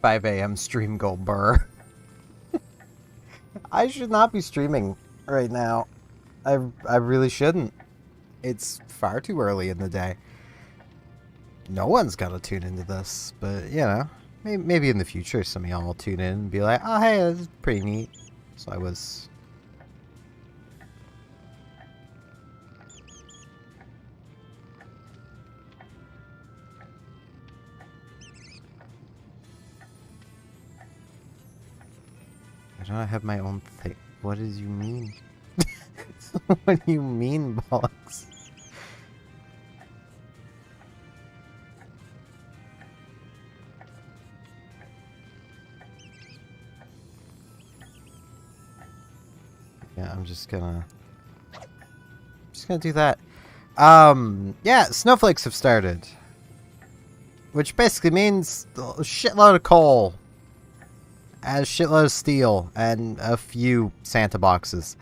5 a.m. stream go burr. I should not be streaming right now. I really shouldn't. It's far too early in the day. No one's gonna tune into this, but you know, maybe in the future some of y'all will tune in and be like, "Oh, hey, this is pretty neat." So I was. I don't have my own thing. What does you mean? What do you mean, bollocks? Yeah, I'm just gonna do that. Yeah, snowflakes have started. Which basically means a shitload of coal. A shitload of steel. And a few Santa boxes.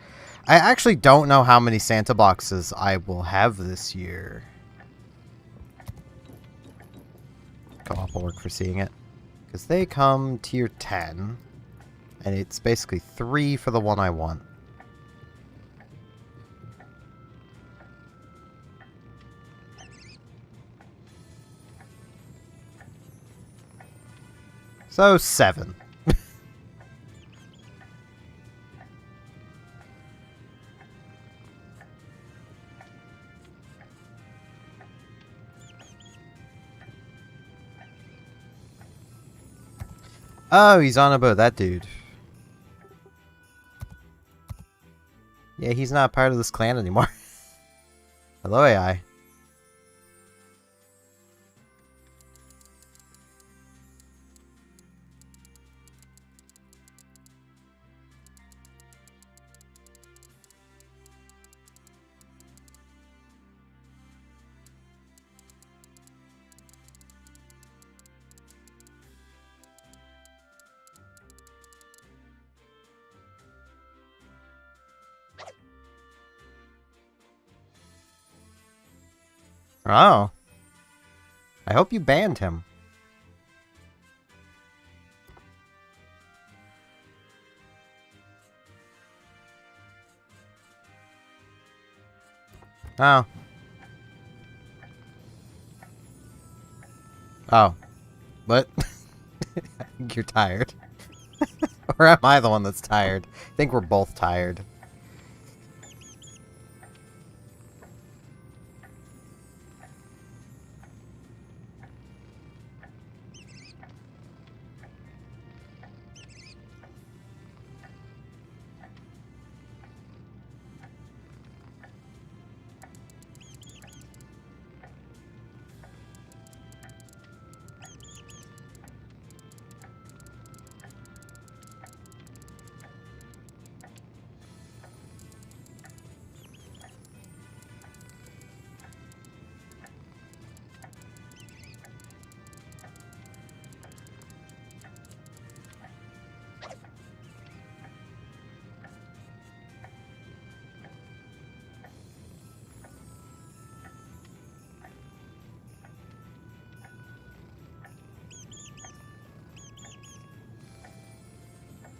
I actually don't know how many Santa boxes I will have this year. Co-op will work for seeing it. Because they come tier 10. And it's basically 3 for the one I want. So, 7. Oh, he's on about that dude. Yeah, he's not part of this clan anymore. Hello, AI. Oh. I hope you banned him. Oh. Oh. What? I think you're tired. Or am I the one that's tired? I think we're both tired.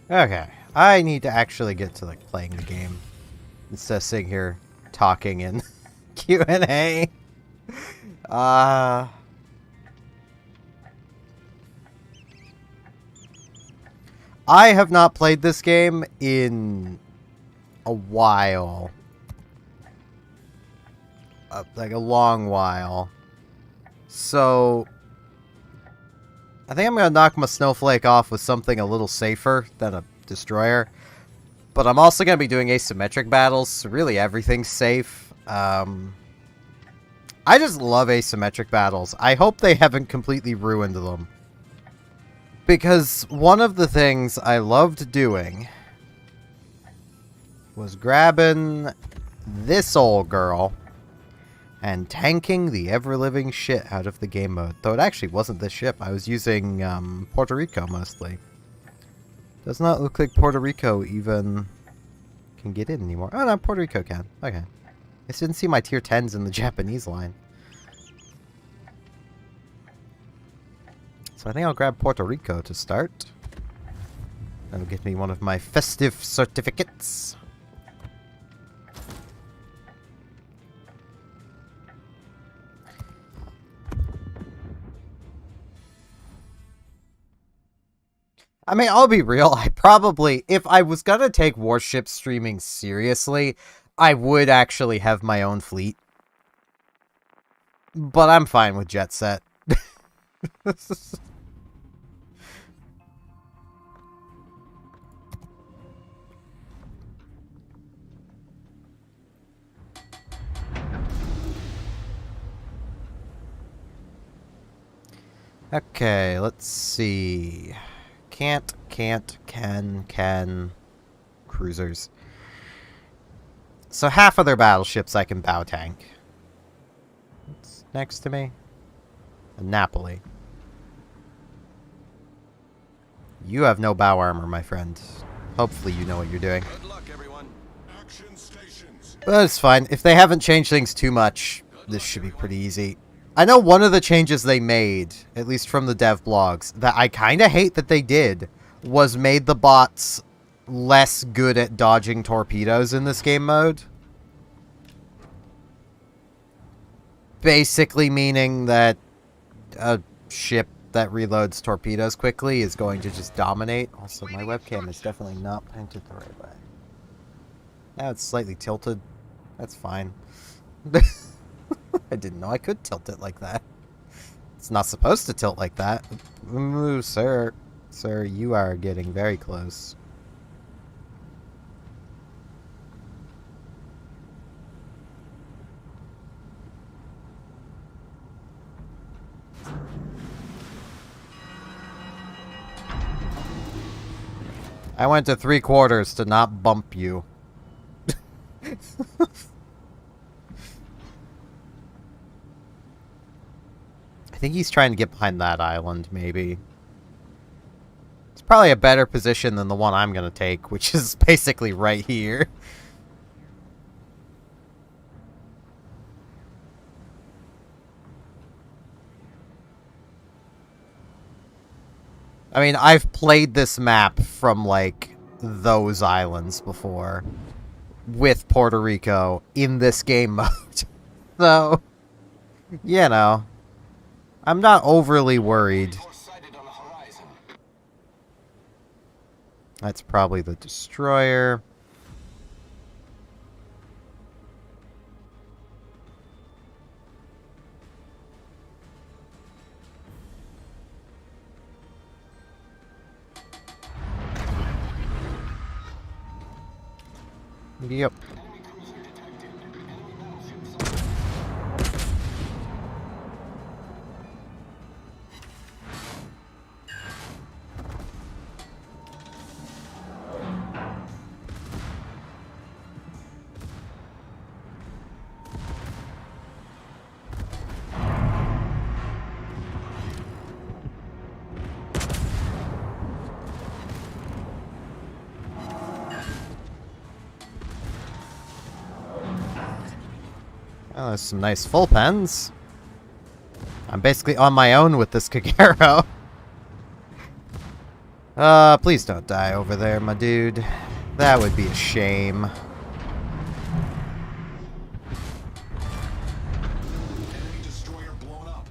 Okay, I need to actually get to like playing the game instead of sitting here talking in Q&A. I have not played this game in a while. Like a long while. So I think I'm going to knock my Snowflake off with something a little safer than a destroyer. But I'm also going to be doing asymmetric battles, so really everything's safe. I just love asymmetric battles. I hope they haven't completely ruined them. Because one of the things I loved doing was grabbing this old girl and tanking the ever-living shit out of the game mode. Though it actually wasn't this ship. I was using Puerto Rico mostly. Does not look like Puerto Rico even can get in anymore. Oh no, Puerto Rico can. Okay. I just didn't see my tier 10s in the Japanese line. So I think I'll grab Puerto Rico to start. That'll get me one of my festive certificates. I mean, I'll be real, I probably, if I was gonna take Warship streaming seriously, I would actually have my own fleet. But I'm fine with Jet Set. Okay, let's see. Can. Cruisers. So half of their battleships I can bow tank. What's next to me? Napoli. You have no bow armor, my friend. Hopefully you know what you're doing. Good luck, everyone. Action stations. But it's fine. If they haven't changed things too much, this should be pretty easy. I know one of the changes they made, at least from the dev blogs, that I kind of hate that they did, was made the bots less good at dodging torpedoes in this game mode. Basically meaning that a ship that reloads torpedoes quickly is going to just dominate. Also, my webcam is definitely not pointed the right way. Now it's slightly tilted. That's fine. I didn't know I could tilt it like that. It's not supposed to tilt like that. Ooh, sir. Sir, you are getting very close. I went to 3/4 to not bump you. I think he's trying to get behind that island, maybe. It's probably a better position than the one I'm going to take, which is basically right here. I mean, I've played this map from, like, those islands before. With Puerto Rico in this game mode. So, you know. I'm not overly worried. That's probably the destroyer. Yep. Oh, there's some nice full pens. I'm basically on my own with this Kagero. Please don't die over there, my dude. That would be a shame. Enemy destroyer blown up.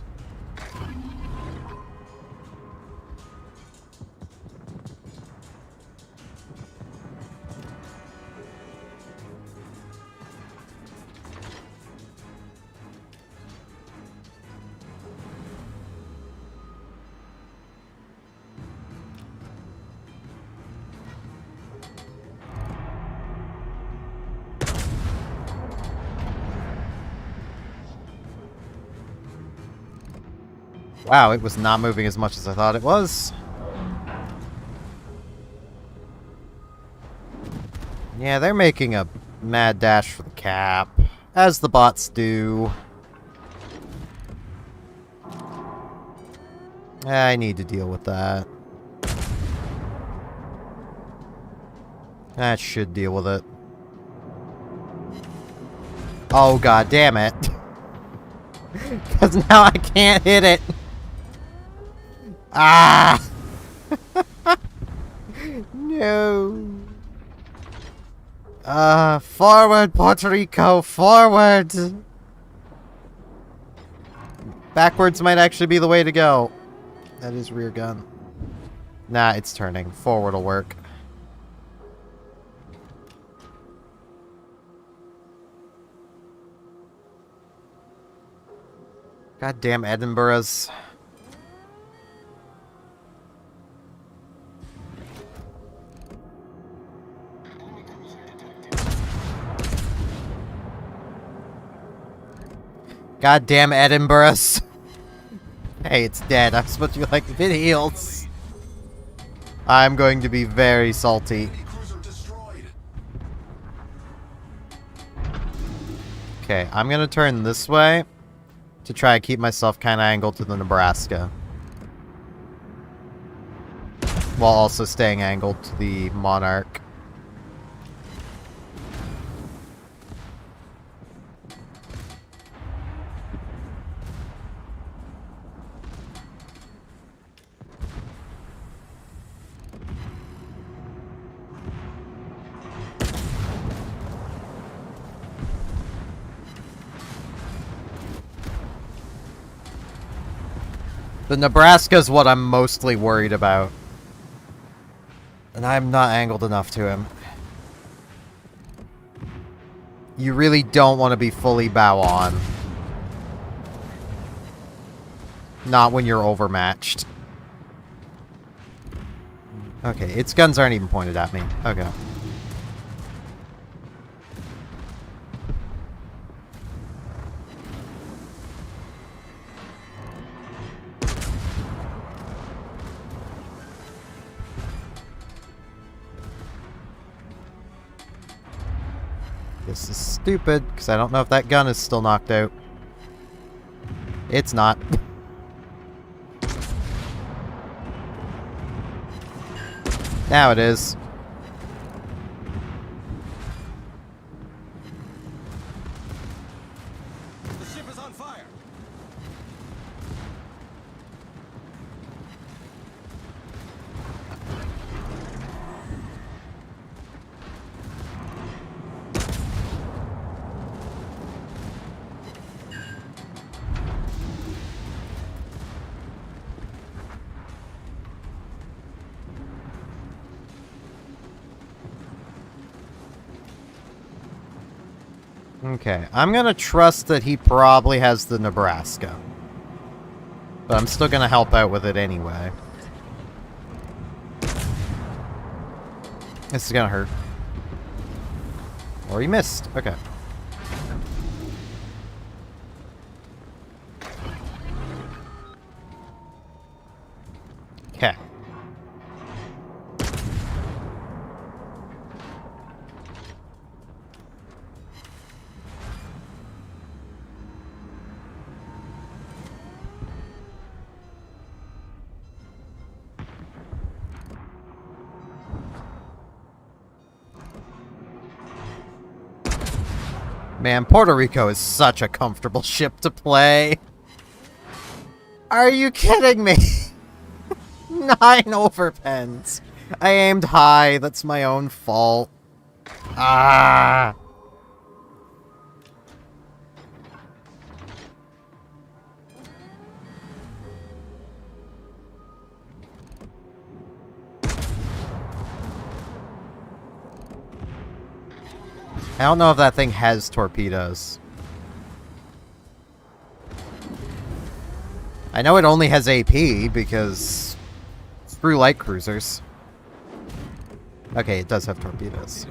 Wow, it was not moving as much as I thought it was. Yeah, they're making a mad dash for the cap, as the bots do. I need to deal with that. That should deal with it. Oh, god damn it. Because now I can't hit it. Ah! No. Forward, Puerto Rico, forward! Backwards might actually be the way to go. That is rear gun. Nah, it's turning. Forward will work. Goddamn Edinburghs. Goddamn Edinburghs. Hey, it's dead. I'm supposed to be like videos. I'm going to be very salty. Cruiser destroyed. Okay, I'm gonna turn this way to try and keep myself kind of angled to the Nebraska. While also staying angled to the Monarch. The Nebraska's what I'm mostly worried about. And I'm not angled enough to him. You really don't want to be fully bow on. Not when you're overmatched. Okay, its guns aren't even pointed at me. Okay. This is stupid, because I don't know if that gun is still knocked out. It's not. Now it is. The ship is on fire. Okay, I'm gonna trust that he probably has the Nebraska. But I'm still gonna help out with it anyway. This is gonna hurt. Or he missed. Okay. Okay. Man, Puerto Rico is such a comfortable ship to play. Are you kidding me? 9 overpens. I aimed high. That's my own fault. Ah. I don't know if that thing has torpedoes. I know it only has AP because screw light cruisers. Okay, it does have torpedoes.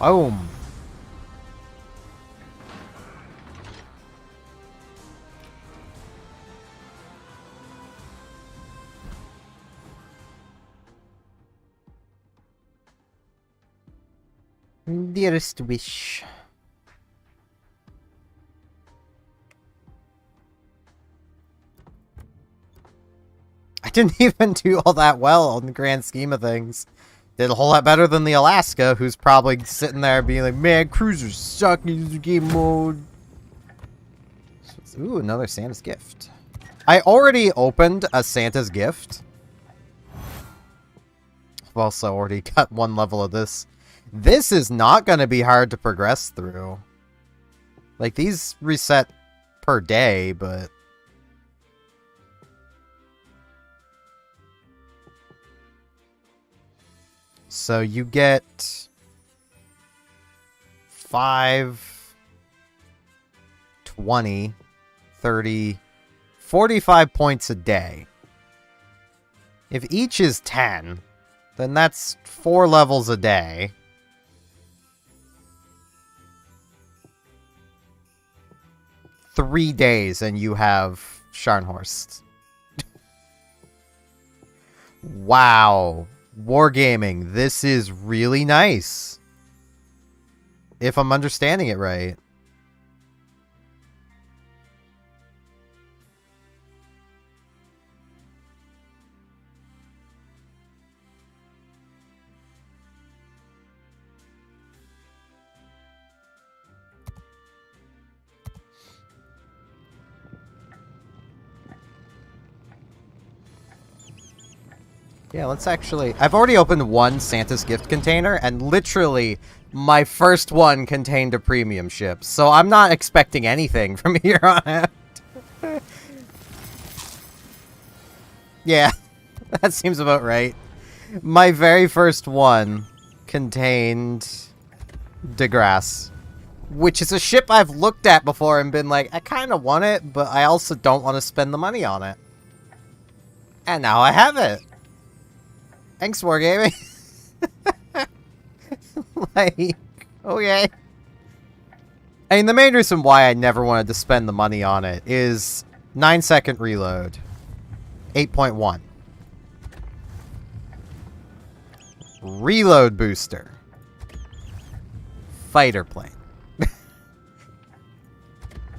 Boom. Dearest wish. I didn't even do all that well in the grand scheme of things. Did a whole lot better than the Alaska, who's probably sitting there being like, man, cruisers suck in this game mode. Ooh, another Santa's gift. I already opened a Santa's gift. I've also already got one level of this. This is not going to be hard to progress through. Like, these reset per day, but... So you get 5, 20, 30, 45 points a day. If each is 10, then that's 4 levels a day. Three days and you have Scharnhorst. Wow. Wargaming, this is really nice. If I'm understanding it right. Yeah, let's actually... I've already opened one Santa's gift container, and literally, my first one contained a premium ship. So I'm not expecting anything from here on out. Yeah, that seems about right. My very first one contained DeGrasse, which is a ship I've looked at before and been like, I kind of want it, but I also don't want to spend the money on it. And now I have it. Thanks, Wargaming. Like, okay. I mean, the main reason why I never wanted to spend the money on it is 9-second reload. 8.1. Reload booster. Fighter plane.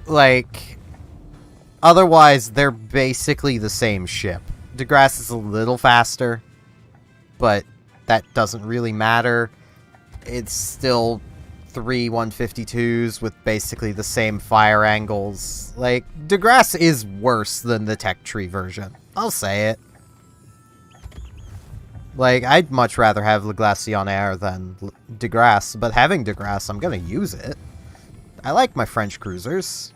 Like, otherwise, they're basically the same ship. DeGrasse is a little faster, but that doesn't really matter. It's still 3 152s with basically the same fire angles. Like, DeGrasse is worse than the tech tree version. I'll say it. Like, I'd much rather have Le Glacion Air than DeGrasse, but having DeGrasse, I'm gonna use it. I like my French cruisers.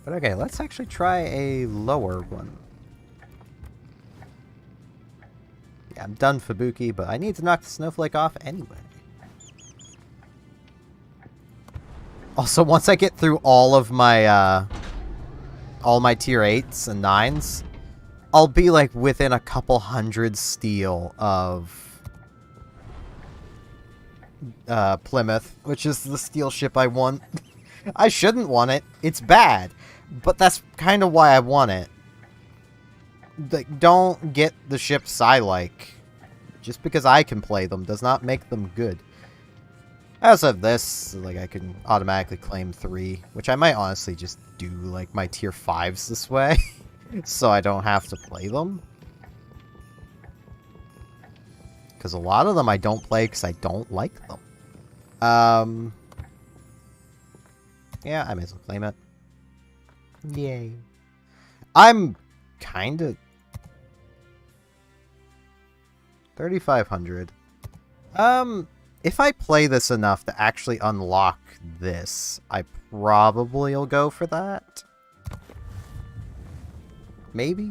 But okay, let's actually try a lower one. Yeah, I'm done Fubuki, but I need to knock the Snowflake off anyway. Also, once I get through all my tier 8s and 9s, I'll be like within a couple hundred steel of Plymouth, which is the steel ship I want. I shouldn't want it. It's bad. But that's kind of why I want it. Like, don't get the ships I like. Just because I can play them does not make them good. I also have this, like I can automatically claim 3, which I might honestly just do like my tier 5s this way, so I don't have to play them. Because a lot of them I don't play because I don't like them. Yeah, I may as well claim it. Yay. I'm kind of... 3,500. If I play this enough to actually unlock this, I probably will go for that. Maybe?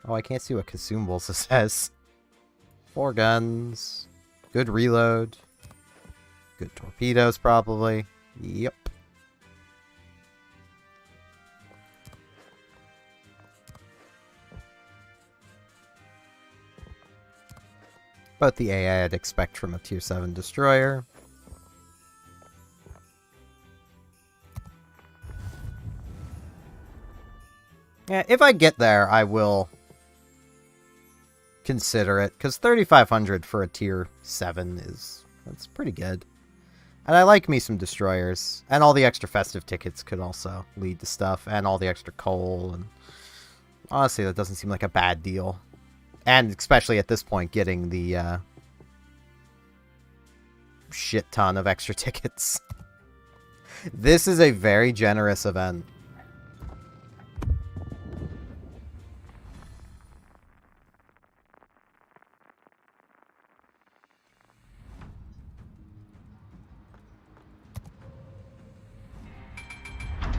Oh, I can't see what consumables it says. 4 guns. Good reload. Good torpedoes, probably. Yep. But the AI I'd expect from a tier 7 destroyer. Yeah, if I get there, I will consider it, because 3,500 for a tier 7 that's pretty good. And I like me some destroyers. And all the extra festive tickets could also lead to stuff, and all the extra coal, and honestly, that doesn't seem like a bad deal. And especially at this point, getting the shit ton of extra tickets. This is a very generous event.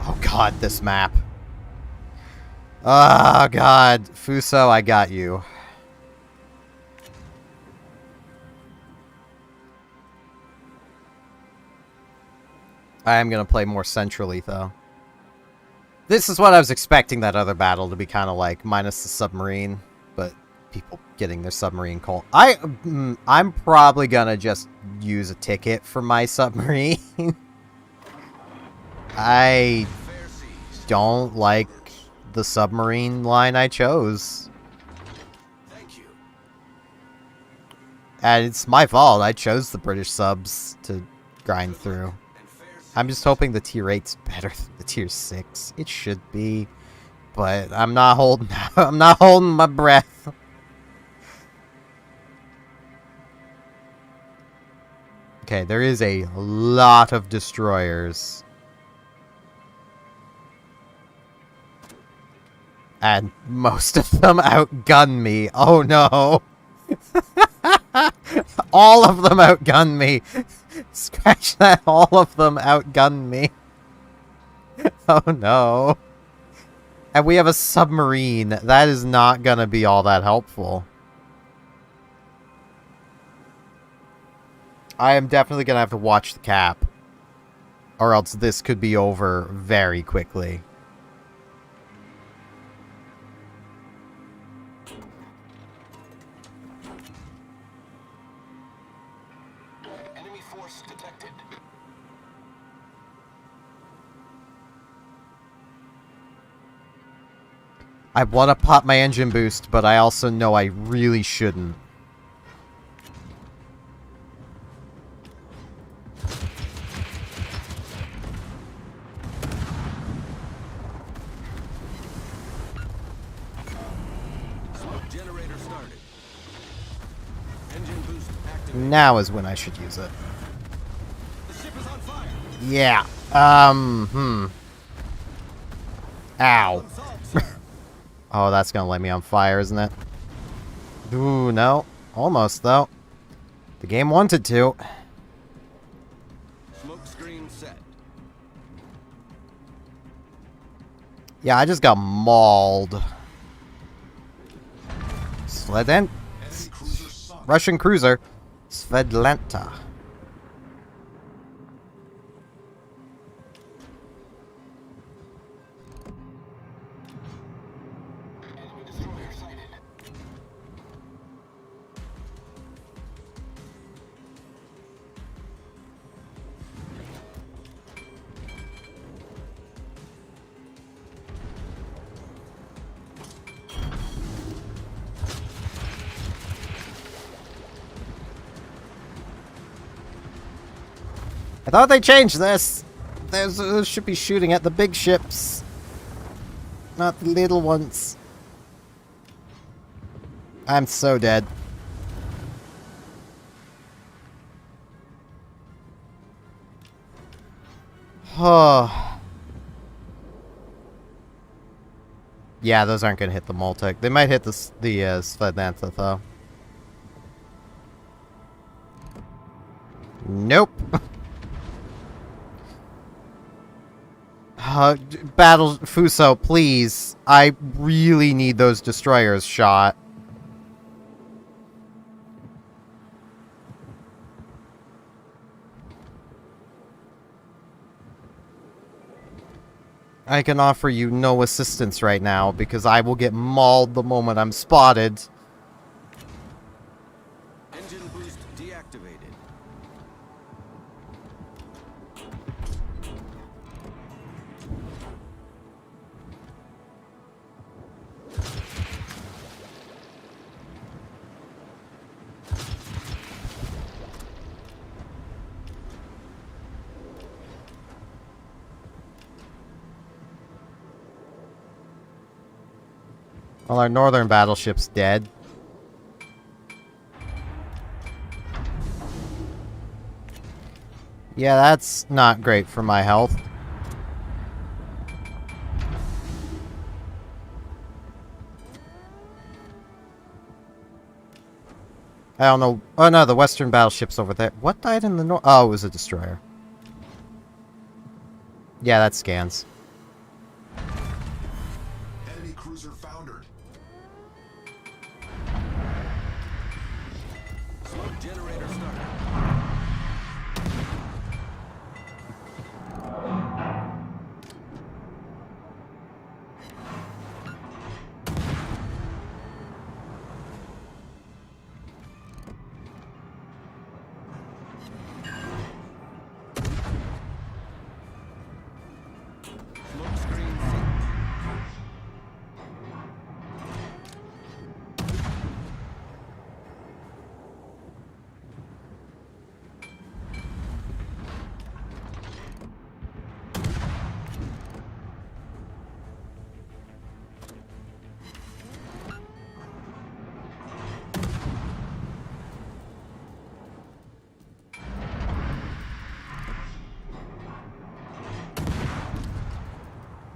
Oh god, this map. Oh god, Fuso, I got you. I am going to play more centrally, though. This is what I was expecting that other battle to be kind of like, minus the submarine, but people getting their submarine coal. I'm probably going to just use a ticket for my submarine. I don't like the submarine line I chose. Thank you. And it's my fault. I chose the British subs to grind through. I'm just hoping the tier 8's better than the tier 6. It should be, but I'm not holding my breath. Okay, there is a lot of destroyers. And most of them outgun me. Oh no. All of them outgun me. Scratch that, all of them outgun me. Oh no. And we have a submarine. That is not gonna be all that helpful. I am definitely gonna have to watch the cap. Or else this could be over very quickly. Enemy force detected. I want to pop my engine boost, but I also know I really shouldn't. Smoke generator started. Engine boost activated. Now is when I should use it. The ship is on fire. Yeah. Ow. Oh, that's gonna light me on fire, isn't it? Ooh, no. Almost, though. The game wanted to. Smoke screen set. Yeah, I just got mauled. Sleden... Enemy cruiser sunk. Russian cruiser. Svedlanta. Enemy destroyer sighted. I thought they changed this. They should be shooting at the big ships. Not the little ones. I'm so dead. Oh. Yeah, those aren't gonna hit the Moltec. They might hit the Svedlanta, though. Nope. Battle Fuso, please. I really need those destroyers shot. I can offer you no assistance right now because I will get mauled the moment I'm spotted. Engine boost deactivated. Well, our northern battleship's dead. Yeah, that's not great for my health. I don't know. Oh no, the western battleship's over there. What died in the north? Oh, it was a destroyer. Yeah, that scans. Enemy cruiser foundered. Smoke generator started. Smoke screen set.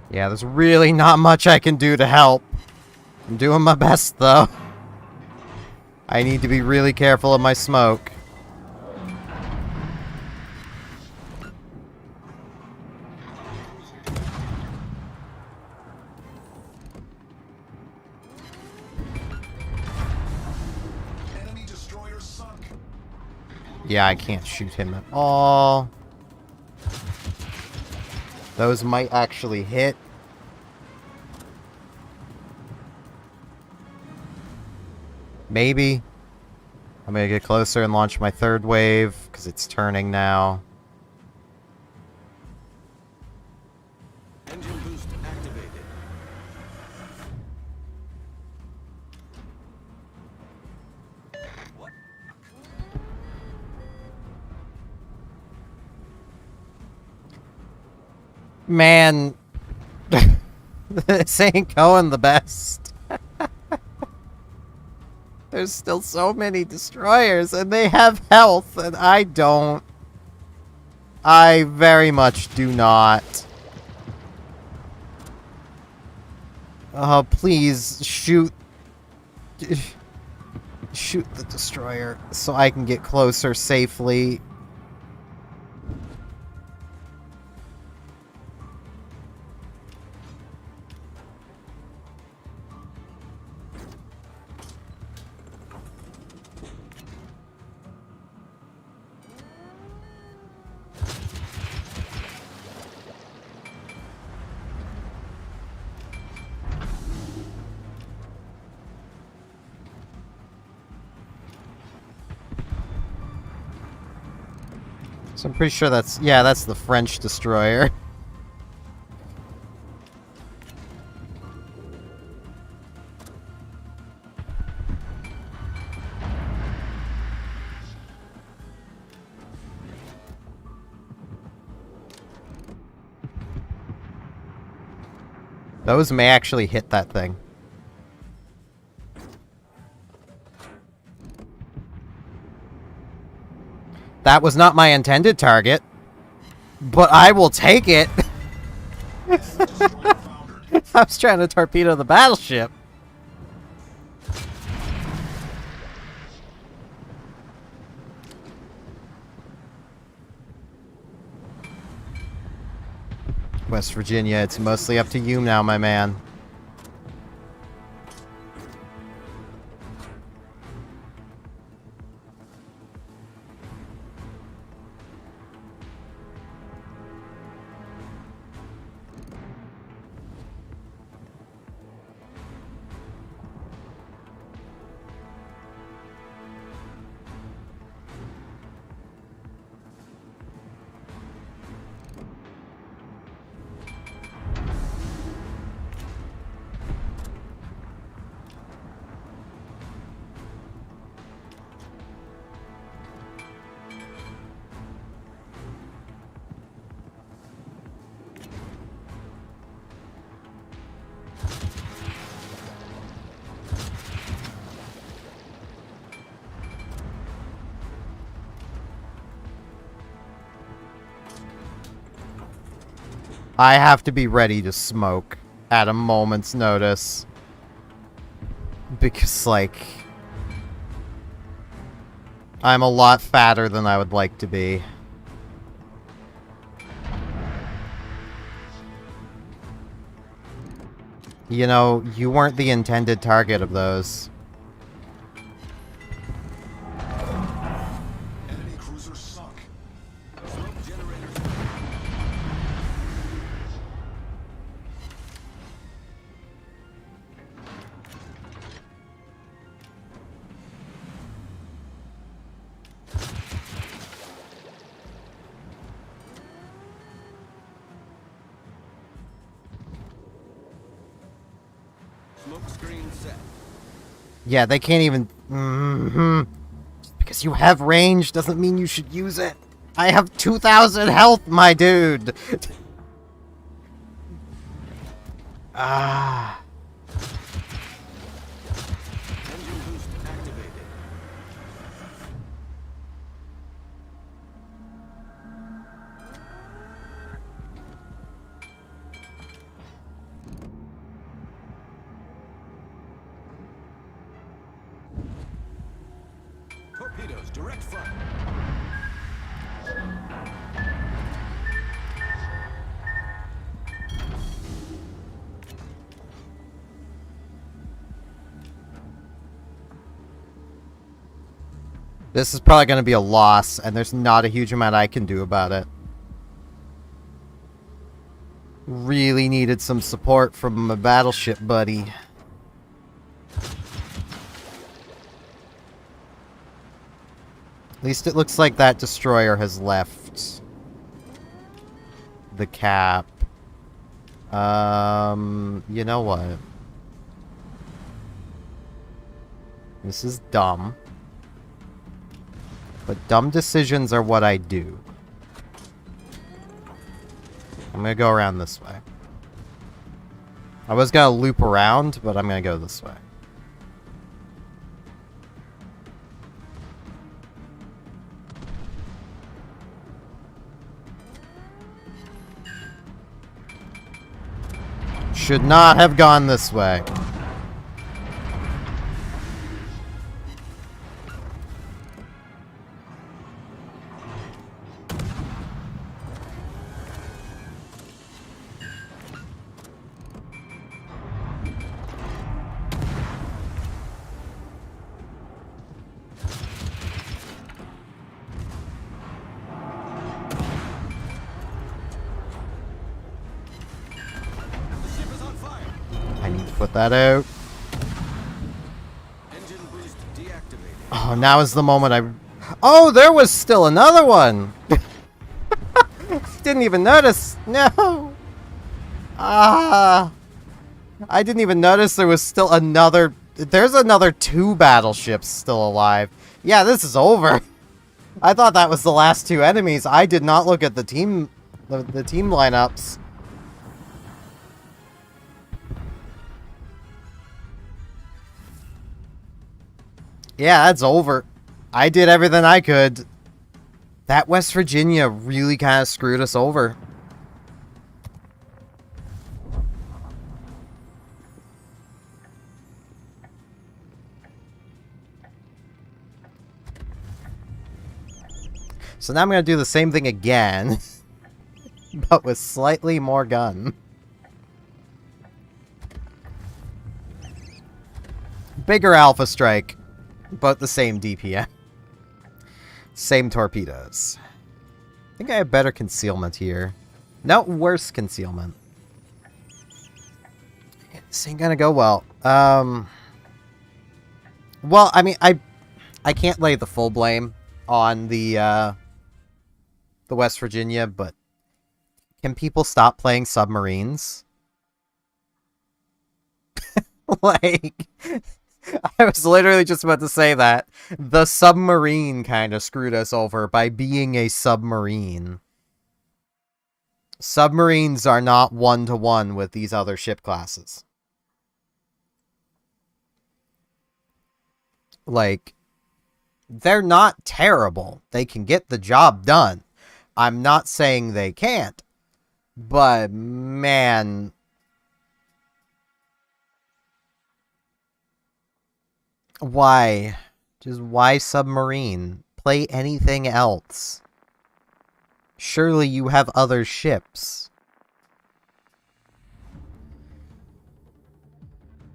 Yeah, there's really not much I can do to help. I'm doing my best, though. I need to be really careful of my smoke. Enemy destroyer sunk. Yeah, I can't shoot him at all. Those might actually hit. Maybe. I'm gonna get closer and launch my third wave, because it's turning now. Engine boost activated. What? Man, this ain't going the best. There's still so many destroyers, and they have health, and I don't. I very much do not. Please, shoot. Shoot the destroyer, so I can get closer safely. So I'm pretty sure that's, yeah, that's the French destroyer. Those may actually hit that thing. That was not my intended target, but I will take it. I was trying to torpedo the battleship. West Virginia, it's mostly up to you now, my man. I have to be ready to smoke at a moment's notice. Because, like, I'm a lot fatter than I would like to be. You know, you weren't the intended target of those. Enemy cruiser sunk. Smoke generator smoke screen set. Yeah, they can't even... Just because you have range doesn't mean you should use it. I have 2,000 health, my dude! Ah... Engine boost activated. Torpedoes direct front. This is probably going to be a loss, and there's not a huge amount I can do about it. Really needed some support from my battleship buddy. At least it looks like that destroyer has left the cap. You know what? This is dumb. But dumb decisions are what I do. I'm gonna go around this way. I was gonna loop around, but I'm gonna go this way. Should not have gone this way. The ship is on fire. I need to put that out. Engine boost deactivated. Oh, now is the moment I... Oh, there was still another one! Didn't even notice. No! Ah! I didn't even notice there was still another... There's another 2 battleships still alive. Yeah, this is over. I thought that was the last 2 enemies. I did not look at the team... The team lineups. Yeah, that's over. I did everything I could. That West Virginia really kind of screwed us over. So now I'm going to do the same thing again, but with slightly more gun. Bigger Alpha Strike, but the same DPM. Same torpedoes. I think I have better concealment here. No, worse concealment. This ain't gonna go well. Well, I mean, I can't lay the full blame on the West Virginia, but can people stop playing submarines? Like, I was literally just about to say that. The submarine kind of screwed us over by being a submarine. Submarines are not one-to-one with these other ship classes. Like, they're not terrible. They can get the job done. I'm not saying they can't. But, man... Why? Just why submarine? Play anything else. Surely you have other ships.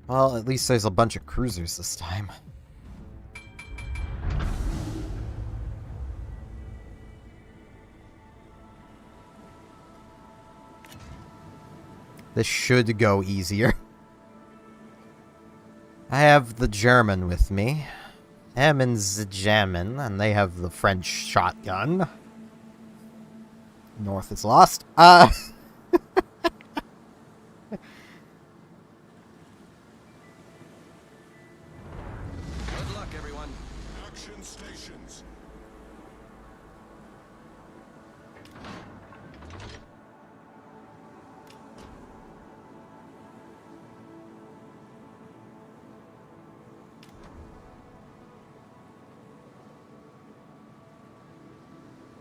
Well, at least there's a bunch of cruisers this time. This should go easier. I have the German with me. I'm in the German, and they have the French shotgun. North is lost. Good luck, everyone. Action stations.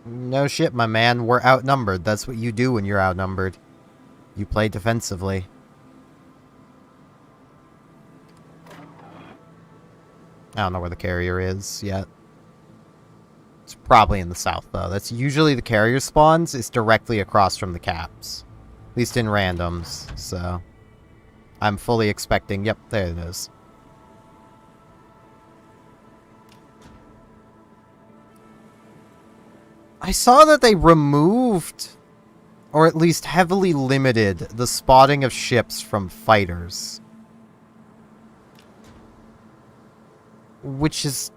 No shit, my man. We're outnumbered. That's what you do when you're outnumbered. You play defensively. I don't know where the carrier is yet. It's probably in the south, though. That's usually the carrier spawns. It's directly across from the caps. At least in randoms, so... I'm fully expecting... Yep, there it is. I saw that they removed, or at least heavily limited, the spotting of ships from fighters. Which is...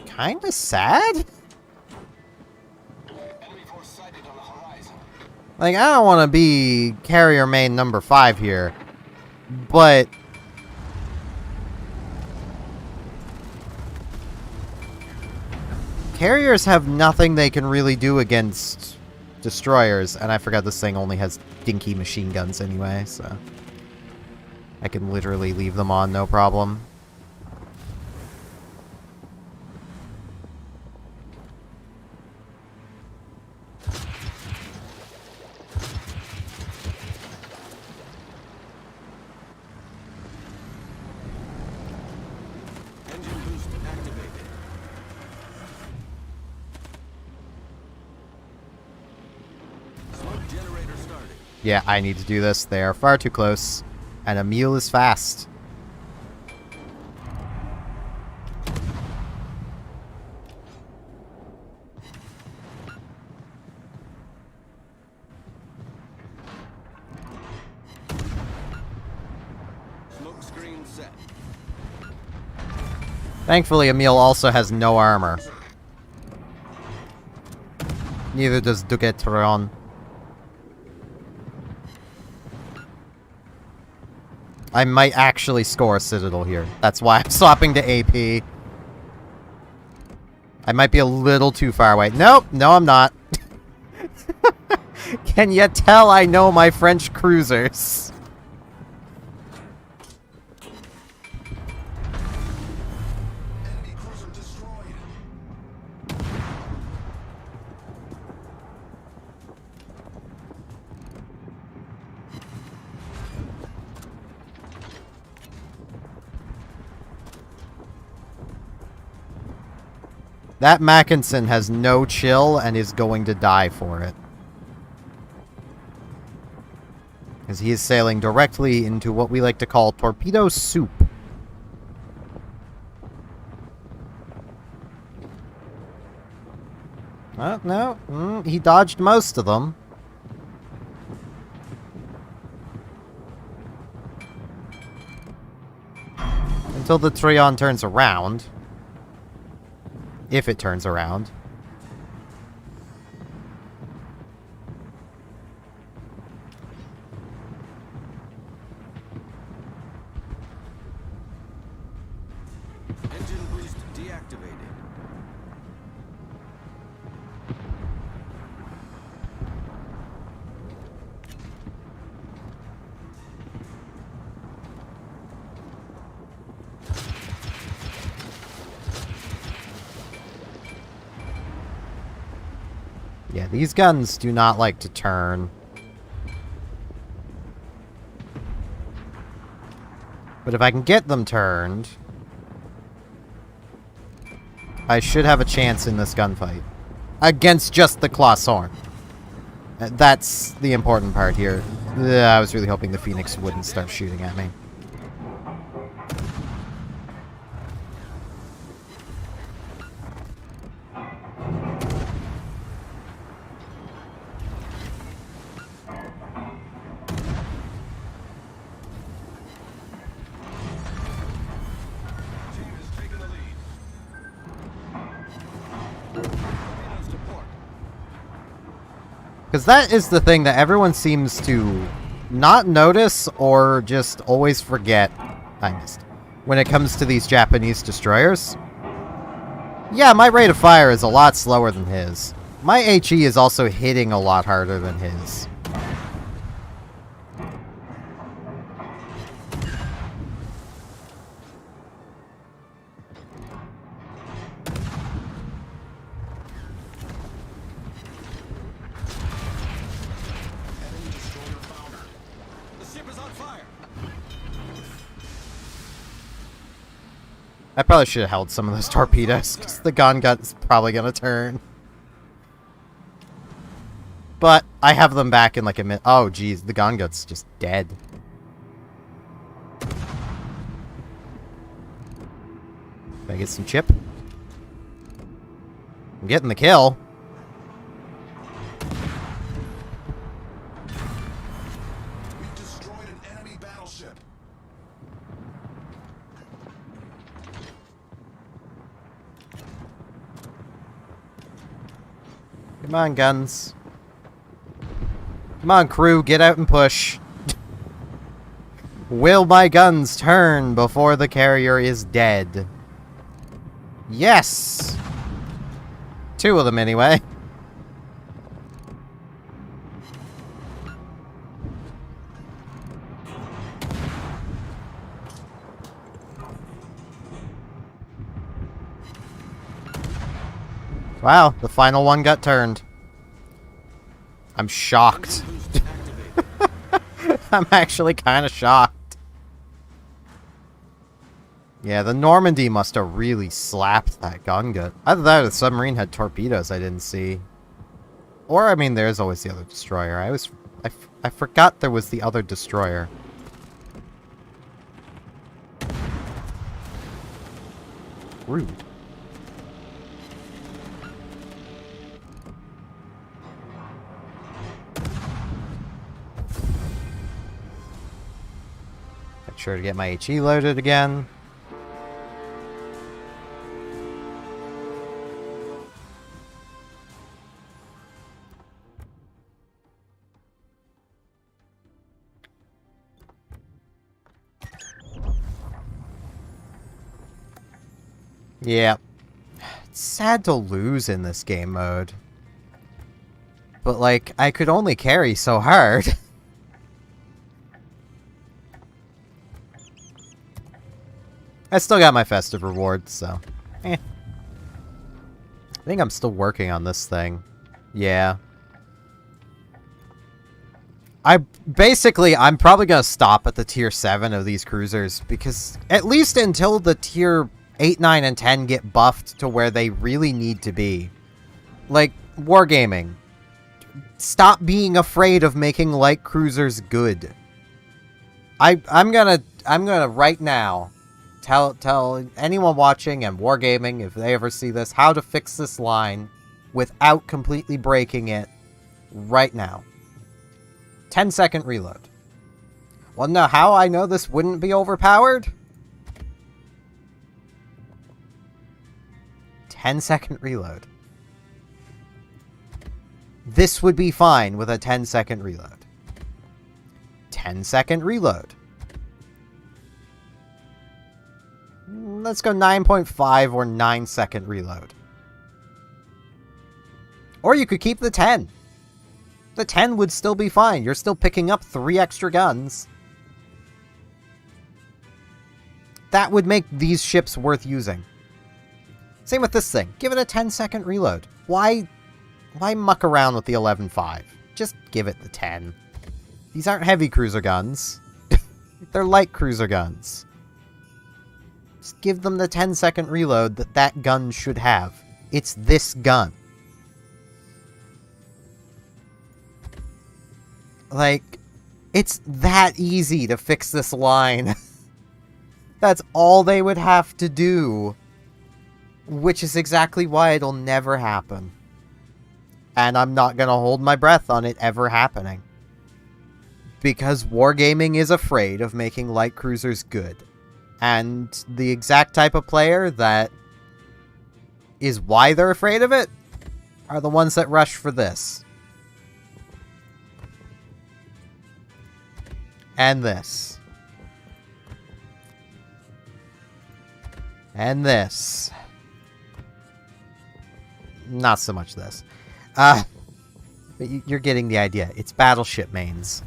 kinda sad? Like, I don't want to be carrier main number 5 here, but... carriers have nothing they can really do against destroyers, and I forgot this thing only has dinky machine guns anyway, so... I can literally leave them on, no problem. Engine boost activated. Smoke generator starting. Yeah, I need to do this. They are far too close. And Emil is fast. Smoke screen set. Thankfully, Emil also has no armor. Neither does Dugetron. I might actually score a Citadel here. That's why I'm swapping to AP. I might be a little too far away. Nope, no I'm not. Can you tell I know my French cruisers? Enemy cruiser destroyed. That Mackinson has no chill and is going to die for it. Because he is sailing directly into what we like to call torpedo soup. No, he dodged most of them. Until the Trion turns around. If it turns around. Engine boost deactivated. These guns do not like to turn. But if I can get them turned, I should have a chance in this gunfight. Against just the Clawshorn. That's the important part here. I was really hoping the Phoenix wouldn't start shooting at me. Team has taken the lead. Torpedoes to port. Because that is the thing that everyone seems to not notice or just always forget. I missed. When it comes to these Japanese destroyers. Yeah, my rate of fire is a lot slower than his. My HE is also hitting a lot harder than his. Enemy destroyer foundered. The ship is on fire. I probably should have held some of those torpedoes, because the gun gut's probably going to turn. But I have them back in like a minute. Oh, geez, the gun gut's just dead. Can I get some chip? I'm getting the kill. We've destroyed an enemy battleship. Come on, guns. Come on, crew, get out and push. Will my guns turn before the carrier is dead? Yes! 2 of them, anyway. Wow, the final one got turned. I'm shocked. Boost activated. I'm actually kind of shocked. Yeah, the Normandy must have really slapped that gun gut. Either that or the submarine had torpedoes I didn't see. Or, I mean, there's always the other destroyer. I forgot there was the other destroyer. Rude. Make sure to get my HE loaded again. Yeah. It's sad to lose in this game mode. But, like, I could only carry so hard. I still got my festive rewards, so... I think I'm still working on this thing. Yeah. I'm probably gonna stop at the tier 7 of these cruisers, because at least until the tier 8, 9, and 10 get buffed to where they really need to be. Like, wargaming. Stop being afraid of making light cruisers good. I'm gonna right now tell anyone watching and wargaming, if they ever see this, how to fix this line without completely breaking it right now. 10-second reload. Well, no, how I know this wouldn't be overpowered? 10-second reload. This would be fine with a 10-second reload. 10-second reload. Let's go 9.5 or 9-second reload. Or you could keep the 10. The 10 would still be fine. You're still picking up 3 extra guns. That would make these ships worth using. Same with this thing. Give it a 10-second reload. Why Why muck around with the 11.5? Just give it the 10. These aren't heavy cruiser guns. They're light cruiser guns. Just give them the 10-second reload that that gun should have. It's this gun. Like, it's that easy to fix this line. That's all they would have to do. Which is exactly why it'll never happen. And I'm not gonna hold my breath on it ever happening. Because Wargaming is afraid of making light cruisers good. And the exact type of player that is why they're afraid of it are the ones that rush for this. And this. And this. Not so much this. But you're getting the idea. It's battleship mains.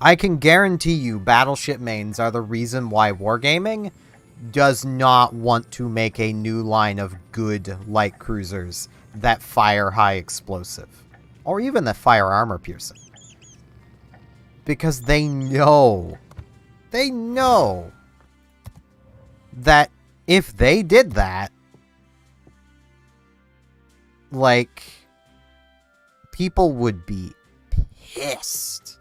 I can guarantee you battleship mains are the reason why Wargaming does not want to make a new line of good light cruisers that fire high explosive. Or even that fire armor piercing. Because they know that if they did that, like, people would be pissed.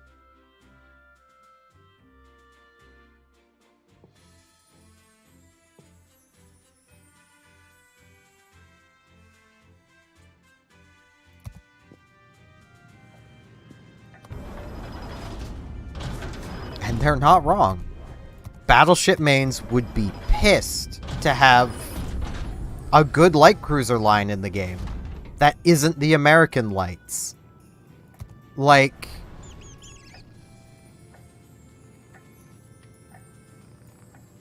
And they're not wrong. Battleship mains would be pissed to have a good light cruiser line in the game that isn't the American lights. Like,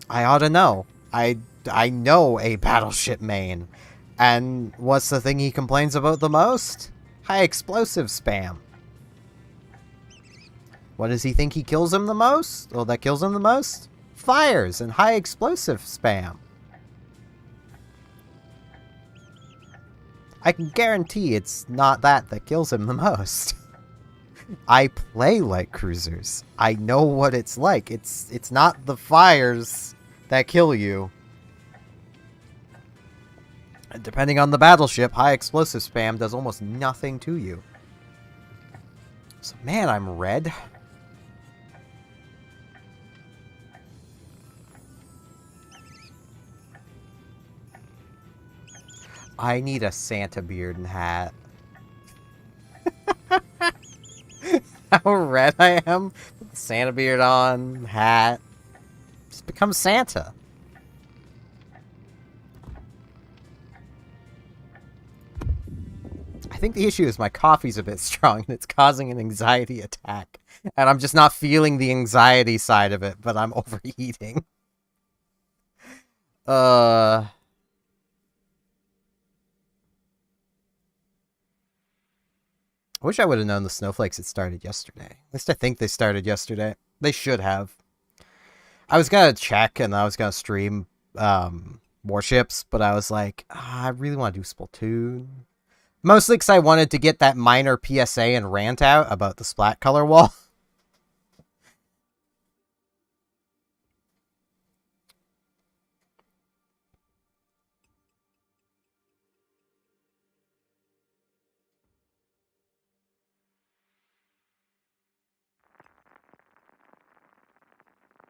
I ought to know. I know a battleship main. And what's the thing he complains about the most? High explosive spam. What does he think he kills him the most? Well, that kills him the most? Fires and high explosive spam. I can guarantee it's not that kills him the most. I play light cruisers. I know what it's like. It's not the fires that kill you. And depending on the battleship, high explosive spam does almost nothing to you. So, man, I'm red. I need a Santa beard and hat. How red I am. Santa beard on, hat. Just become Santa. I think the issue is my coffee's a bit strong and it's causing an anxiety attack. And I'm just not feeling the anxiety side of it, but I'm overeating. I wish I would have known the Snowflakes had started yesterday. At least I think they started yesterday. They should have. I was gonna check and I was gonna stream Warships, but I was like, I really want to do Splatoon. Mostly because I wanted to get that minor PSA and rant out about the splat color wall.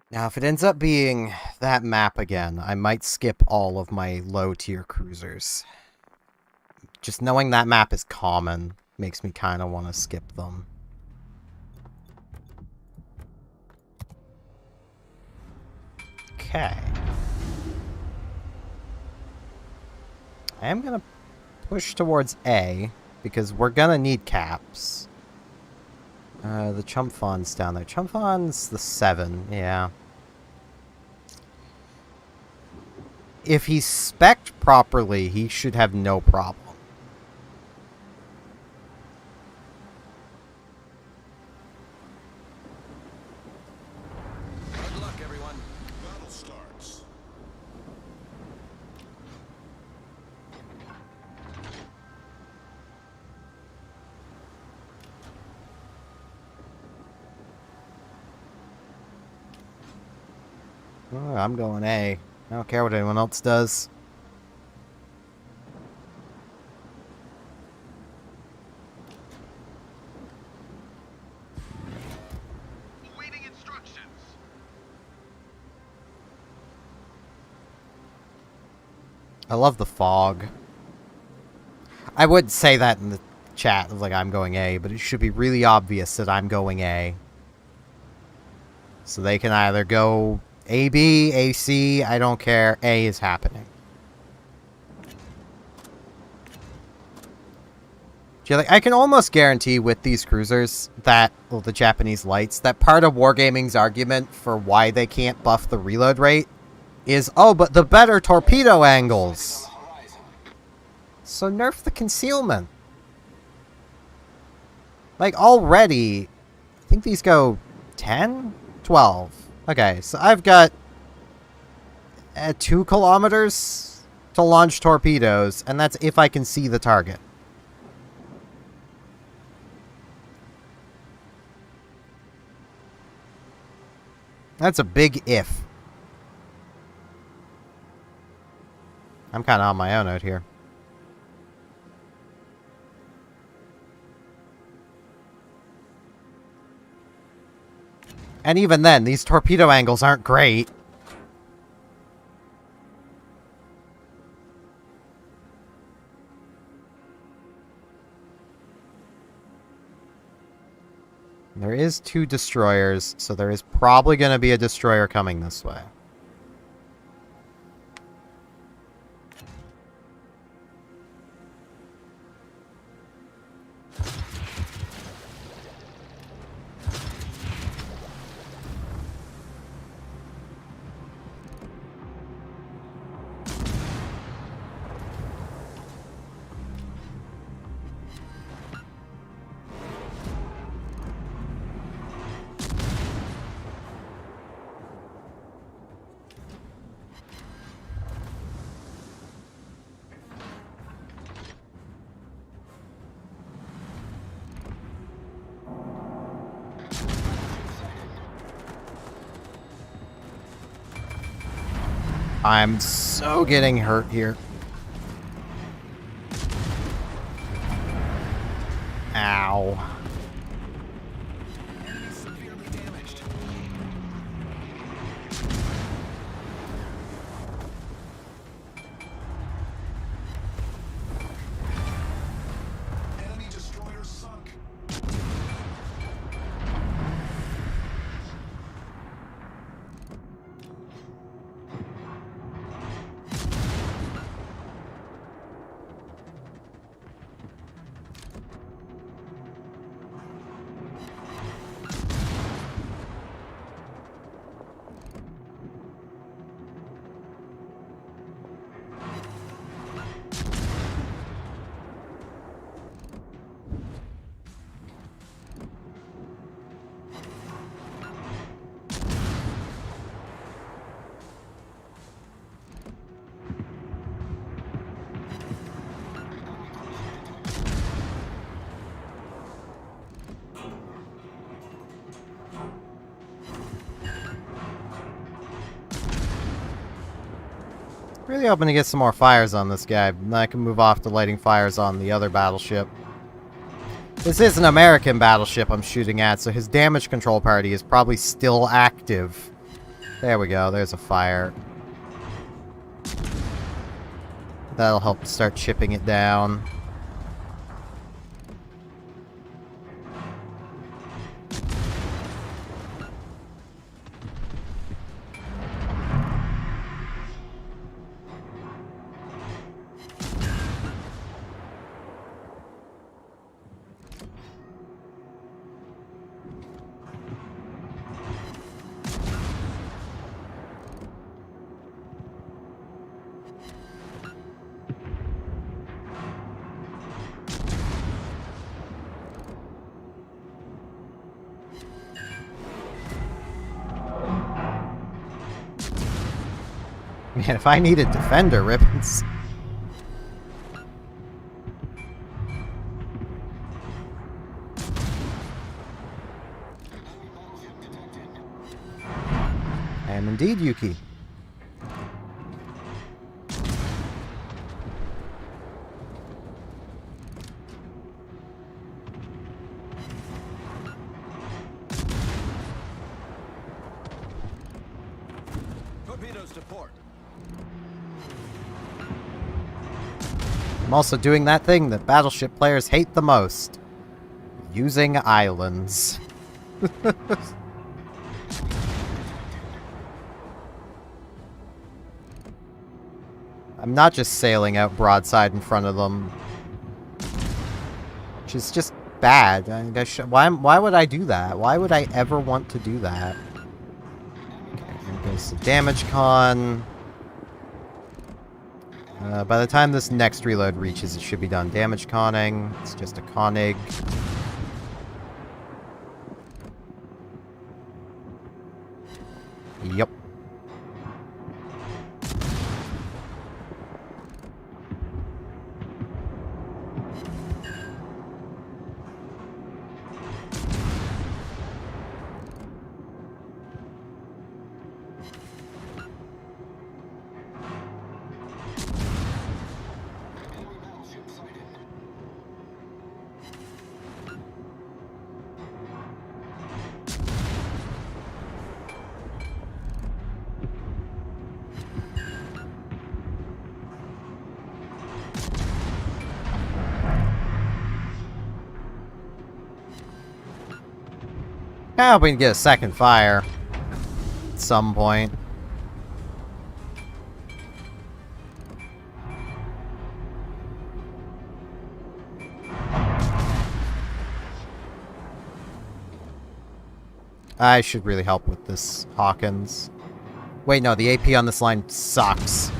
Now, if it ends up being that map again, I might skip all of my low-tier cruisers. Just knowing that map is common makes me kind of want to skip them. Okay. I am going to push towards A, because we're going to need caps. The Chumpfon's down there. Chumpfon's the 7, yeah. If he's spec'd properly, he should have no problem. Good luck, everyone. Battle starts. Oh, I'm going A. I don't care what anyone else does. Awaiting instructions. I love the fog. I would say that in the chat, like I'm going A, but it should be really obvious that I'm going A. So they can either go AB, AC, I don't care. A is happening. Like, I can almost guarantee with these cruisers that, well, the Japanese lights, that part of Wargaming's argument for why they can't buff the reload rate is, oh, but the better torpedo angles. So nerf the concealment. Like, already, I think these go 10? 12. Okay, so I've got 2 kilometers to launch torpedoes, and that's if I can see the target. That's a big if. I'm kind of on my own out here. And even then, these torpedo angles aren't great. There is 2 destroyers, so there is probably going to be a destroyer coming this way. I'm so getting hurt here. Ow. Enemy severely damaged. Enemy destroyer sunk. Really hoping to get some more fires on this guy, and then I can move off to lighting fires on the other battleship. This is an American battleship I'm shooting at, so his damage control party is probably still active. There we go, there's a fire. That'll help start chipping it down. Man, if I needed defender ribbons. I am indeed Yuki. close to port. I'm also doing that thing that Battleship players hate the most. Using islands. I'm not just sailing out broadside in front of them. Which is just bad. Why would I do that? Why would I ever want to do that? Okay, here goes the damage con. By the time this next reload reaches, it should be done damage conning. It's just a connig. Yep. I hope we can get a second fire at some point. I should really help with this Hawkins. Wait, no, the AP on this line sucks.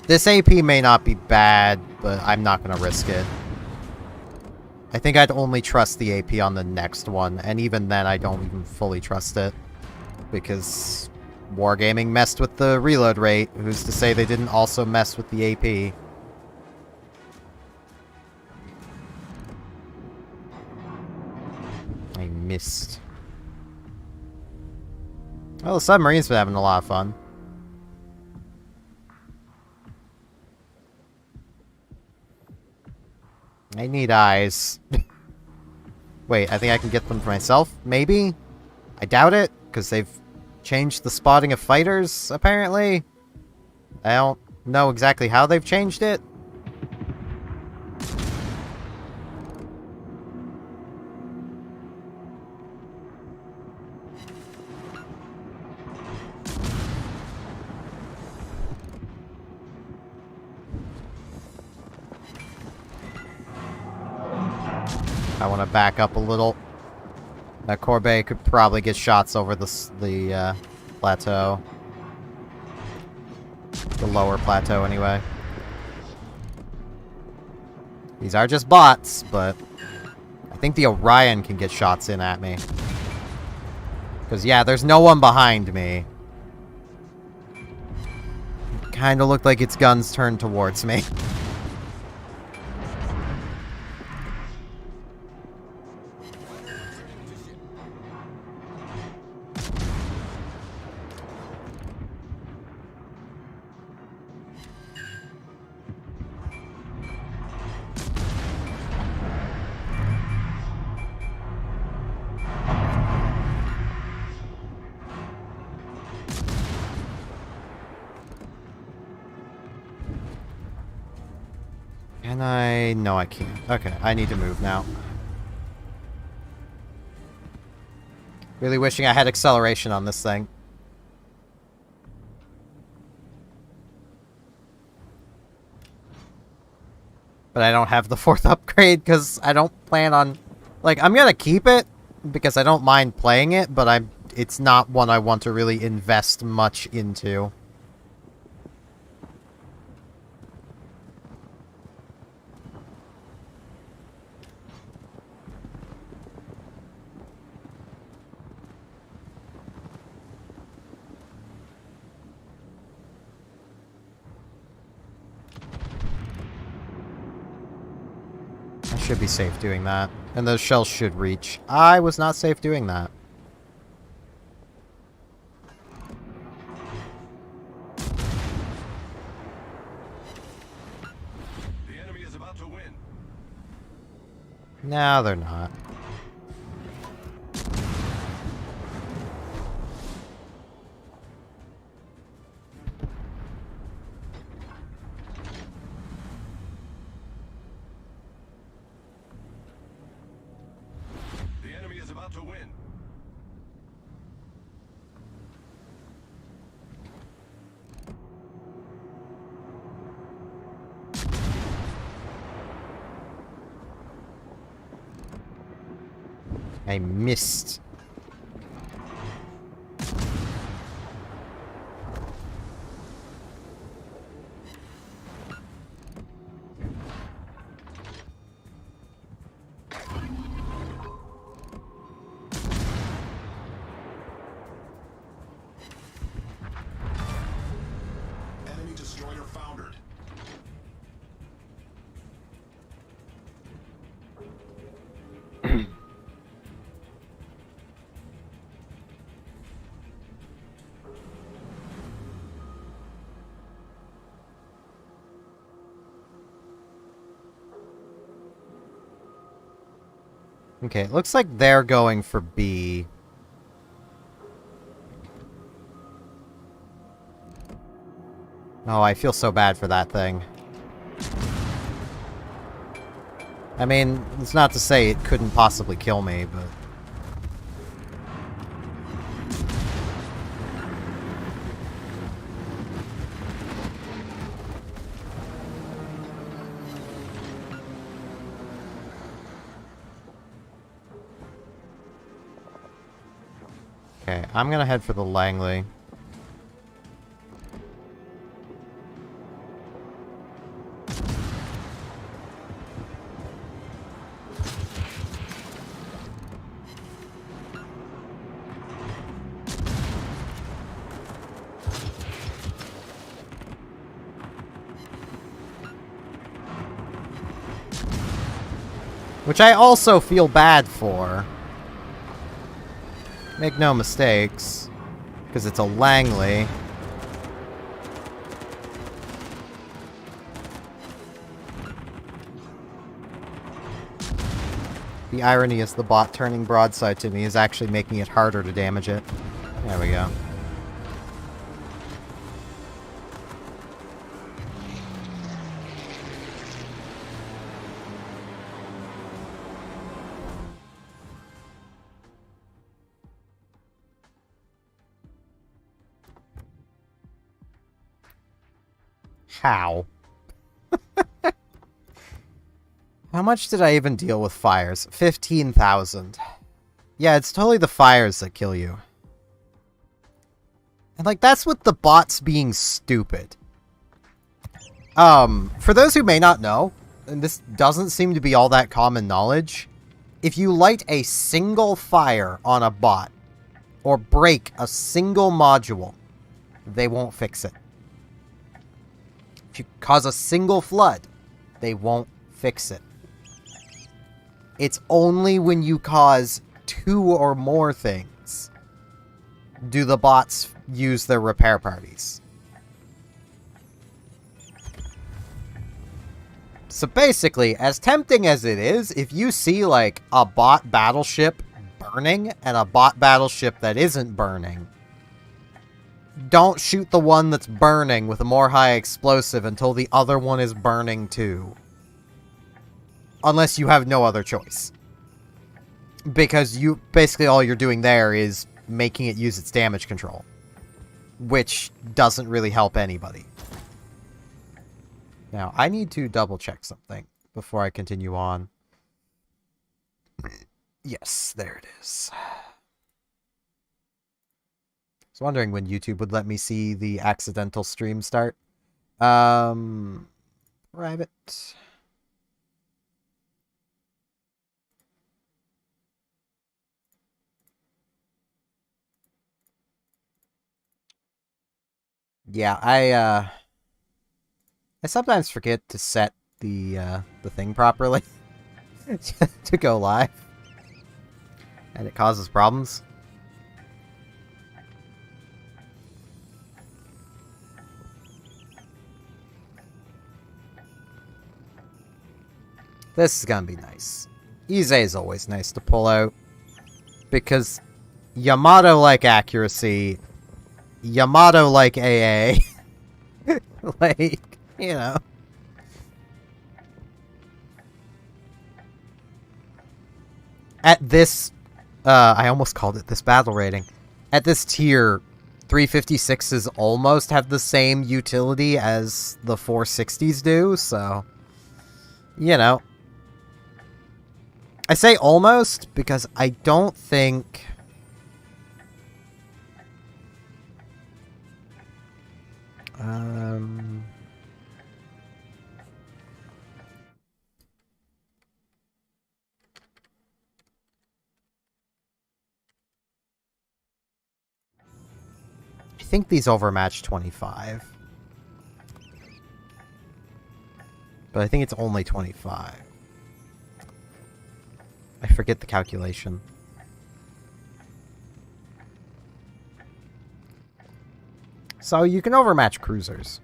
This AP may not be bad, but I'm not gonna risk it. I think I'd only trust the AP on the next one, and even then I don't even fully trust it. Because Wargaming messed with the reload rate. Who's to say they didn't also mess with the AP? I missed. Well, the submarine's been having a lot of fun. I need eyes. Wait, I think I can get them for myself? Maybe? I doubt it, because they've changed the spotting of fighters, apparently. I don't know exactly how they've changed it. I want to back up a little. That Corbeil could probably get shots over the plateau. The lower plateau, anyway. These are just bots, but I think the Orion can get shots in at me. Because, yeah, there's no one behind me. Kind of looked like its guns turned towards me. Can I? No, I can't. Okay, I need to move now. Really wishing I had acceleration on this thing. But I don't have the 4th upgrade because I don't plan on... Like, I'm gonna keep it because I don't mind playing it, but it's not one I want to really invest much into. Should be safe doing that. And those shells should reach. I was not safe doing that. The enemy is about to win. No, they're not. about to win. I missed. Enemy destroyer foundered. Okay, it looks like they're going for B. Oh, I feel so bad for that thing. I mean, it's not to say it couldn't possibly kill me, but... Okay, I'm gonna head for the Langley. Which I also feel bad for. Make no mistakes. Because it's a Langley. The irony is the bot turning broadside to me is actually making it harder to damage it. There we go. How? How much did I even deal with fires? 15,000. Yeah, it's totally the fires that kill you. And, like, that's with the bots being stupid. For those who may not know, and this doesn't seem to be all that common knowledge, if you light a single fire on a bot, or break a single module, they won't fix it. If you cause a single flood, they won't fix it. It's only when you cause 2 or more things do the bots use their repair parties. So basically, as tempting as it is, if you see, like, a bot battleship burning and a bot battleship that isn't burning, don't shoot the one that's burning with a more high explosive until the other one is burning too. Unless you have no other choice. Because you basically all you're doing there is making it use its damage control. Which doesn't really help anybody. Now, I need to double check something before I continue on. Yes, there it is. I was wondering when YouTube would let me see the accidental stream start. Private. Yeah, I sometimes forget to set the thing properly to go live. And it causes problems. This is gonna be nice. Ize is always nice to pull out. Because Yamato-like accuracy, Yamato-like AA. Like, you know. At this I almost called it this battle rating. At this tier, 356s almost have the same utility as the 460s do, so... You know. I say almost because I don't think... I think these overmatch 25. But I think it's only 25. I forget the calculation. So you can overmatch cruisers.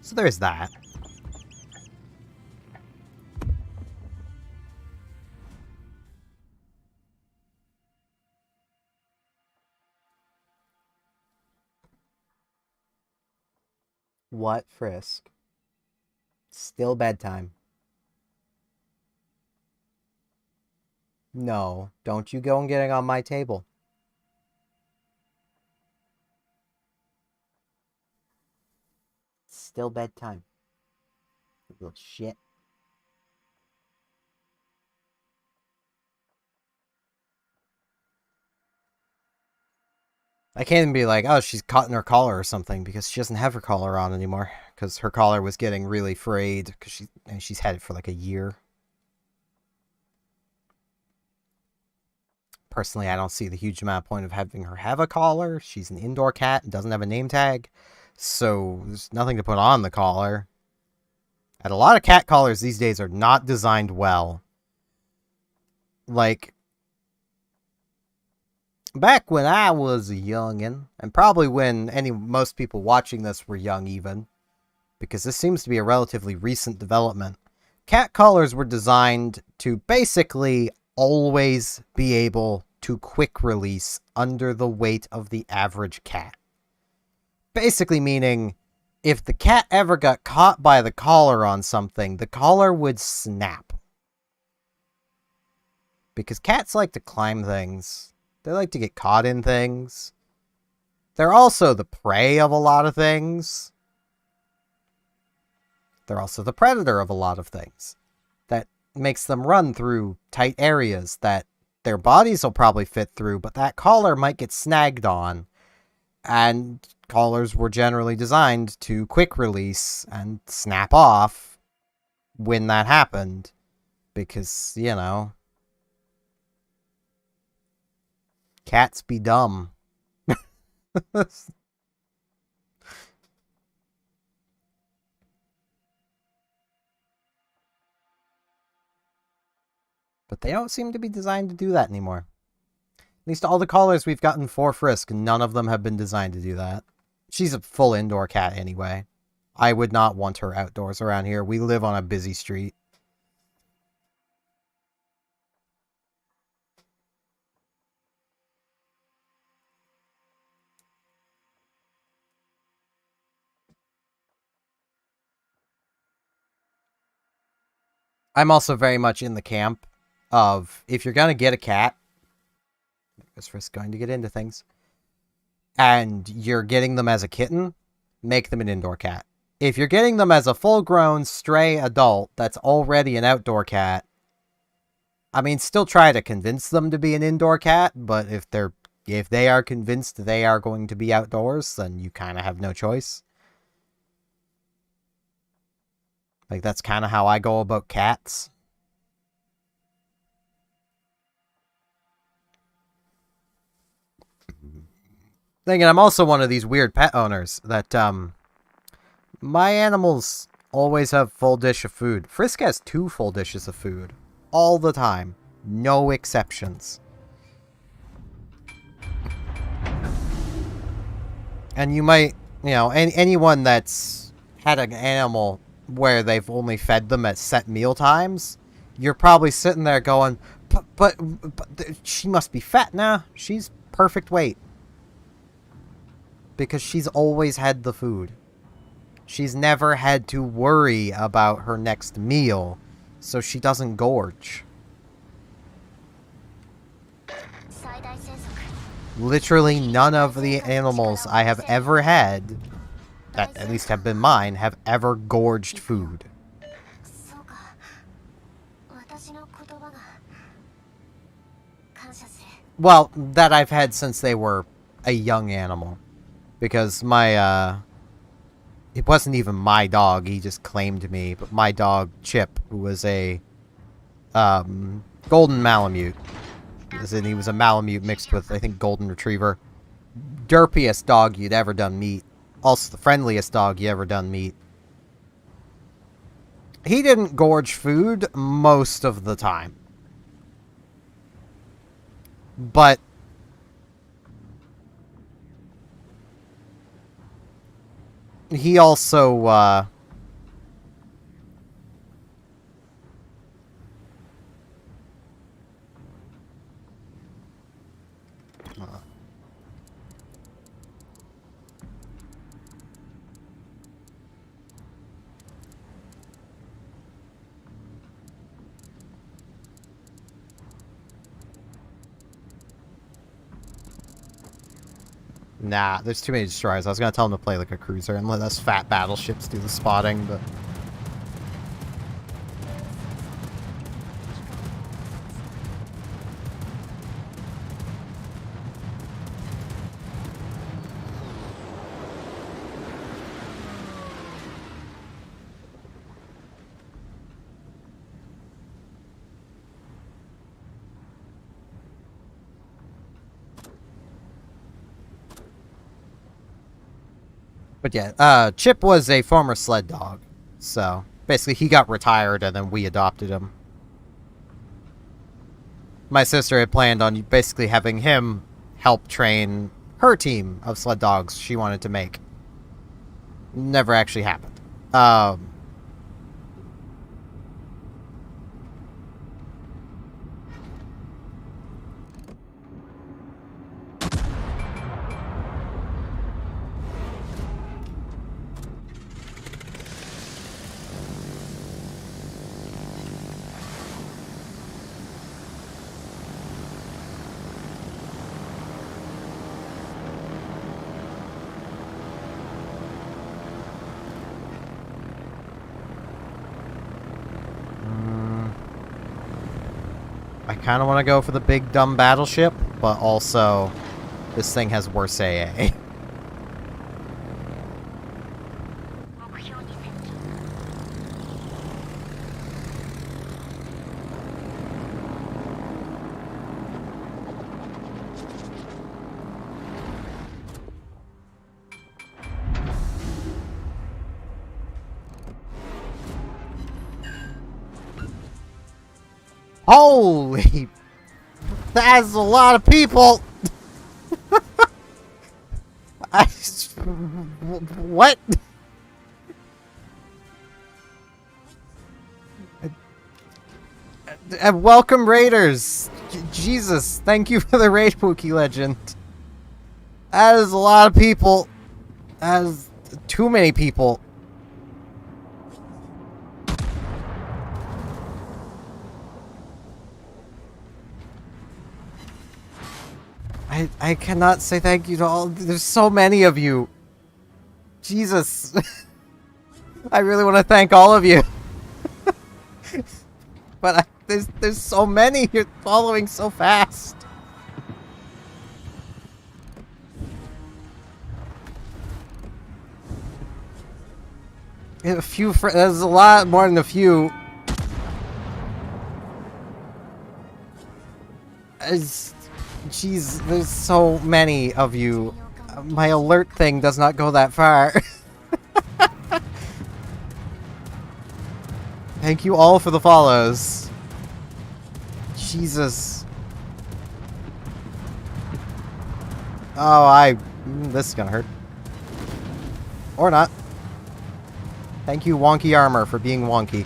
So there's that. What, Frisk? Still bedtime. No, don't you go and get it on my table. Still bedtime. You little shit. I can't even be like, oh, she's caught in her collar or something, because she doesn't have her collar on anymore. Because her collar was getting really frayed, because she's had it for like a year. Personally, I don't see the huge amount of point of having her have a collar. She's an indoor cat and doesn't have a name tag. So there's nothing to put on the collar. And a lot of cat collars these days are not designed well. Like, back when I was a youngin', and probably when most people watching this were young even, because this seems to be a relatively recent development, cat collars were designed to basically always be able to quick release under the weight of the average cat. Basically meaning, if the cat ever got caught by the collar on something, the collar would snap. Because cats like to climb things. They like to get caught in things. They're also the prey of a lot of things. They're also the predator of a lot of things. That makes them run through tight areas that their bodies will probably fit through, but that collar might get snagged on. And collars were generally designed to quick release and snap off when that happened. Because, you know, cats be dumb. But they don't seem to be designed to do that anymore. At least all the collars we've gotten for Frisk, none of them have been designed to do that. She's a full indoor cat anyway. I would not want her outdoors around here. We live on a busy street. I'm also very much in the camp of, if you're going to get a cat, because Frisk's going to get into things, and you're getting them as a kitten, make them an indoor cat. If you're getting them as a full-grown, stray adult that's already an outdoor cat, I mean, still try to convince them to be an indoor cat, but if they are convinced they are going to be outdoors, then you kind of have no choice. Like, that's kind of how I go about cats. Thinking I'm also one of these weird pet owners that, my animals always have full dish of food. Frisk has 2 full dishes of food. All the time. No exceptions. And you might, you know, anyone that's had an animal where they've only fed them at set meal times, you're probably sitting there going, but she must be fat now. She's perfect weight. Because she's always had the food. She's never had to worry about her next meal, so she doesn't gorge. Literally none of the animals I have ever had, that at least have been mine, have ever gorged food. Well, that I've had since they were a young animal. Because my, it wasn't even my dog, he just claimed me, but my dog, Chip, who was a, golden Malamute. As in, he was a Malamute mixed with, I think, golden retriever. Derpiest dog you'd ever done meet. Also the friendliest dog you ever done meet. He didn't gorge food most of the time. But he also, nah, there's too many destroyers. I was gonna tell him to play like a cruiser and let us fat battleships do the spotting, but... But yeah, Chip was a former sled dog. So, basically he got retired and then we adopted him. My sister had planned on basically having him help train her team of sled dogs she wanted to make. Never actually happened. I kind of want to go for the big dumb battleship, but also this thing has worse AA. Holy... That's a lot of people! What? And welcome raiders! Jesus, thank you for the raid, Wookie Legend. That is a lot of people. That is too many people. I cannot say thank you to all. There's so many of you. Jesus. I really want to thank all of you. But there's so many. You're following so fast. A few. There's a lot more than a few. Jeez, there's so many of you. My alert thing does not go that far. Thank you all for the follows. Jesus. Oh, this is gonna hurt. Or not. Thank you, Wonky Armor, for being wonky.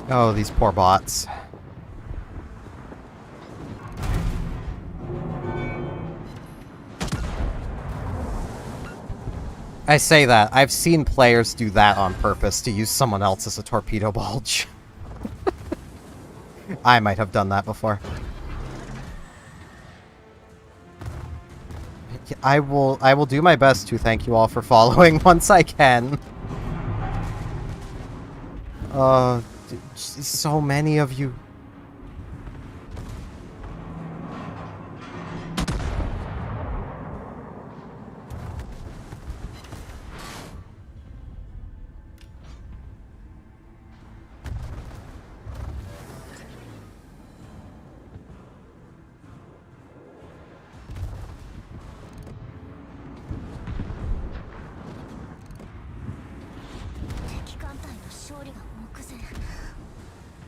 Oh, these poor bots. I say that. I've seen players do that on purpose to use someone else as a torpedo bulge. I might have done that before. I will do my best to thank you all for following once I can. So many of you.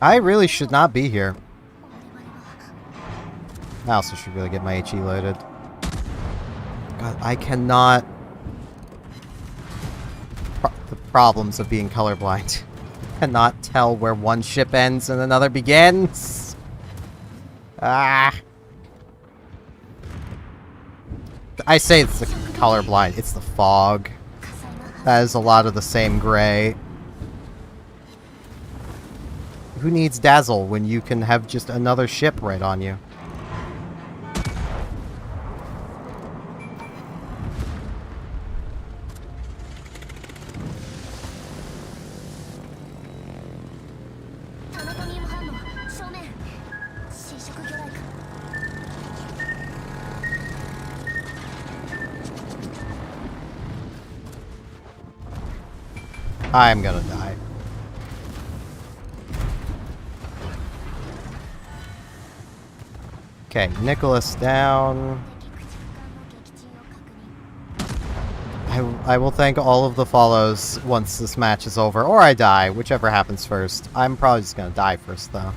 I really should not be here. I also should really get my HE loaded. God, I cannot... the problems of being colorblind. Cannot tell where one ship ends and another begins. Ah. I say it's the colorblind. It's the fog. That is a lot of the same gray. Who needs dazzle when you can have just another ship right on you? I'm gonna die. Okay, Nicholas down. I will thank all of the follows once this match is over, or I die, whichever happens first. I'm probably just gonna die first, though.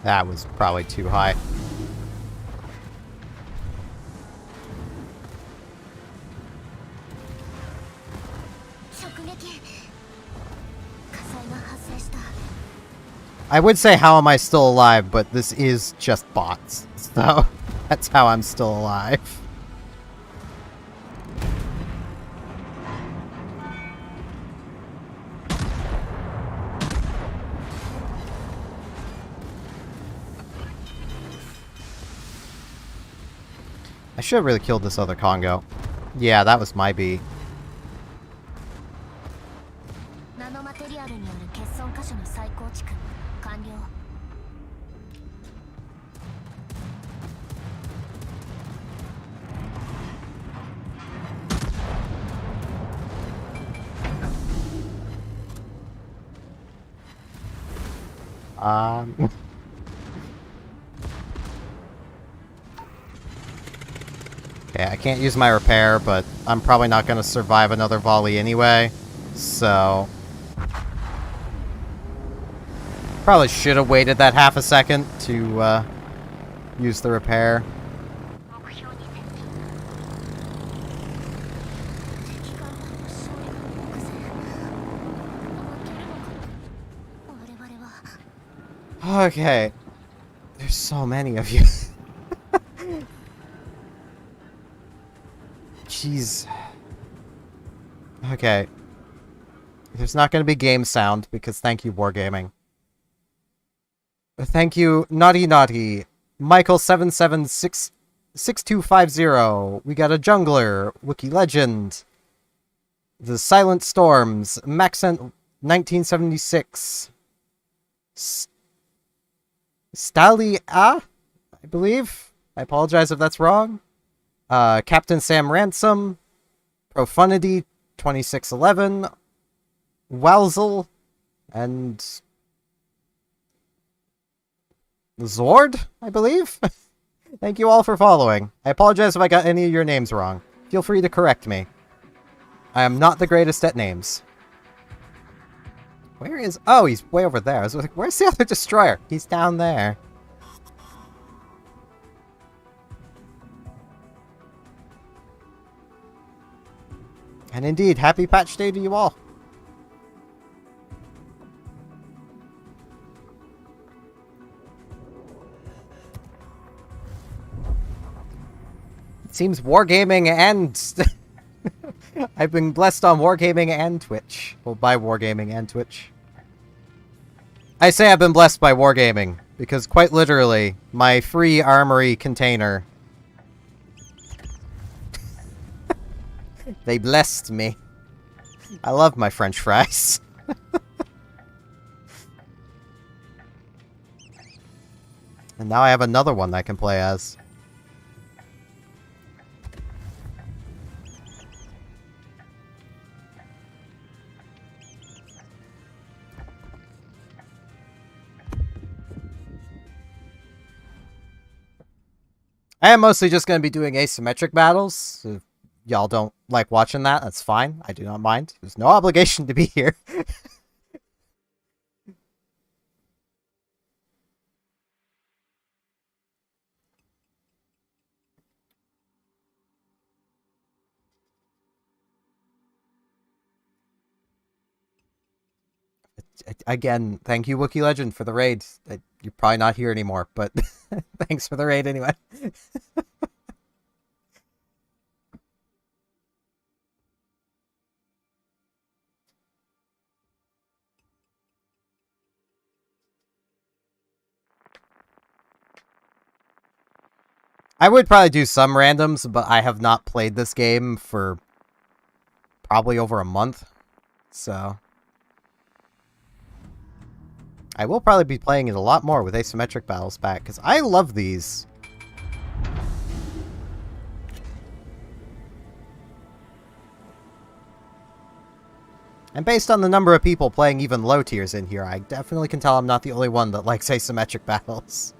That was probably too high. I would say how am I still alive, but this is just bots, so that's how I'm still alive. I should have really killed this other Congo. Yeah, that was my B. Okay, I can't use my repair, but I'm probably not going to survive another volley anyway, so... Probably should have waited that half a second to, use the repair. Okay. There's so many of you. Jeez. Okay. There's not going to be game sound, because thank you, Wargaming. Thank you, Naughty Naughty. Michael7766250. We got a Jungler. Wiki Legend. The Silent Storms. Maxent 1976. Stali I believe. I apologize if that's wrong. Captain Sam Ransom, Profanity 2611, Wowzel, and Zord, I believe? Thank you all for following. I apologize if I got any of your names wrong. Feel free to correct me. I am not the greatest at names. Where is... Oh, he's way over there. I was like, where's the other destroyer? He's down there. And indeed, happy patch day to you all. It seems Wargaming and... I've been blessed on Wargaming and Twitch. Well, by Wargaming and Twitch. I say I've been blessed by Wargaming, because quite literally, my free armory container... They blessed me. I love my French fries. And now I have another one I can play as. I am mostly just going to be doing asymmetric battles. If y'all don't like watching that, that's fine. I do not mind. There's no obligation to be here. Again, thank you, Wookiee Legend, for the raid. You're probably not here anymore, but thanks for the raid anyway. I would probably do some randoms, but I have not played this game for probably over a month, so... I will probably be playing it a lot more with asymmetric battles back, because I love these. And based on the number of people playing even low tiers in here, I definitely can tell I'm not the only one that likes asymmetric battles.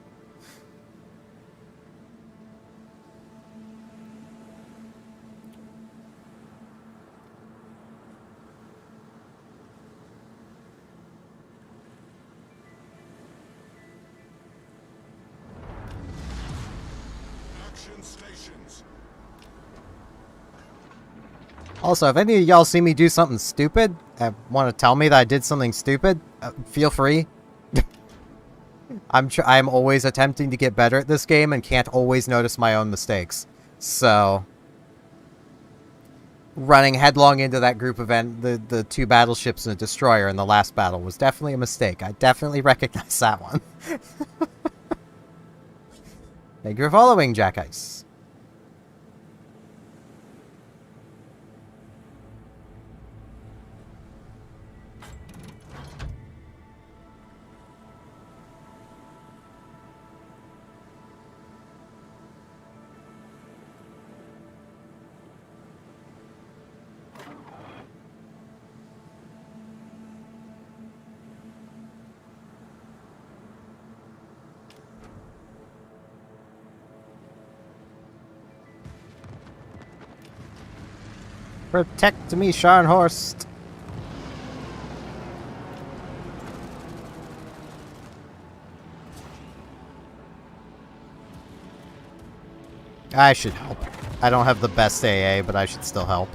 Also, if any of y'all see me do something stupid, and want to tell me that I did something stupid, feel free. I'm always attempting to get better at this game and can't always notice my own mistakes. So, running headlong into that group event, the two battleships and a destroyer in the last battle was definitely a mistake. I definitely recognize that one. Thank you for following, Jack Ice. Protect me, Scharnhorst. I should help. I don't have the best AA, but I should still help.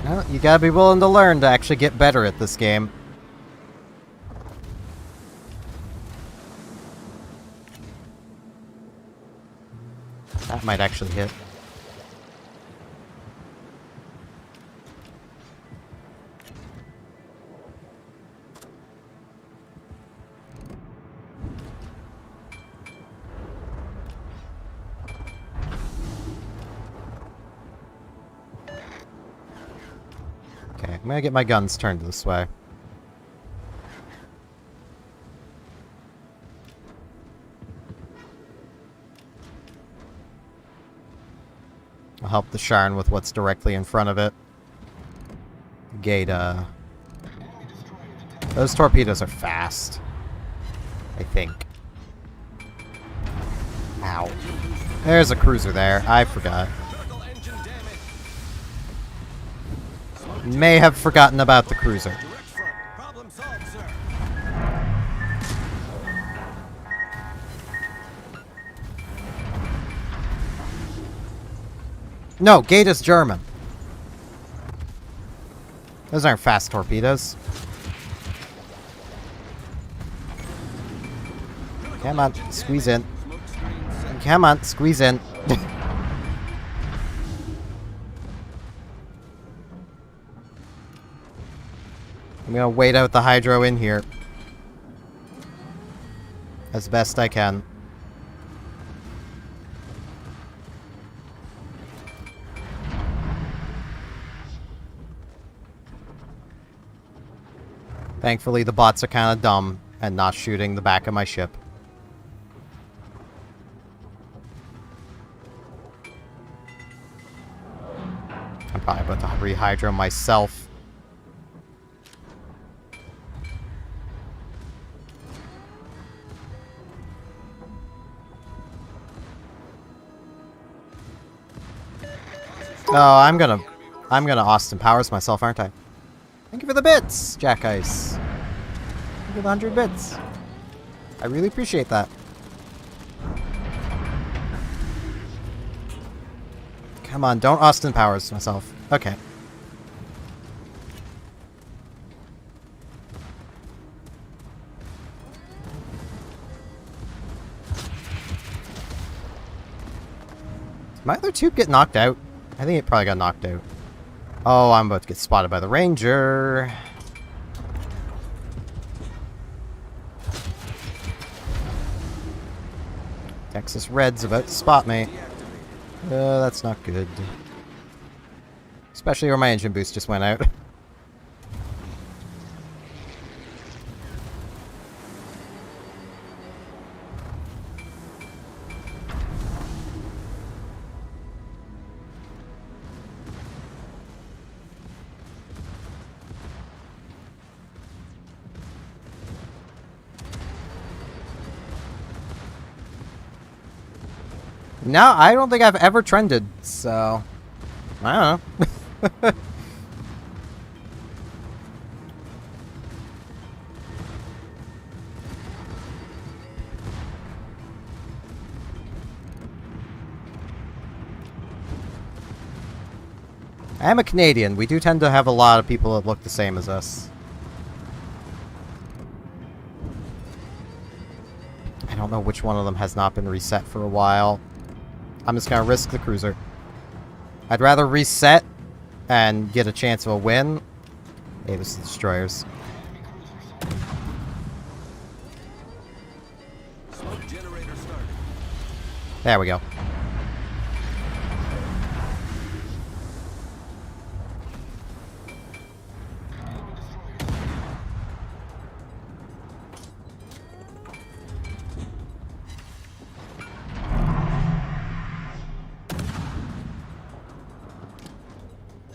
Well, you gotta be willing to learn to actually get better at this game. That might actually hit. I'm gonna get my guns turned this way. I'll help the Sharn with what's directly in front of it. Gate, those torpedoes are fast. I think. Ow. There's a cruiser there. I forgot. Critical engine damage. May have forgotten about the cruiser. Direct front. Problem solved, sir. No, Gate is German. Those aren't fast torpedoes. Come on, squeeze in. Smoke screen set. Come on, squeeze in. I'm gonna wait out the hydro in here. As best I can. Thankfully, the bots are kind of dumb and not shooting the back of my ship. I'm probably about to rehydro myself. Oh, I'm gonna Austin Powers myself, aren't I? Thank you for the bits, Jack Ice. Thank you for the 100 bits. I really appreciate that. Come on, don't Austin Powers myself. Okay. Did my other tube get knocked out? I think it probably got knocked out. Oh, I'm about to get spotted by the Ranger. Texas Red's about to spot me. That's not good. Especially where my engine boost just went out. No, I don't think I've ever trended, so I don't know. I am a Canadian. We do tend to have a lot of people that look the same as us. I don't know which one of them has not been reset for a while. I'm just gonna risk the cruiser. I'd rather reset and get a chance of a win. Hey, this is destroyers. Smoke generator started. There we go.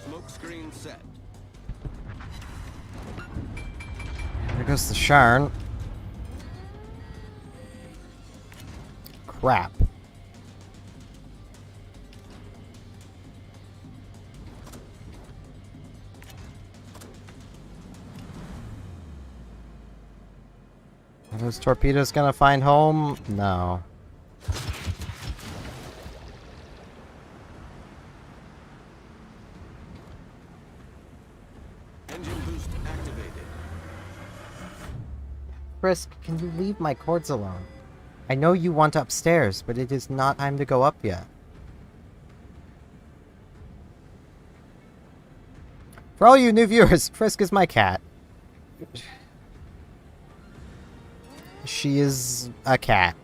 Smoke screen set. There goes the Sharn. Crap. Are those torpedoes gonna find home? No. Engine boost activated. Frisk, can you leave my cords alone? I know you want upstairs, but it is not time to go up yet. For all you new viewers, Frisk is my cat. She is a cat.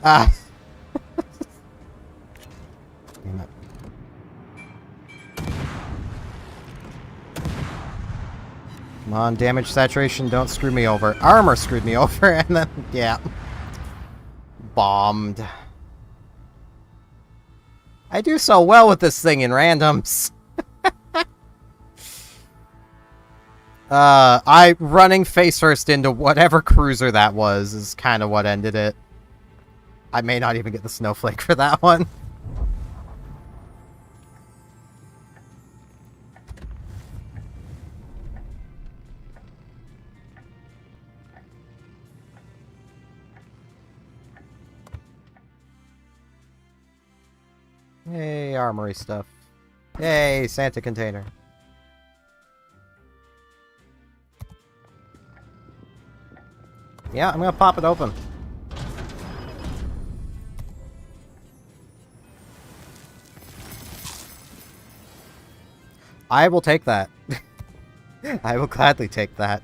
Ah. Damn it. Come on, damage saturation, don't screw me over. Armor screwed me over, and then, yeah. Bombed. I do so well with this thing in randoms. I running face first into whatever cruiser that was is kind of what ended it. I may not even get the snowflake for that one. Hey, armory stuff. Hey, Santa container. Yeah, I'm gonna pop it open. I will take that. I will gladly take that.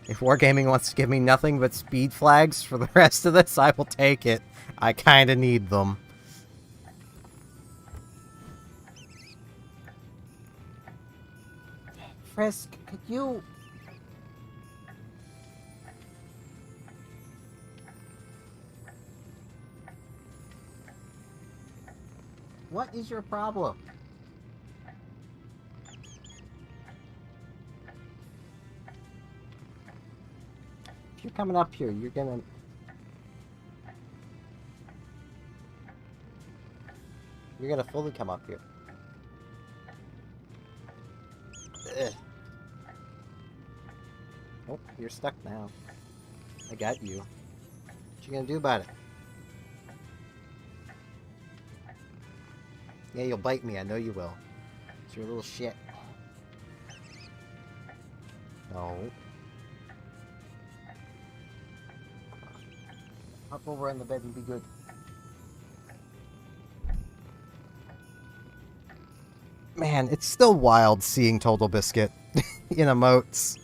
If Wargaming wants to give me nothing but speed flags for the rest of this, I will take it. I kinda need them. Frisk, could you... What is your problem? If you're coming up here, you're gonna... You're gonna fully come up here. Ugh. Oh, you're stuck now. I got you. What you gonna do about it? Yeah, you'll bite me. I know you will. It's your little shit. No. Hop over on the bed and be good. Man, it's still wild seeing Total Biscuit in emotes.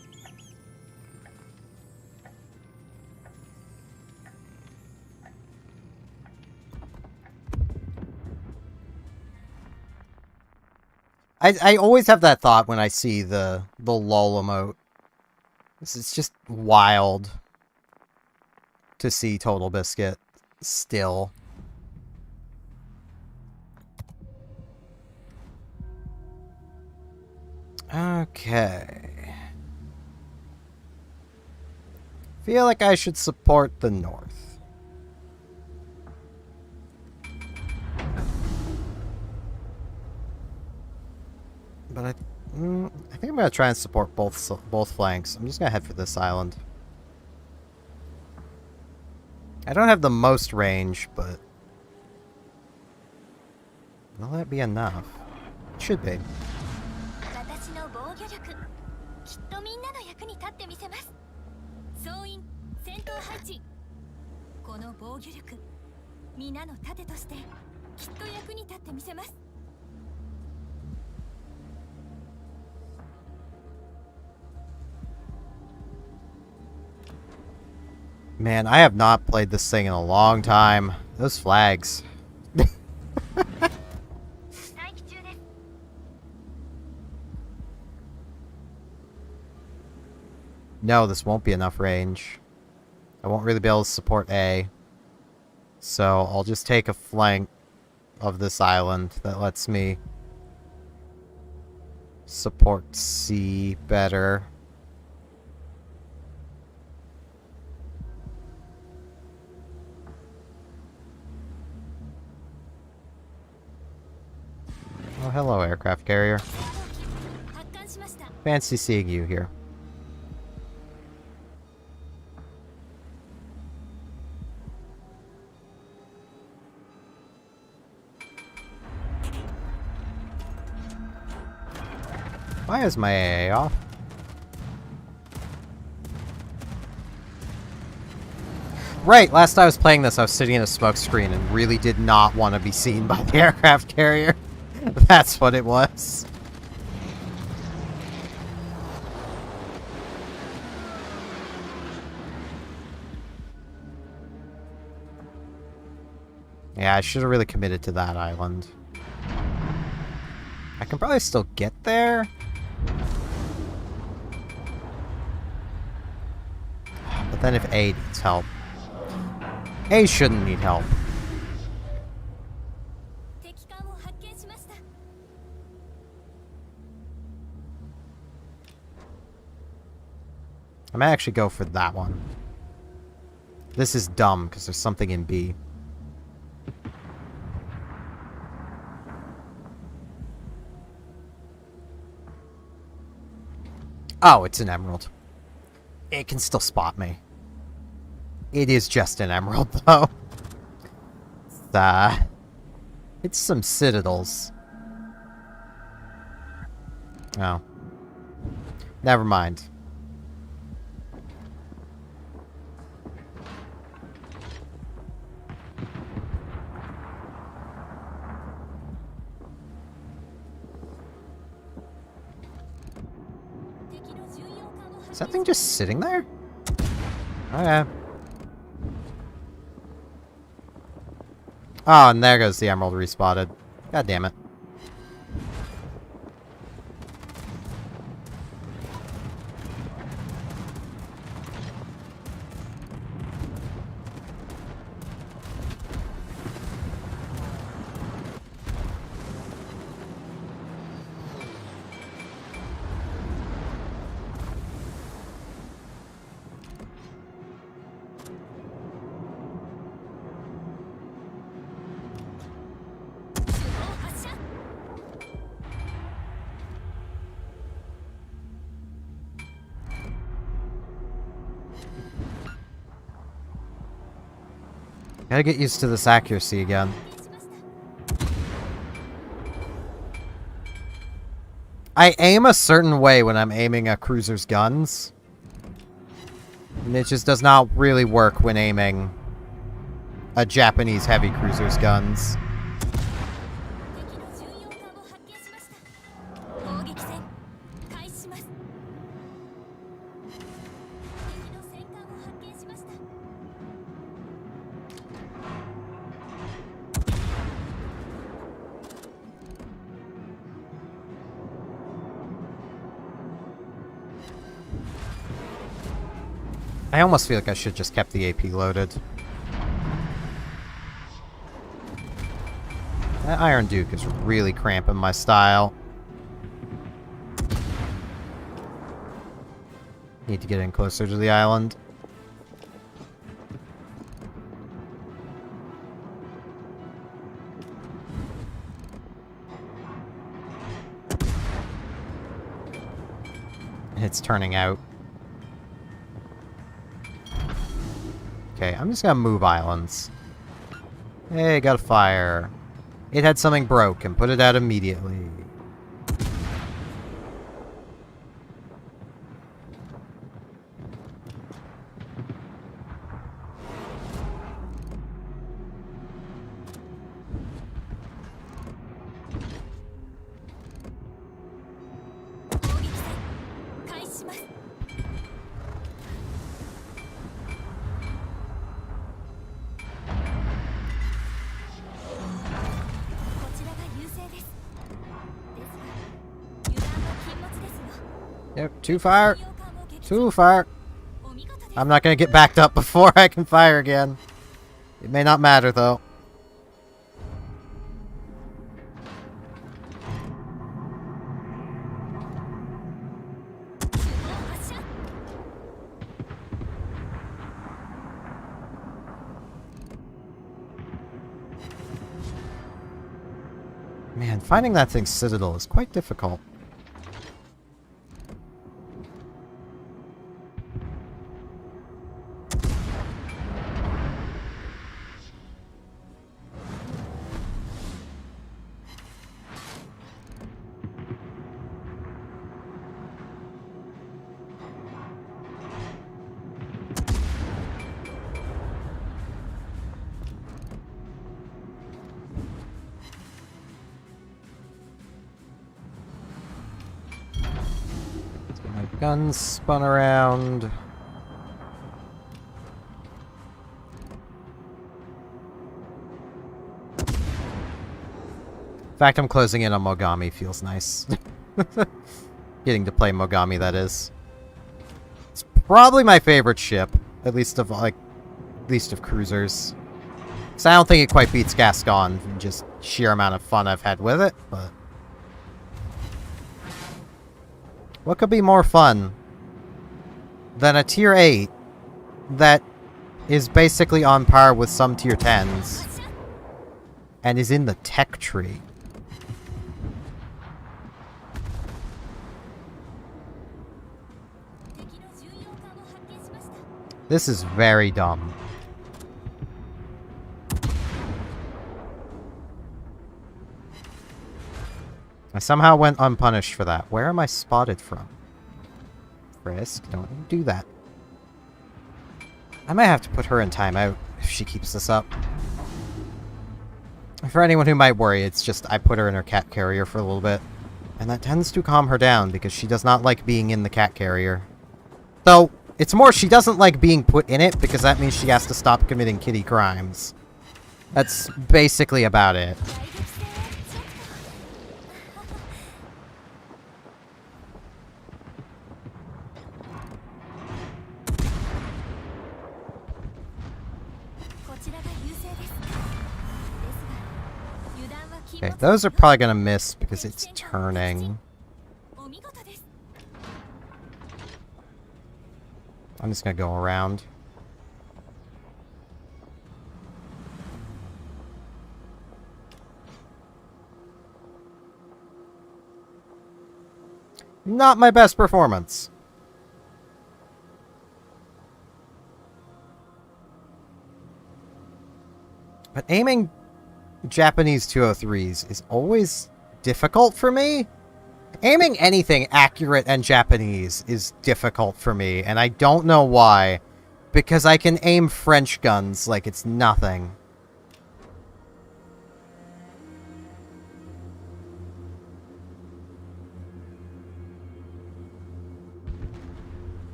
I always have that thought when I see the lol emote. This is just wild to see Total Biscuit still. Okay. Feel like I should support the North. But I think I'm gonna try and support both flanks. I'm just gonna head for this island. I don't have the most range, but will that be enough? It should be. Man, I have not played this thing in a long time. Those flags. No, this won't be enough range. I won't really be able to support A. So I'll just take a flank of this island that lets me support C better. Oh, hello, aircraft carrier. Fancy seeing you here. Why is my AA off? Right, last I was playing this, I was sitting in a smoke screen and really did not want to be seen by the aircraft carrier. That's what it was. Yeah, I should have really committed to that island. I can probably still get there. But then if A needs help... A shouldn't need help. I might actually go for that one. This is dumb, because there's something in B. Oh, it's an emerald. It can still spot me. It is just an emerald, though. It's some citadels. Oh. Never mind. Is that thing just sitting there? Okay. Oh, and there goes the emerald respotted. God damn it. Gotta get used to this accuracy again. I aim a certain way when I'm aiming a cruiser's guns. And it just does not really work when aiming a Japanese heavy cruiser's guns. I almost feel like I should just kept the AP loaded. That Iron Duke is really cramping my style. Need to get in closer to the island. It's turning out. Okay, I'm just gonna move islands. Hey, got a fire. It had something broke and put it out immediately. Yep, too far. Too far. I'm not gonna get backed up before I can fire again. It may not matter, though. Man, finding that thing's citadel is quite difficult. Guns spun around. In fact, I'm closing in on Mogami. Feels nice. Getting to play Mogami, that is. It's probably my favorite ship. At least of, like, cruisers. So I don't think it quite beats Gascon, from just sheer amount of fun I've had with it, but... What could be more fun than a tier 8 that is basically on par with some tier 10s and is in the tech tree? This is very dumb. I somehow went unpunished for that. Where am I spotted from? Frisk, don't do that. I might have to put her in timeout if she keeps this up. For anyone who might worry, it's just I put her in her cat carrier for a little bit. And that tends to calm her down because she does not like being in the cat carrier. Though, it's more she doesn't like being put in it because that means she has to stop committing kitty crimes. That's basically about it. Okay, those are probably gonna miss because it's turning. I'm just gonna go around. Not my best performance. But aiming Japanese 203s is always difficult for me. Aiming anything accurate and Japanese is difficult for me, and I don't know why. Because I can aim French guns like it's nothing.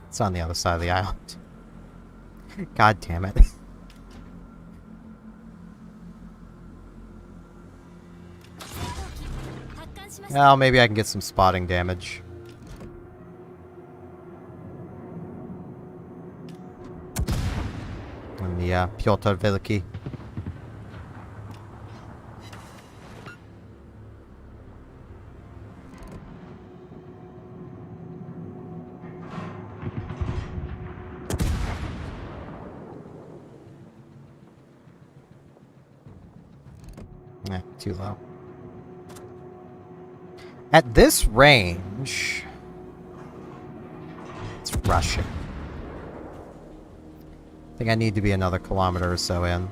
It's on the other side of the island. God damn it. Well, maybe I can get some spotting damage. On the Piotr Veliki. Too low. At this range, it's rushing. I think I need to be another kilometer or so in.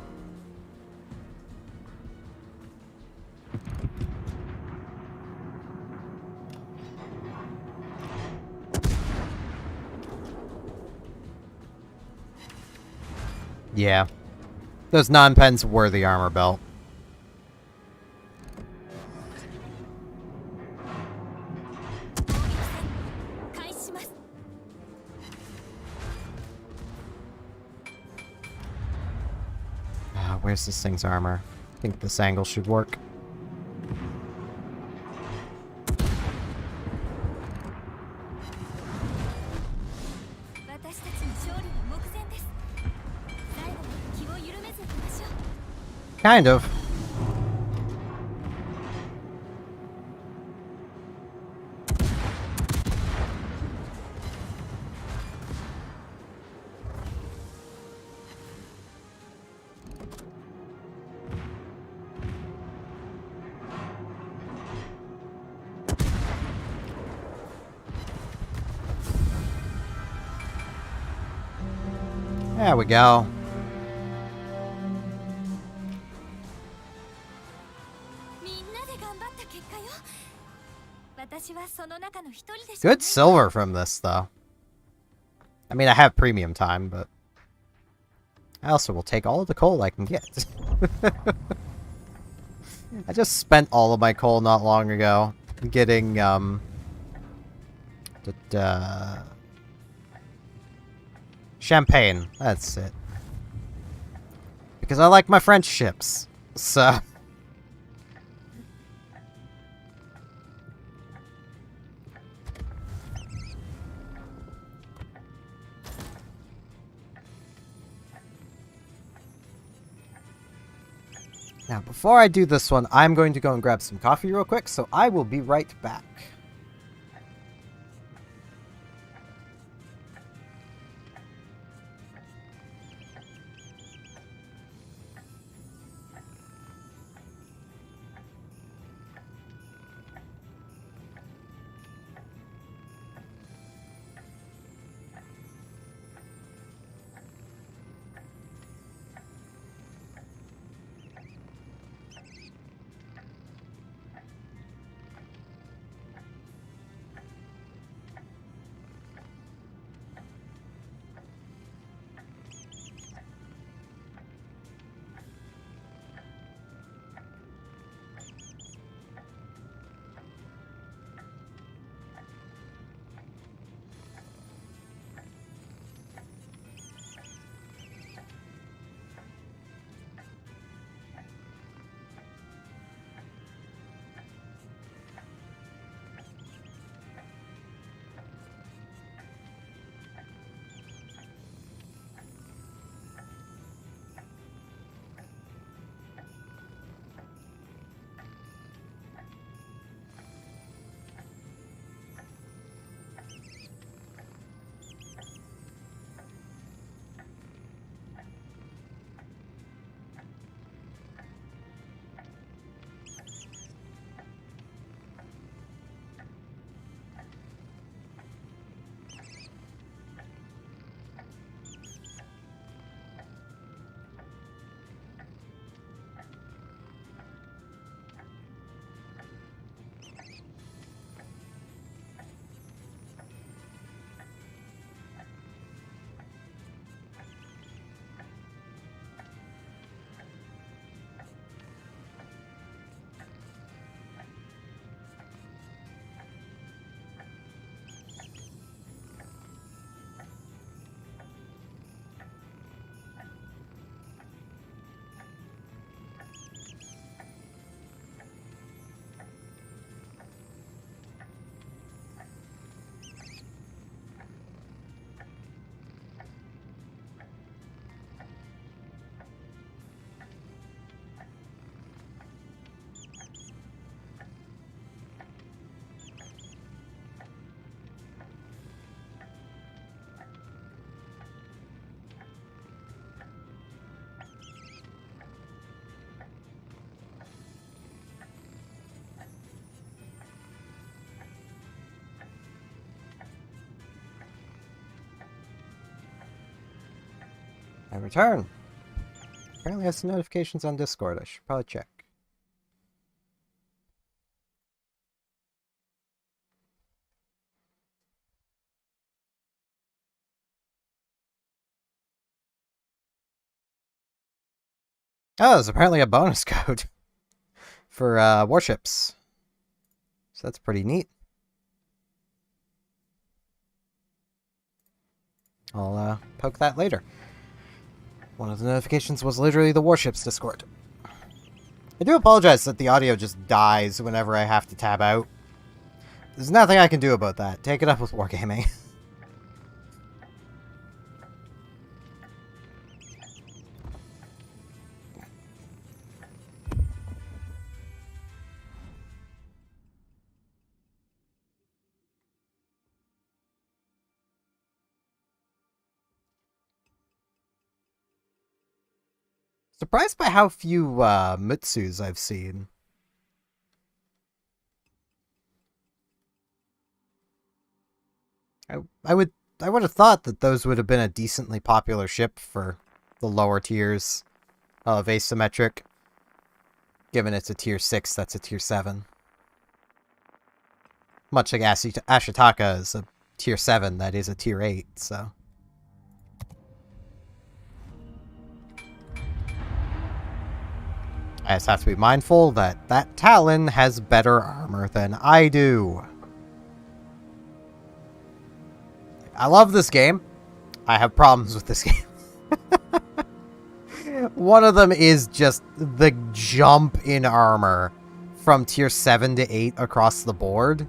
Yeah. Those non-pens were the armor belt. Where's this thing's armor? I think this angle should work. Kind of. There we go. Good silver from this, though. I mean, I have premium time, but I also will take all of the coal I can get. I just spent all of my coal not long ago getting, champagne. That's it. Because I like my French ships, so... Now, before I do this one, I'm going to go and grab some coffee real quick, so I will be right back. I return. Apparently I have some notifications on Discord. I should probably check. Oh, there's apparently a bonus code for Warships. So that's pretty neat. I'll poke that later. One of the notifications was literally the Warships Discord. I do apologize that the audio just dies whenever I have to tab out. There's nothing I can do about that. Take it up with Wargaming. Surprised by how few Mitsus I've seen. I would have thought that those would have been a decently popular ship for the lower tiers of asymmetric. Given it's a tier 6, that's a tier 7. Much like Ashitaka is a tier 7, that is a tier 8, so. I just have to be mindful that that Talon has better armor than I do. I love this game. I have problems with this game. One of them is just the jump in armor from tier 7 to 8 across the board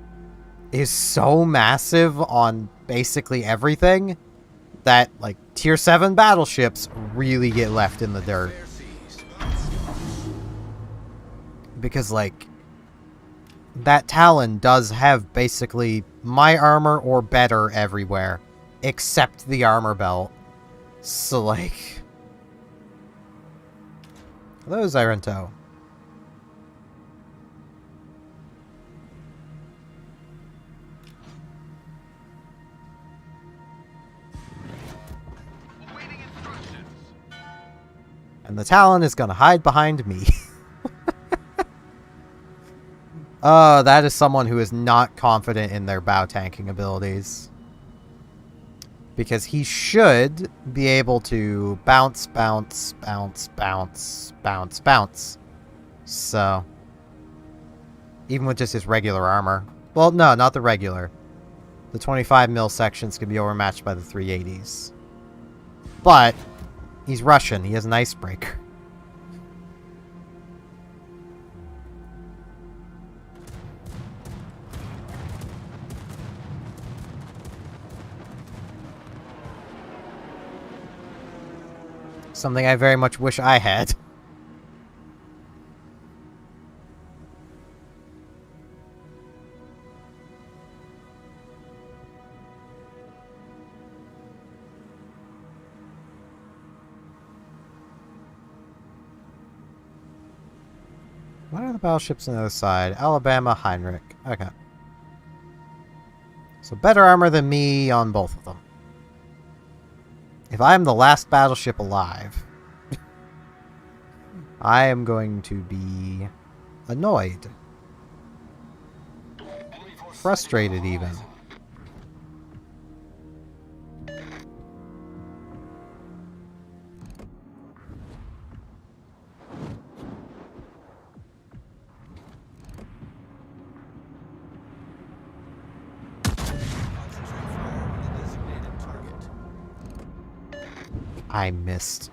is so massive on basically everything that, like, tier 7 battleships really get left in the dirt. because, like, that Talon does have basically my armor or better everywhere, except the armor belt. So, like... Hello, Zyrento. And the Talon is gonna hide behind me. That is someone who is not confident in their bow tanking abilities. Because he should be able to bounce, bounce, bounce, bounce, bounce, bounce. So, even with just his regular armor. Well, no, not the regular. The 25 mil sections can be overmatched by the 380s. But, he's Russian. He has an icebreaker. Something I very much wish I had. What are the battleships on the other side? Alabama, Heinrich. Okay. So better armor than me on both of them. If I am the last battleship alive, I am going to be annoyed. Frustrated, even. I missed.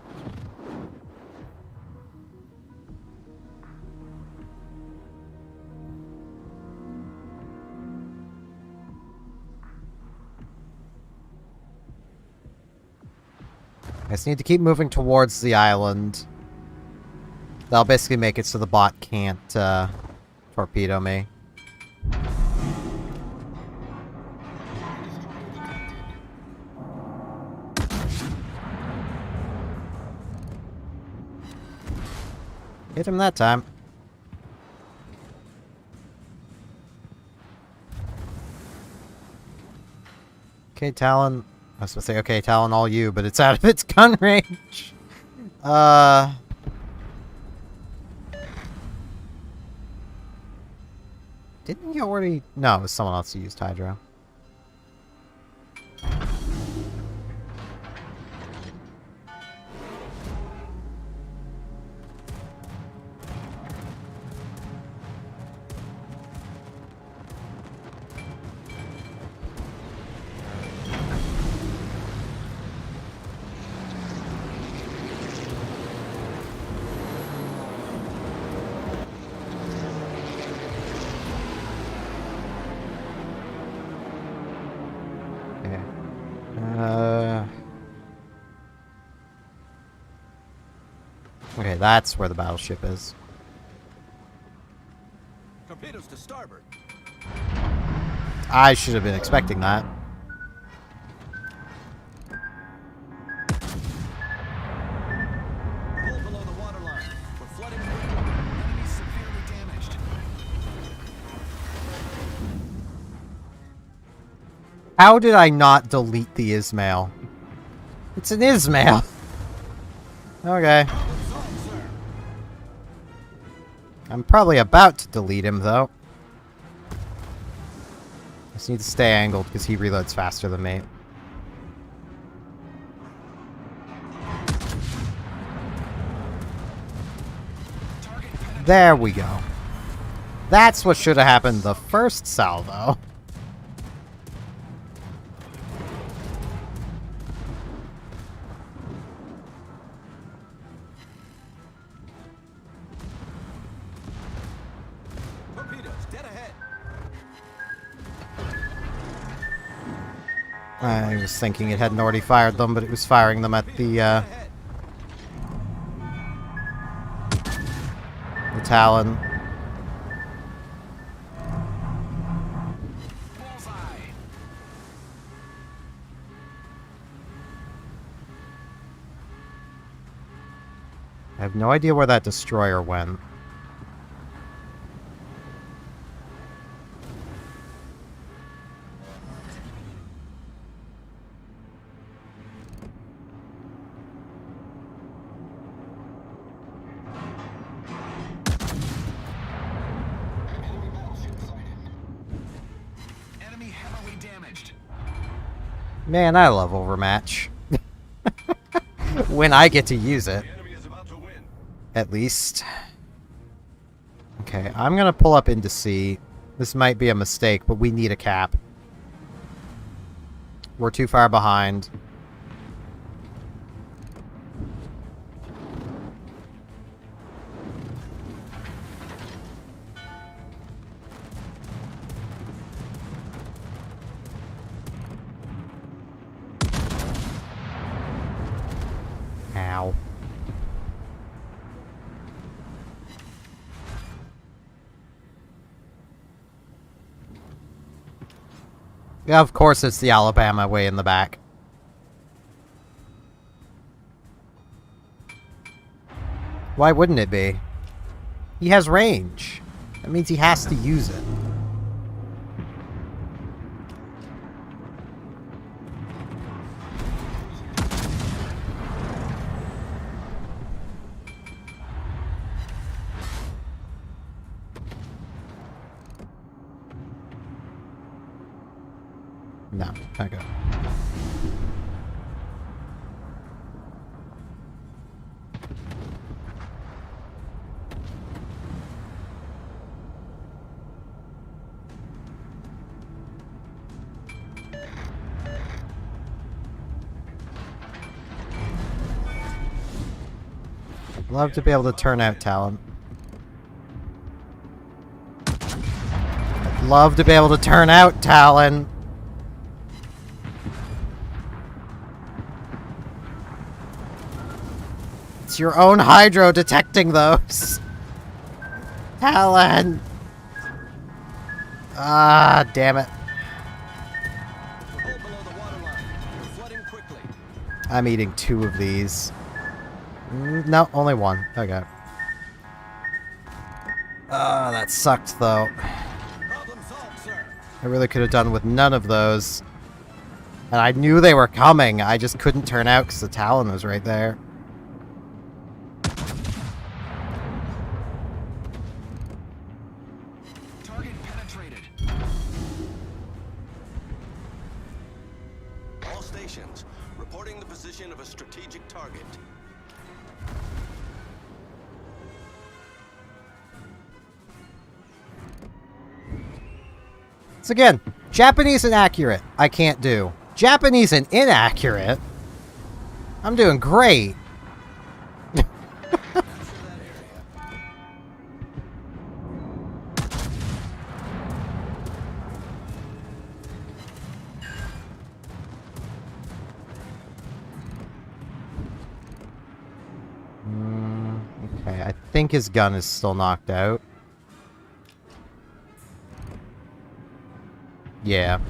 I just need to keep moving towards the island. That'll basically make it so the bot can't torpedo me. Hit him that time. Okay, Talon. I was supposed to say, okay, Talon, all you, but it's out of its gun range. Didn't he already... No, it was someone else who used Hydro. Okay, that's where the battleship is. Torpedoes to starboard. I should have been expecting that. Pull below the waterline. We're flooding the enemy severely damaged. How did I not delete the Ismail? It's an Ismail! Okay. I'm probably about to delete him, though. I just need to stay angled, because he reloads faster than me. There we go. That's what should have happened the first salvo. I was thinking it hadn't already fired them, but it was firing them at the Talon. I have no idea where that destroyer went. Enemy heavily damaged. Man, I love Overmatch. When I get to use it. At least. Okay, I'm gonna pull up into C. This might be a mistake, but we need a cap. We're too far behind. Ow. Yeah, of course it's the Alabama way in the back. Why wouldn't it be? He has range. That means he has to use it. No, not good. Love to be able to turn out talent. I'd love to be able to turn out talent. It's your own hydro detecting those. Talon. Ah, damn it. Hold below the waterline. We're flooding quickly. I'm eating 2 of these. No, only 1. Okay. Ah, that sucked, though. Problem solved, sir. I really could have done with none of those. And I knew they were coming. I just couldn't turn out because the Talon was right there. Target penetrated. All stations, reporting the position of a strategic target. So again, Japanese inaccurate, I can't do. Japanese and inaccurate? I'm doing great. Okay, I think his gun is still knocked out. Yeah.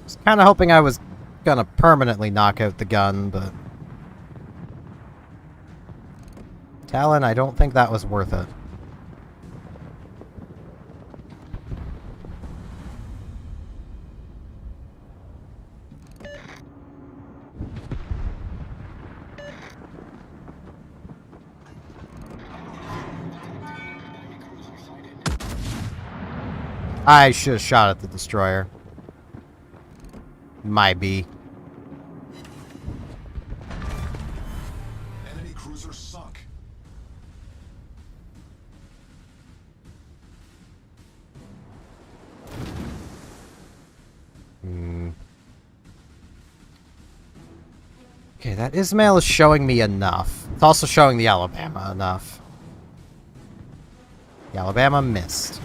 Was kind of hoping I was gonna permanently knock out the gun, but Talon, I don't think that was worth it. I should have shot at the destroyer. Might be. Enemy cruiser sunk. Okay, that Ismail is showing me enough. It's also showing the Alabama enough. The Alabama missed.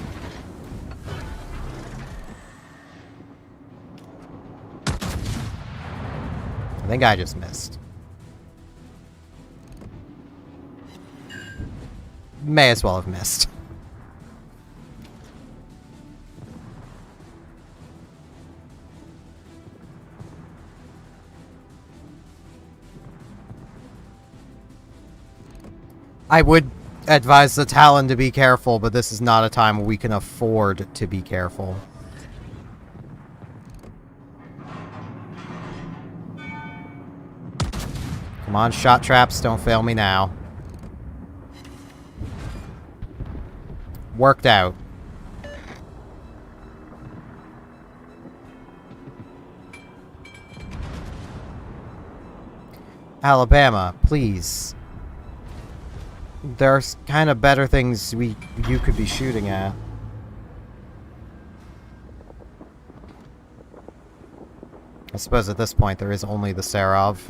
I think I just missed. May as well have missed. I would advise the Talon to be careful, but this is not a time where we can afford to be careful. Come on, shot traps, don't fail me now. Worked out. Alabama, please. There's kind of better things you could be shooting at. I suppose at this point there is only the Serov.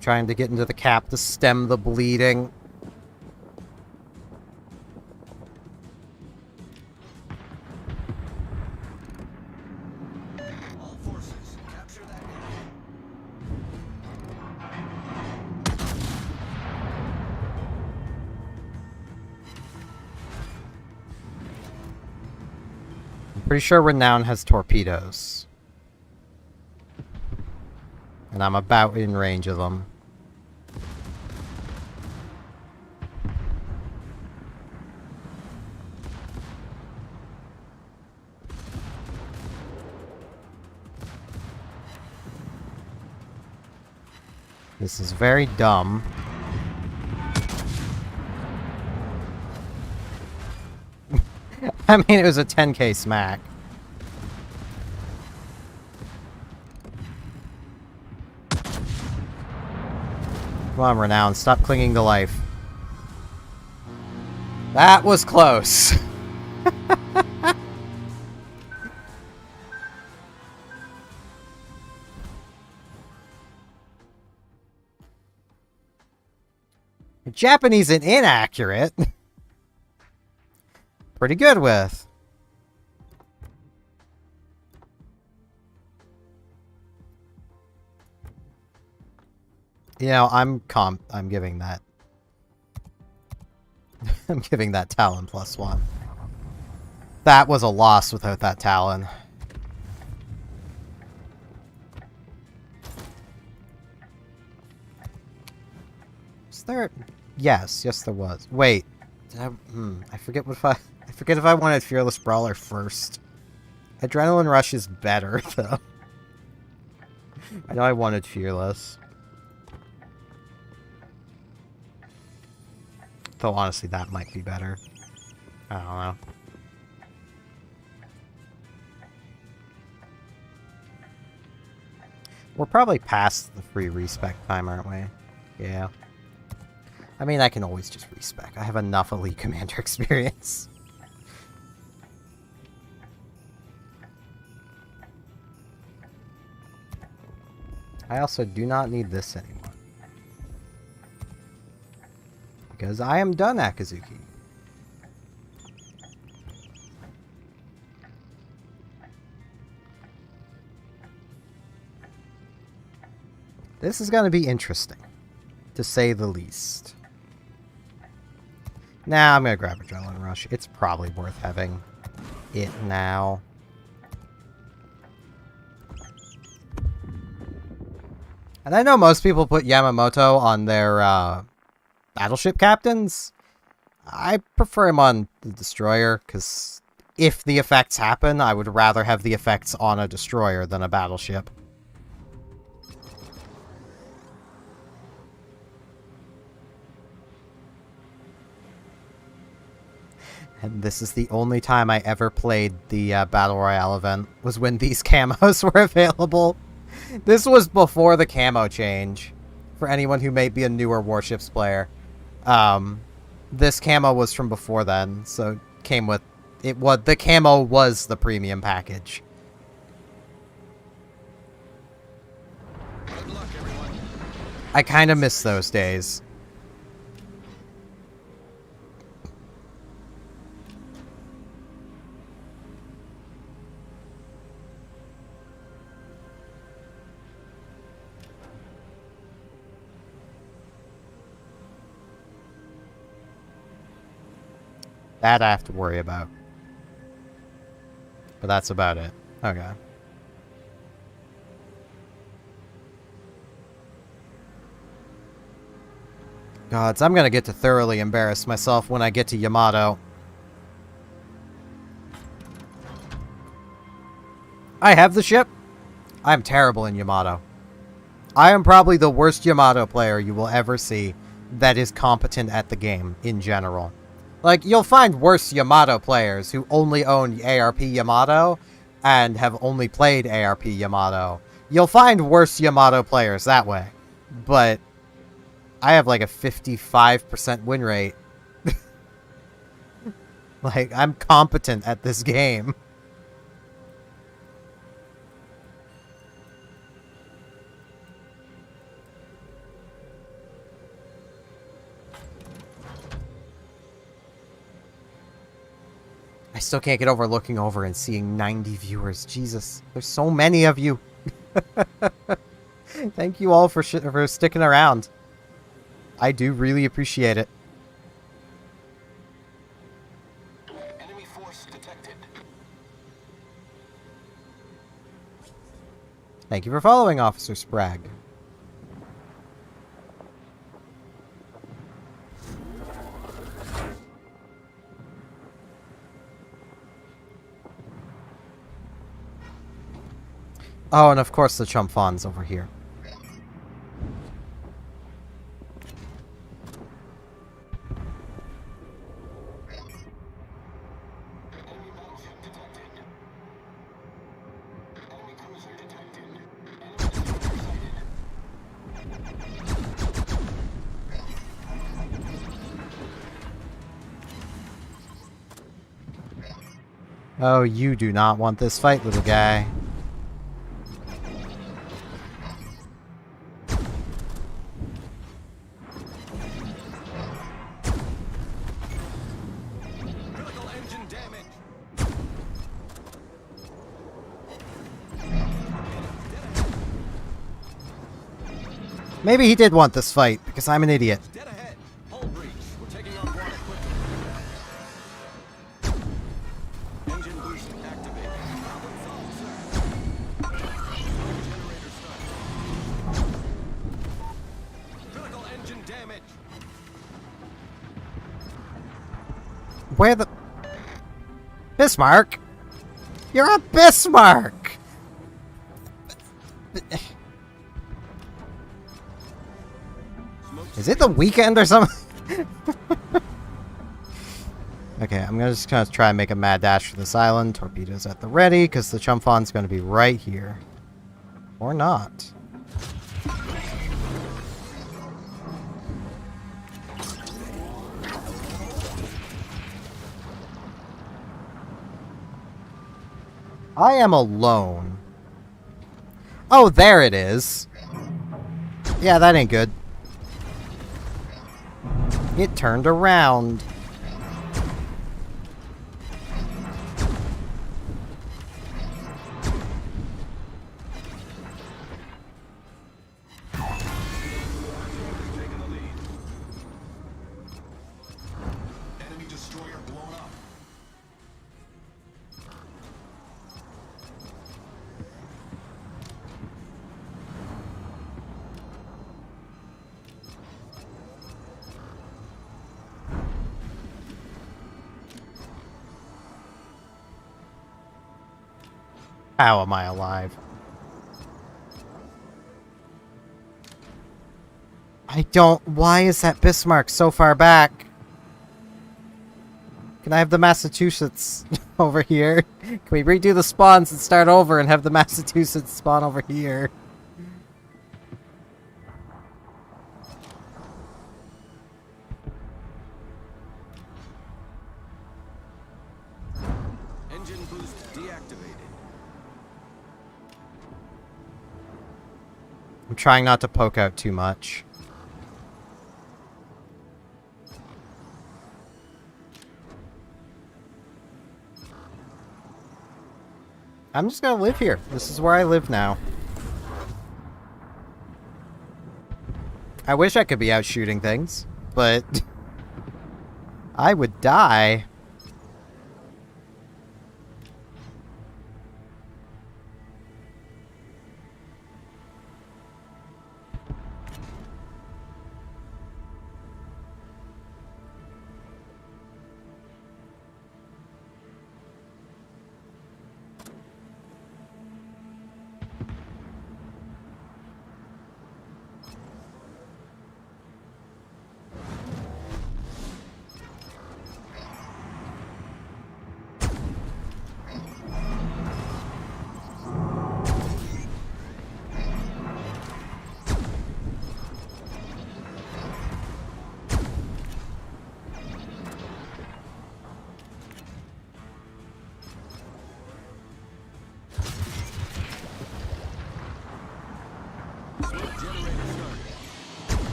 Trying to get into the cap to stem the bleeding. All forces, capture that I'm pretty sure Renown has torpedoes. And I'm about in range of them. This is very dumb. I mean, it was a 10k smack. Come on, Renown, stop clinging to life. That was close. Japanese and inaccurate. Pretty good with. You know, I'm giving that. I'm giving that Talon +1. That was a loss without that Talon. Is there? Yes, there was. Wait, did I forget what I forget if I wanted Fearless Brawler first. Adrenaline Rush is better though. I know I wanted Fearless. Though honestly, that might be better. I don't know. We're probably past the free respec time, aren't we? Yeah. I mean, I can always just respec. I have enough Elite Commander experience. I also do not need this anymore. Because I am done, Akazuki. This is going to be interesting, to say the least. Nah, I'm going to grab Adrenaline Rush. It's probably worth having it now. And I know most people put Yamamoto on their battleship captains. I prefer him on the destroyer, because if the effects happen, I would rather have the effects on a destroyer than a battleship. And this is the only time I ever played the Battle Royale event, was when these camos were available. This was before the camo change, for anyone who may be a newer Warships player. This camo was from before then, so it the camo was the premium package. Good luck, everyone. I kind of miss those days. That I have to worry about. But that's about it. Okay. Gods, I'm gonna get to thoroughly embarrass myself when I get to Yamato. I have the ship. I'm terrible in Yamato. I am probably the worst Yamato player you will ever see that is competent at the game in general. Like, you'll find worse Yamato players who only own ARP Yamato and have only played ARP Yamato. You'll find worse Yamato players that way. But I have like a 55% win rate. Like, I'm competent at this game. I still can't get over looking over and seeing 90 viewers. Jesus, there's so many of you. Thank you all for sticking around. I do really appreciate it. Enemy force detected. Thank you for following, Officer Sprague. Oh, and of course the chump fawn's over here. Enemy battleship detected. Enemy cruiser detected. Enemy destroyer sighted. Oh, you do not want this fight, little guy. Critical engine damage. Maybe he did want this fight, because I'm an idiot. Dead ahead. Hull breach. We're taking on water quickly. Engine boost activated. Problem solved, sir. Generator started. Critical engine damage. Where the... Bismarck? You're a Bismarck! Is it the weekend or something? Okay, I'm just gonna try and make a mad dash for this island. Torpedoes at the ready, because the chump fawn's gonna be right here. Or not. I am alone. Oh, there it is. Yeah, that ain't good. It turned around. Taking the lead. Enemy destroyer blown up. How am I alive? I don't... Why is that Bismarck so far back? Can I have the Massachusetts over here? Can we redo the spawns and start over and have the Massachusetts spawn over here? I'm trying not to poke out too much. I'm just gonna live here. This is where I live now. I wish I could be out shooting things, but I would die.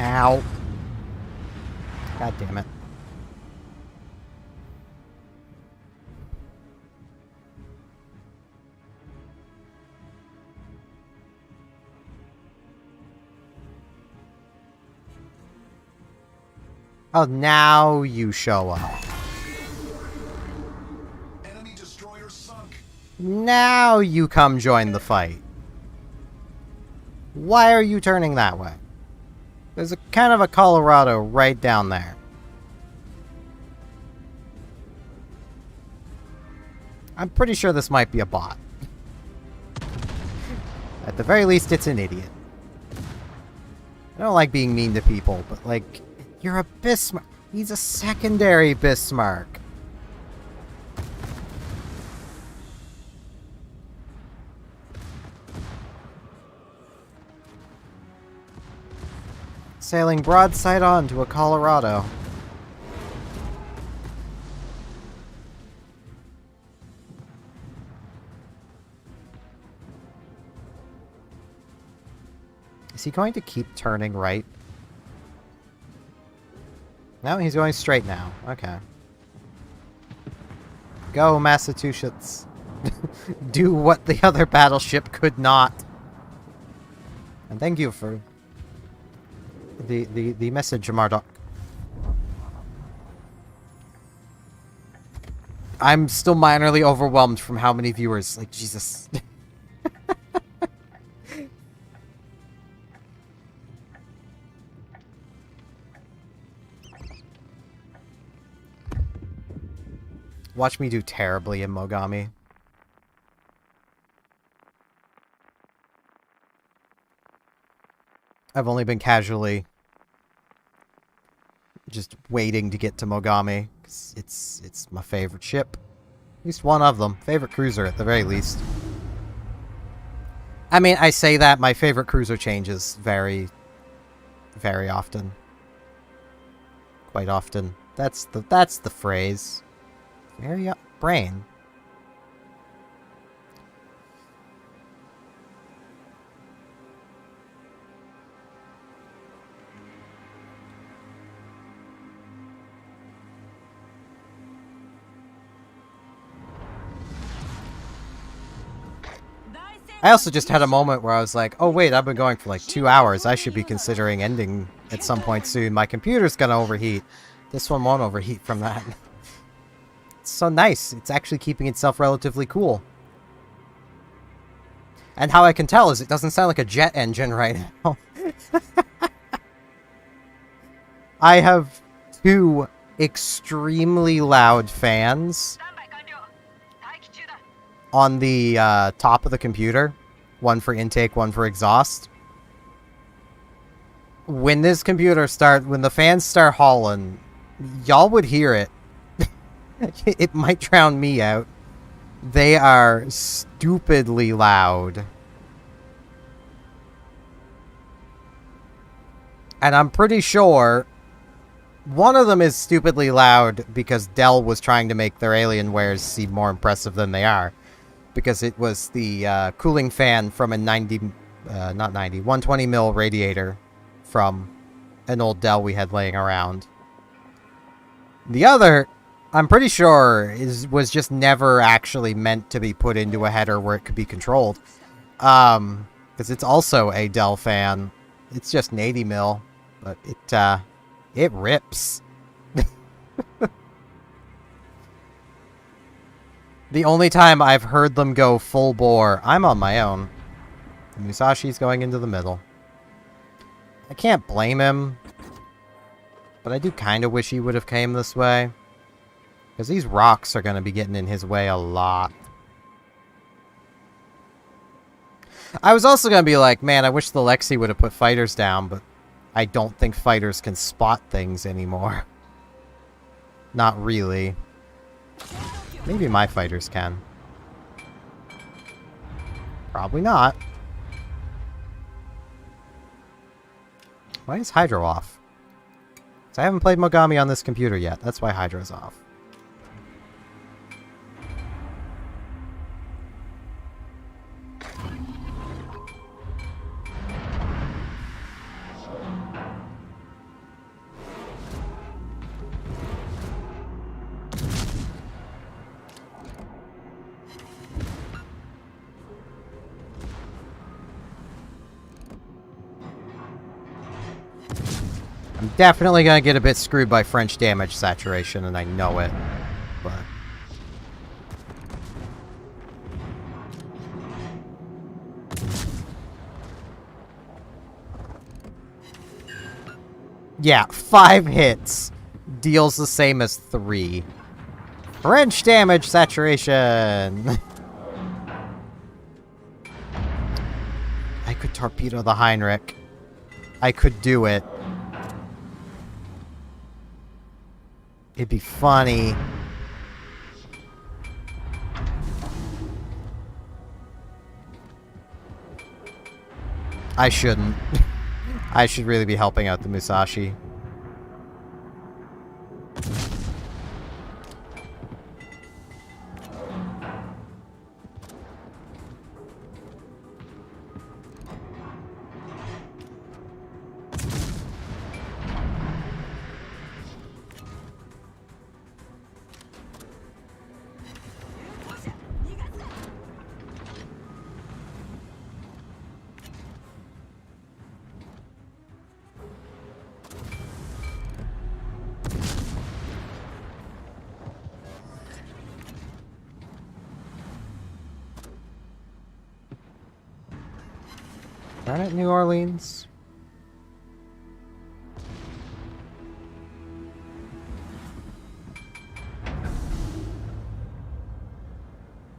Ow. God damn it. Oh, now you show up. Enemy destroyer sunk. Now you come join the fight. Why are you turning that way? There's a kind of a Colorado right down there. I'm pretty sure this might be a bot. At the very least, it's an idiot. I don't like being mean to people, but like, you're a Bismarck. He's a secondary Bismarck. Sailing broadside on to a Colorado. Is he going to keep turning right? No, he's going straight now. Okay. Go, Massachusetts. Do what the other battleship could not. And thank you for the message, Marduk. I'm still minorly overwhelmed from how many viewers. Like, Jesus. Watch me do terribly in Mogami. I've only been casually just waiting to get to Mogami. 'Cause it's my favorite ship. At least one of them. Favorite cruiser at the very least. I mean, I say that, my favorite cruiser changes very, very often. Quite often. That's the phrase. Very up brain. I also just had a moment where I was like, oh wait, I've been going for like 2 hours. I should be considering ending at some point soon. My computer's gonna overheat. This one won't overheat from that. It's so nice. It's actually keeping itself relatively cool. And how I can tell is it doesn't sound like a jet engine right now. I have 2 extremely loud fans on the top of the computer. One for intake, one for exhaust. When the fans start hauling, y'all would hear it. It might drown me out. They are stupidly loud. And I'm pretty sure one of them is stupidly loud because Dell was trying to make their Alienwares seem more impressive than they are. because it was the cooling fan from a 120 mil radiator from an old Dell we had laying around. The other, I'm pretty sure, was just never actually meant to be put into a header where it could be controlled. Because it's also a Dell fan. It's just an 80 mil, but it rips. The only time I've heard them go full bore, I'm on my own. Musashi's going into the middle. I can't blame him, but I do kind of wish he would have came this way. Because these rocks are going to be getting in his way a lot. I was also going to be like, man, I wish the Lexi would have put fighters down, but I don't think fighters can spot things anymore. Not really. Maybe my fighters can. Probably not. Why is Hydro off? Because I haven't played Mogami on this computer yet. That's why Hydro's off. I'm definitely going to get a bit screwed by French damage saturation, and I know it. But yeah, 5 hits deals the same as 3. French damage saturation! I could torpedo the Heinrich. I could do it. It'd be funny. I shouldn't. I should really be helping out the Musashi. Darn it, New Orleans.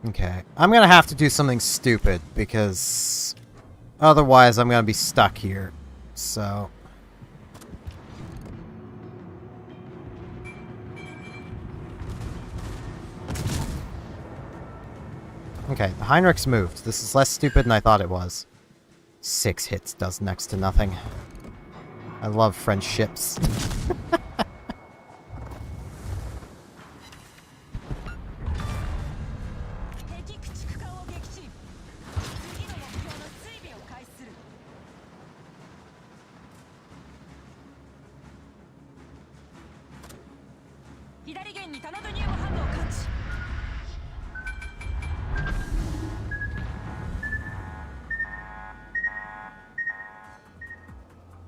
Okay, I'm gonna have to do something stupid, because otherwise I'm gonna be stuck here, so... Okay, the Heinrich's moved. This is less stupid than I thought it was. 6 hits does next to nothing. I love French ships.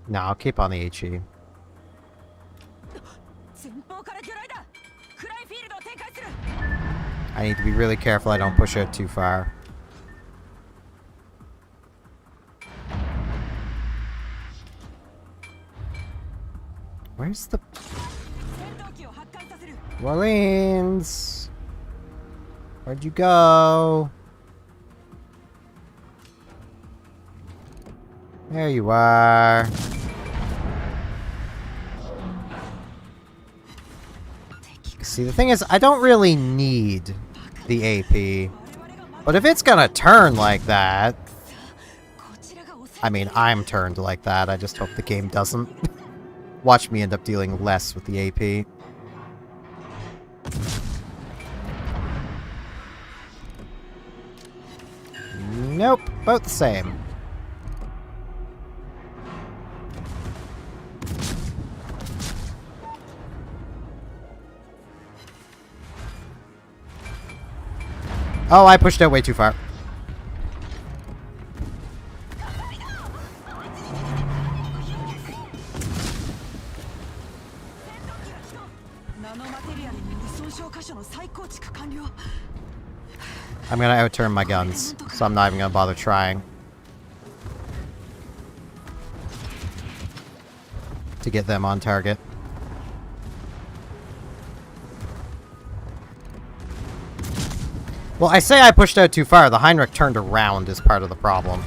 No, I'll keep on the HE. I need to be really careful I don't push it too far. Where's the... Orleans! Where'd you go? There you are. See, the thing is, I don't really need the AP. But if it's gonna turn like that... I mean, I'm turned like that. I just hope the game doesn't. Watch me end up dealing less with the AP. Nope, both the same. Oh, I pushed out way too far. I'm gonna outturn my guns, so I'm not even gonna bother trying to get them on target. Well, I say I pushed out too far. The Heinrich turned around is part of the problem.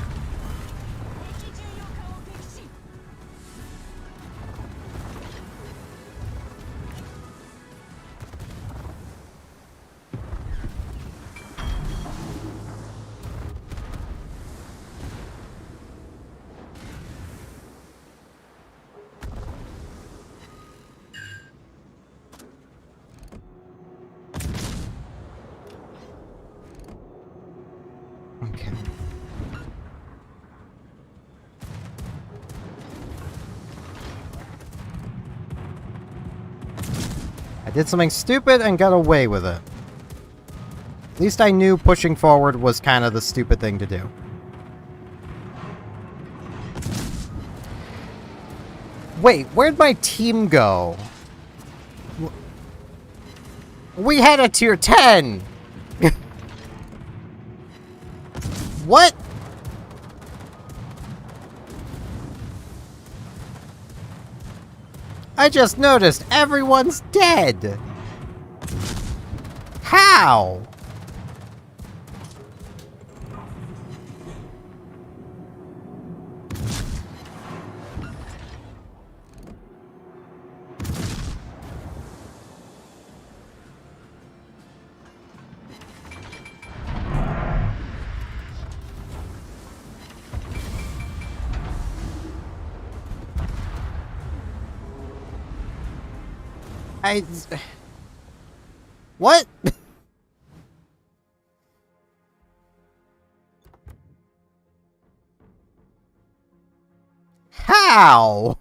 Okay. I did something stupid and got away with it. At least I knew pushing forward was kind of the stupid thing to do. Wait, where'd my team go? We had a tier 10! What? I just noticed everyone's dead. How? What? How?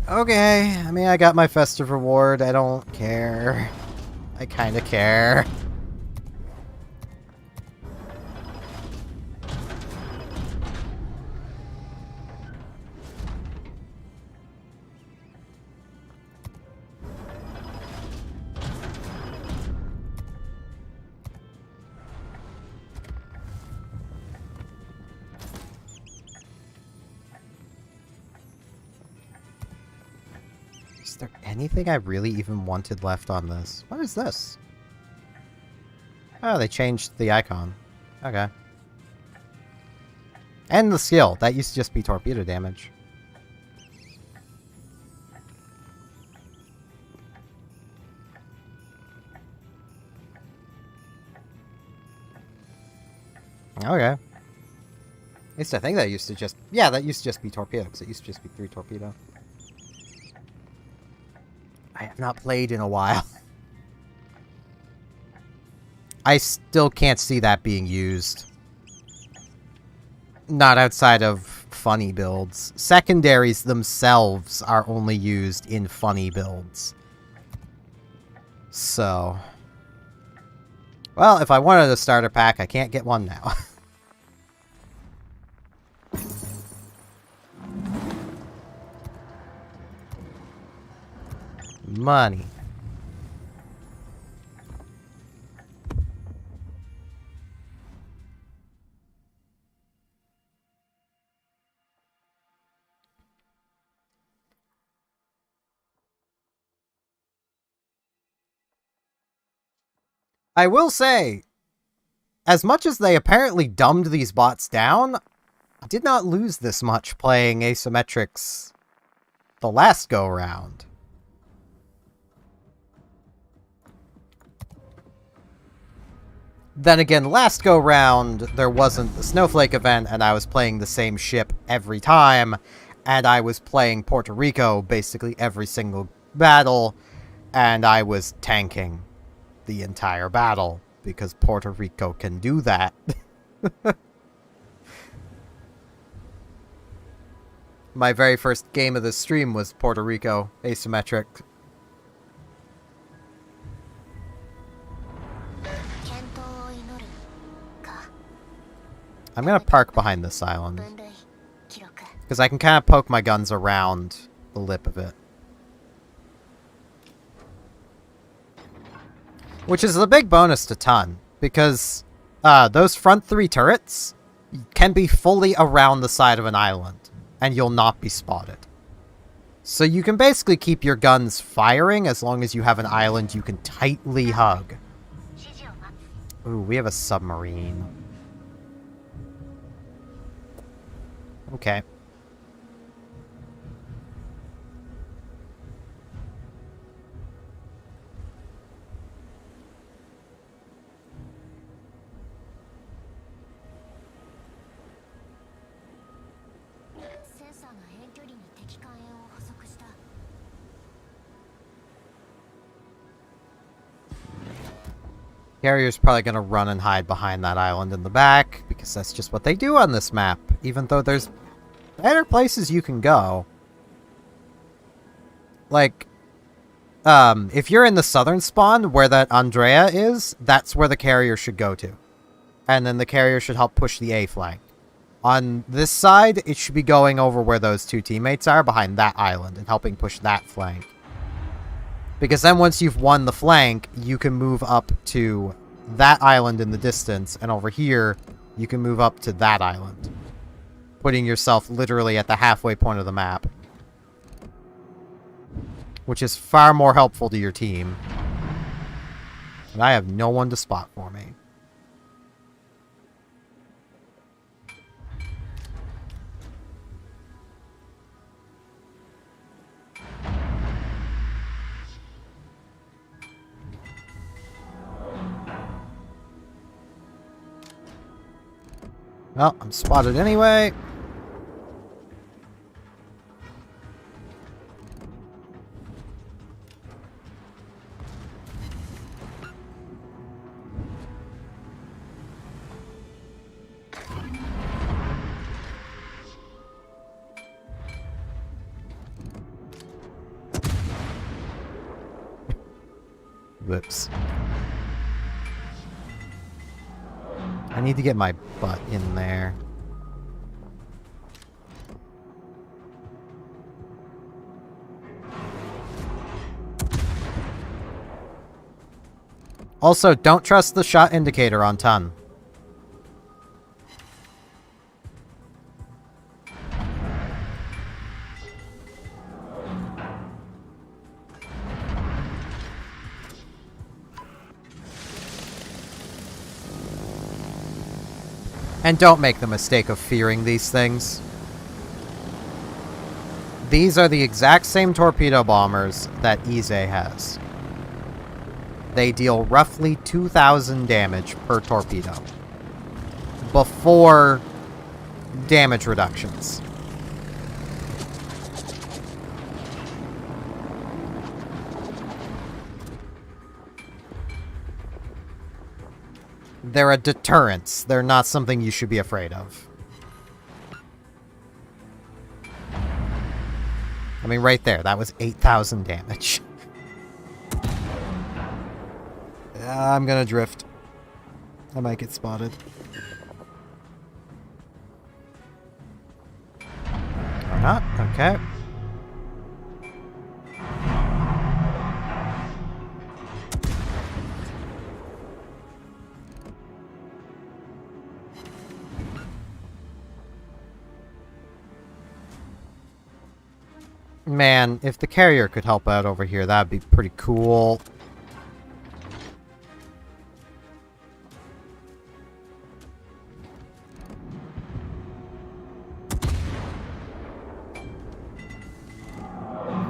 Okay, I mean, I got my festive reward. I don't care. I kinda care. Is there anything I really even wanted left on this? What is this? Oh, they changed the icon. Okay. And the skill. That used to just be torpedo damage. Okay. At least I think that used to just... Yeah, that used to just be torpedo, because it used to just be 3 torpedo. I have not played in a while. I still can't see that being used. Not outside of funny builds. Secondaries themselves are only used in funny builds. So... Well, if I wanted a starter pack, I can't get one now. Money. I will say, as much as they apparently dumbed these bots down, I did not lose this much playing asymmetrics the last go-round. Then again, last go-round, there wasn't the Snowflake event, and I was playing the same ship every time, and I was playing Puerto Rico basically every single battle, and I was tanking the entire battle, because Puerto Rico can do that. My very first game of this stream was Puerto Rico, asymmetric. I'm gonna park behind this island, because I can kind of poke my guns around the lip of it. Which is a big bonus to Ton, because those front 3 turrets can be fully around the side of an island, and you'll not be spotted. So you can basically keep your guns firing as long as you have an island you can tightly hug. Ooh, we have a submarine. Okay. Carrier's probably going to run and hide behind that island in the back, because that's just what they do on this map, even though there's better places you can go. Like, if you're in the southern spawn, where that Andrea is, that's where the carrier should go to. And then the carrier should help push the A flank. On this side, it should be going over where those 2 teammates are, behind that island, and helping push that flank. Because then once you've won the flank, you can move up to that island in the distance, and over here, you can move up to that island, putting yourself literally at the halfway point of the map. Which is far more helpful to your team. And I have no one to spot for me. Well, I'm spotted anyway. Whoops. I need to get my butt in there. Also, don't trust the shot indicator on Ton. And don't make the mistake of fearing these things. These are the exact same torpedo bombers that Ize has. They deal roughly 2,000 damage per torpedo. Before damage reductions. They're a deterrence. They're not something you should be afraid of. I mean, right there, that was 8,000 damage. I'm gonna drift. I might get spotted. Or not? Okay. Man, if the carrier could help out over here, that'd be pretty cool.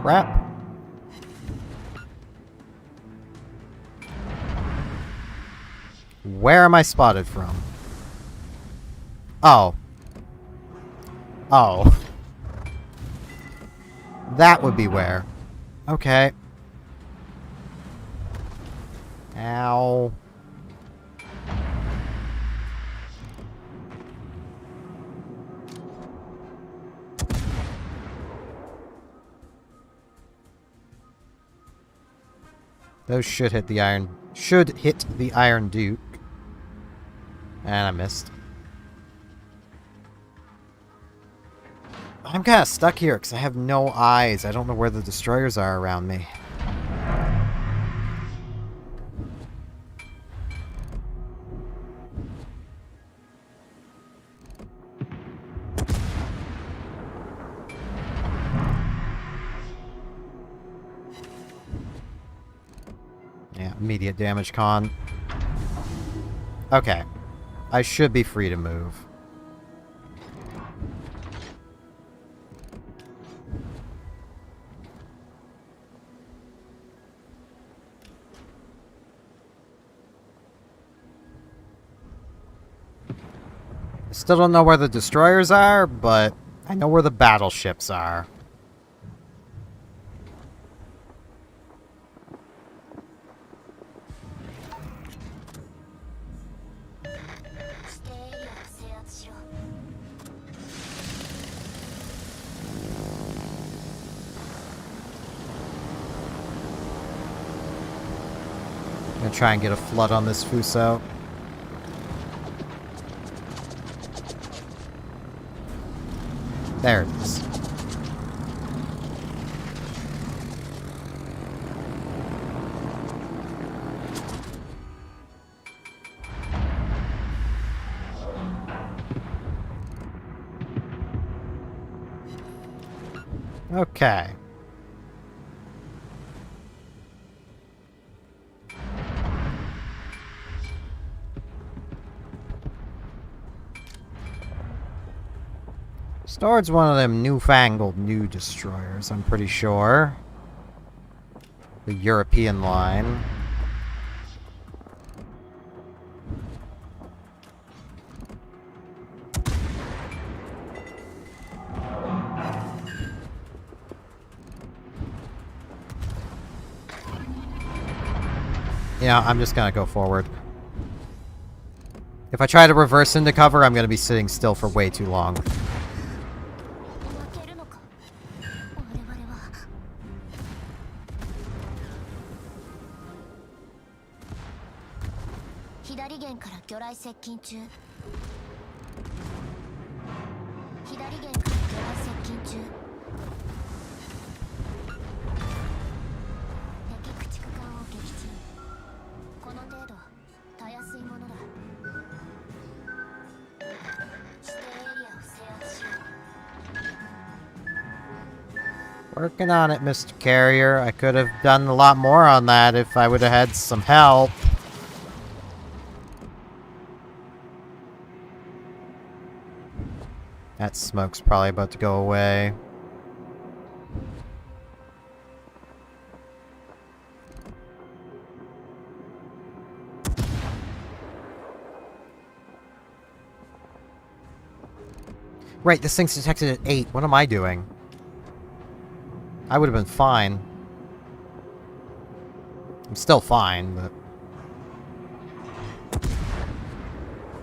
Crap. Where am I spotted from? Oh. Oh. That would be where. Okay. Ow. Those should hit the Iron... Should hit the Iron Duke. And I missed. I'm kind of stuck here because I have no eyes. I don't know where the destroyers are around me. Yeah, immediate damage con. Okay. I should be free to move. I still don't know where the destroyers are, but I know where the battleships are. I'm gonna try and get a flood on this Fuso. There it is. Okay. Stord's one of them newfangled new destroyers, I'm pretty sure. The European line. Yeah, I'm just gonna go forward. If I try to reverse into cover, I'm gonna be sitting still for way too long. Working on it, Mr. Carrier. I could have done a lot more on that if I would have had some help. That smoke's probably about to go away. Right, this thing's detected at 8. What am I doing? I would have been fine. I'm still fine, but...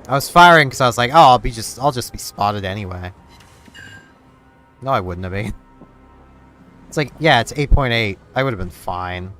I was firing because I was like, oh, I'll just be spotted anyway. No, I wouldn't have been. It's like, yeah, it's 8.8. I would have been fine.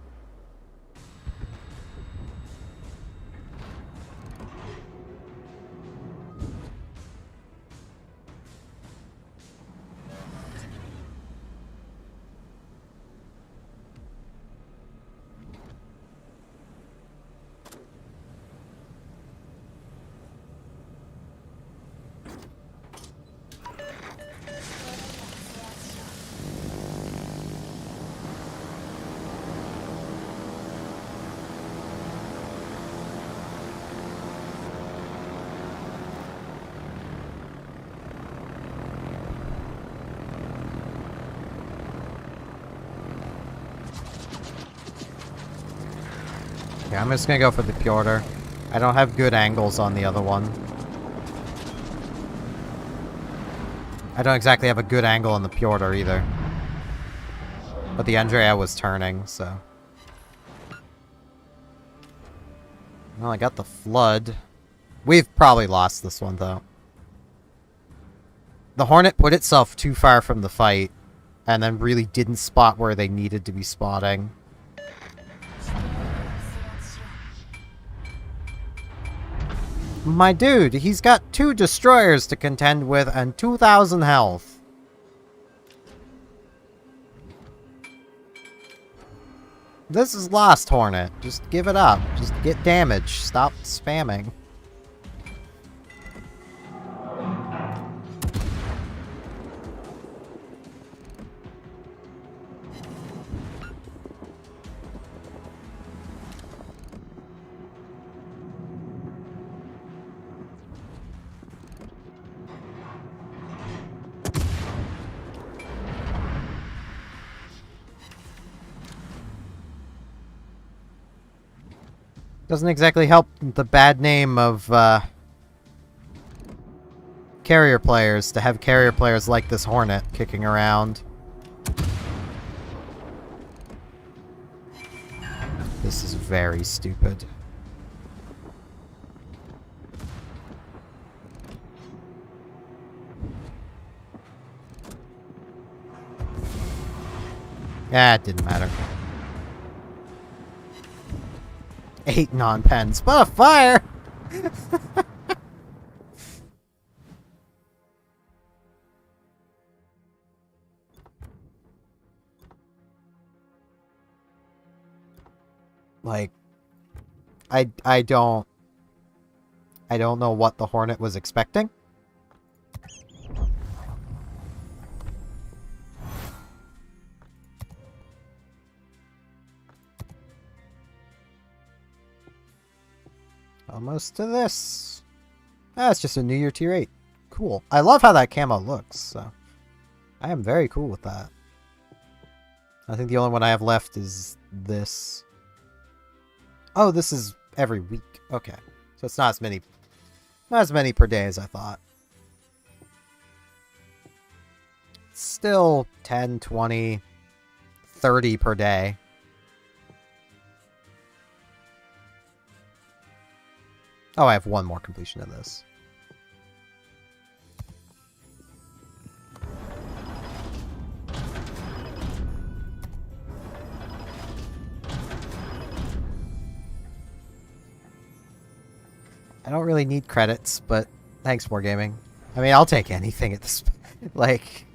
Yeah, I'm just gonna go for the Pjorder. I don't have good angles on the other one. I don't exactly have a good angle on the Pjorder either. But the Andrea was turning, so... Well, I got the flood. We've probably lost this one, though. The Hornet put itself too far from the fight, and then really didn't spot where they needed to be spotting. My dude, he's got 2 destroyers to contend with and 2,000 health. This is lost, Hornet. Just give it up. Just get damage. Stop spamming. Doesn't exactly help the bad name of carrier players to have carrier players like this Hornet kicking around. This is very stupid. Ah, it didn't matter. 8 non-pens, but a fire! Like, I don't know what the Hornet was expecting. Almost to this. Ah, it's just a New Year tier 8. Cool. I love how that camo looks, so I am very cool with that. I think the only one I have left is this. Oh, this is every week. Okay. So it's not as many per day as I thought. Still 10, 20, 30 per day. Oh, I have one more completion of this. I don't really need credits, but thanks, Wargaming. I mean, I'll take anything at this... Like,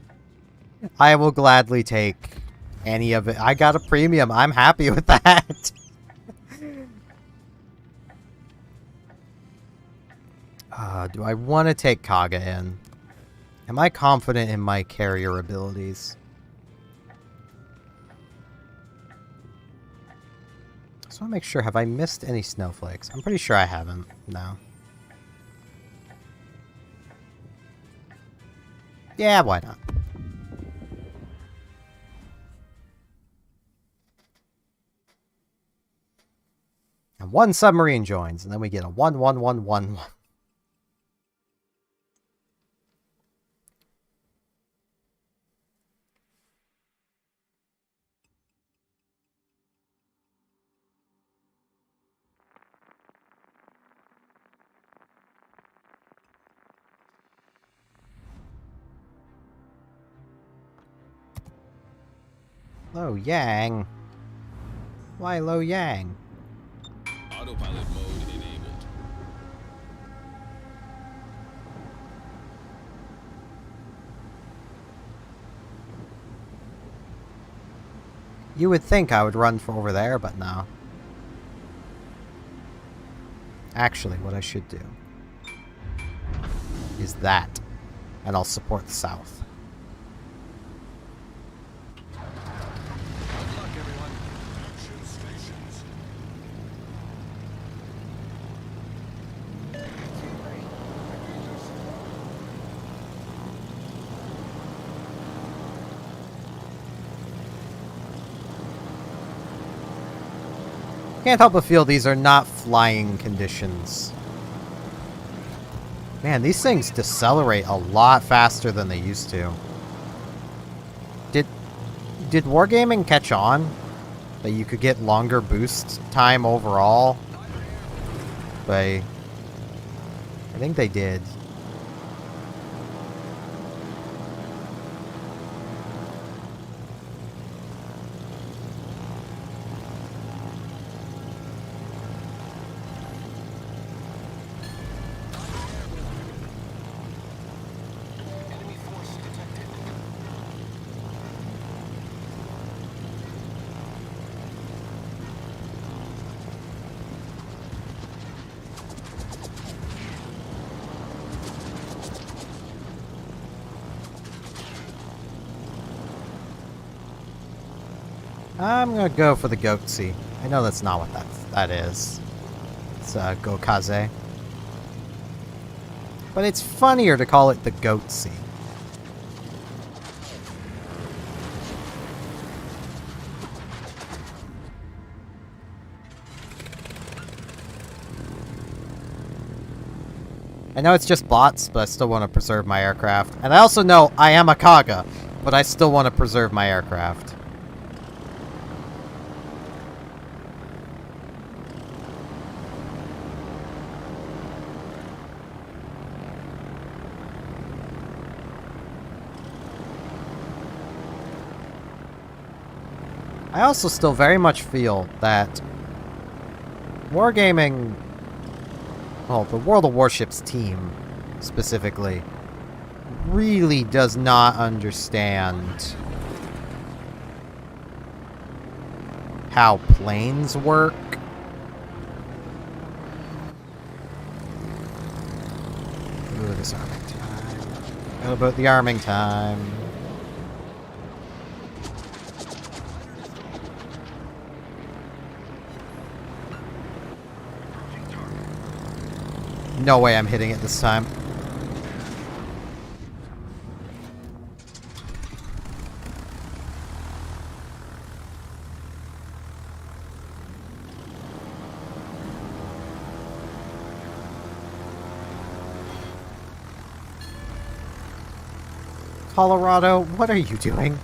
I will gladly take any of it. I got a premium. I'm happy with that. Do I want to take Kaga in? Am I confident in my carrier abilities? Just want to make sure. Have I missed any snowflakes? I'm pretty sure I haven't. No. Yeah, why not? And 1 submarine joins, and then we get a 1-1-1-1-1. Lo Yang. Why Lo Yang? Autopilot mode enabled. You would think I would run for over there, but no. Actually, what I should do is that, and I'll support the south. Good luck, everyone. Action stations. Can't help but feel these are not flying conditions. Man, these things decelerate a lot faster than they used to. Did Wargaming catch on that you could get longer boost time overall I think they did. Enemy force detected. I'm gonna go for the goatsy. I know that's not what that is. It's gokaze. But it's funnier to call it the goatsy. I know it's just bots, but I still want to preserve my aircraft. And I also know I am a Kaga, but I still want to preserve my aircraft. I also still very much feel that wargaming, well, the World of Warships team specifically, really does not understand how planes work. Ooh, this arming time. How about the arming time? No way I'm hitting it this time. Colorado, what are you doing?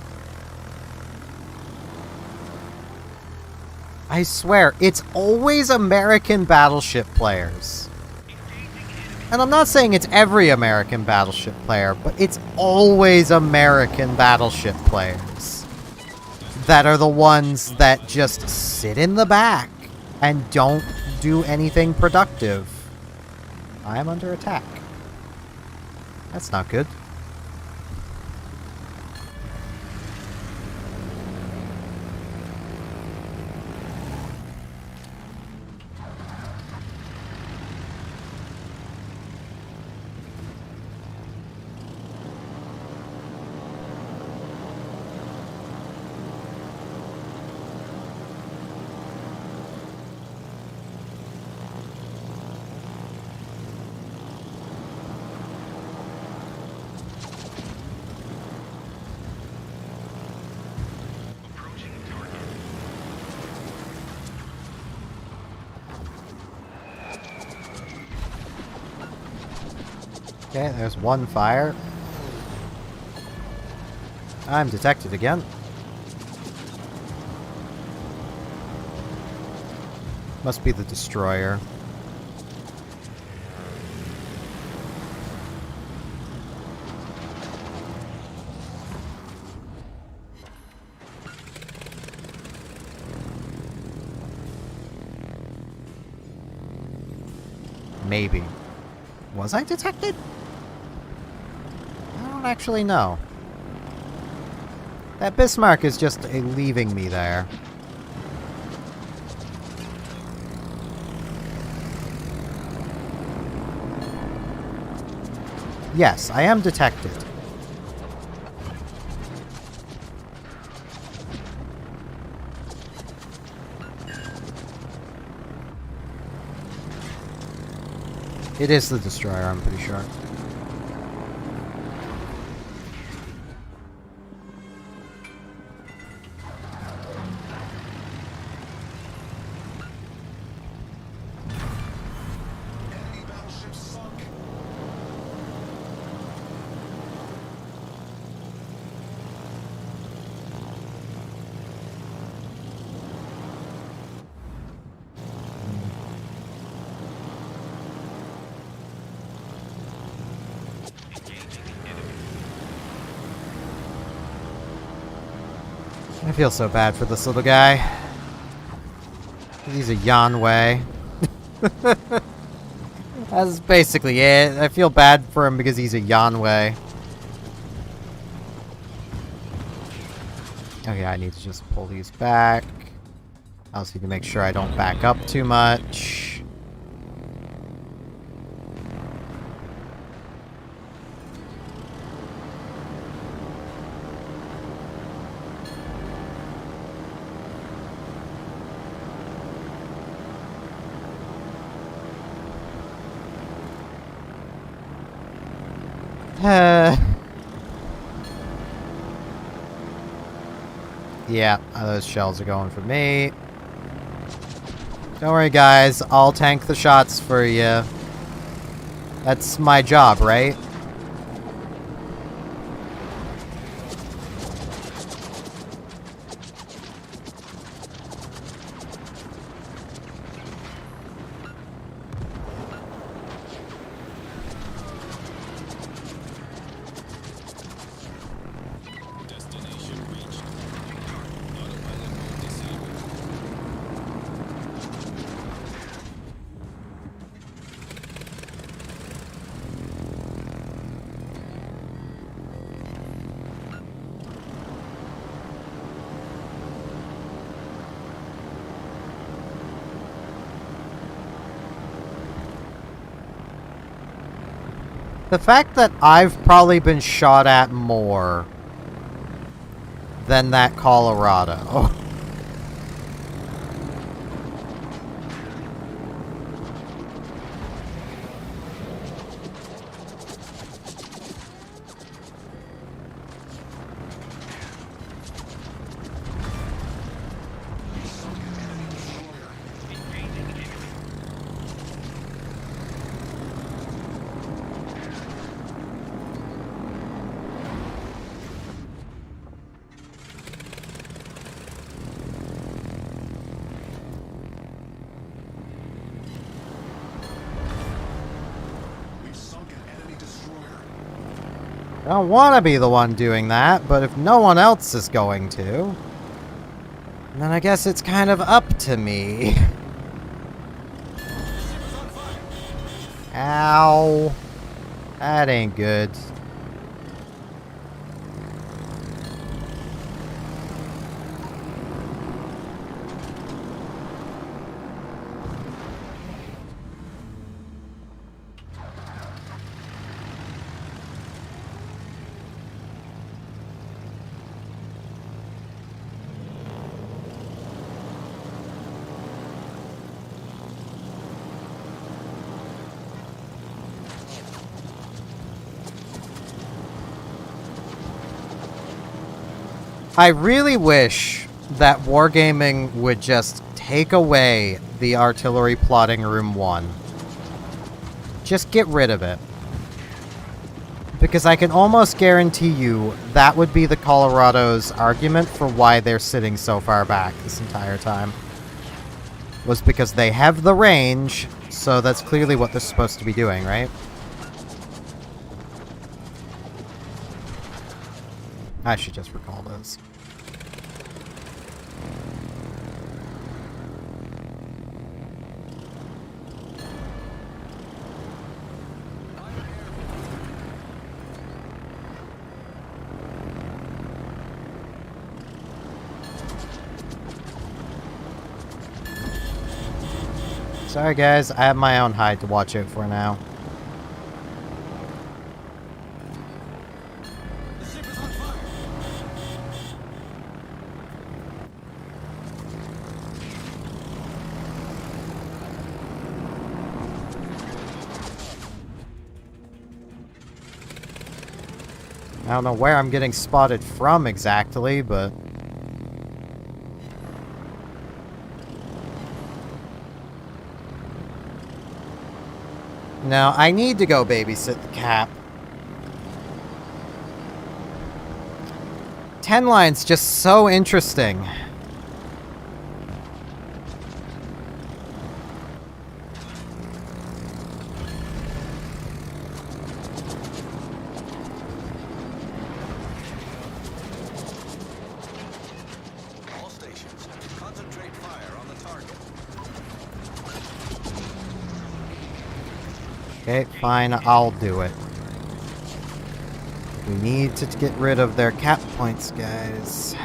I swear, it's always American battleship players. And I'm not saying it's every American battleship player, but it's always American battleship players that are the ones that just sit in the back and don't do anything productive. I'm under attack. That's not good. Okay, there's one fire. I'm detected again. Must be the destroyer. Maybe. Was I detected? I don't actually know. That Bismarck is just leaving me there. Yes, I am detected. It is the destroyer, I'm pretty sure. Enemy battleship sunk. feel so bad for this little guy. He's a Yanwei. That's basically it. I feel bad for him because he's a Yanwei. Okay, I need to just pull these back. I also need to make sure I don't back up too much. Yeah, those shells are going for me. Don't worry, guys. I'll tank the shots for you. That's my job, right? The fact that I've probably been shot at more than that Colorado. I don't want to be the one doing that, but if no one else is going to, then I guess it's kind of up to me. Ow. That ain't good. I really wish that Wargaming would just take away the Artillery Plotting Room 1. Just get rid of it. Because I can almost guarantee you that would be the Colorado's argument for why they're sitting so far back this entire time. Was because they have the range, so that's clearly what they're supposed to be doing, right? I should just recall those. Sorry guys, I have my own hide to watch out for now. I don't know where I'm getting spotted from exactly, but... No, I need to go babysit the cap. 10 line's just so interesting. Okay, fine, I'll do it. We need to get rid of their cap points, guys.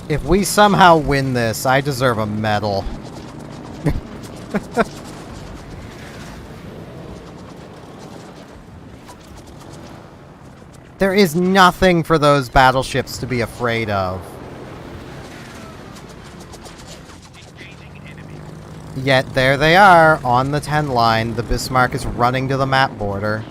If we somehow win this, I deserve a medal. There is nothing for those battleships to be afraid of. Yet there they are, on the 10 line. The Bismarck is running to the map border.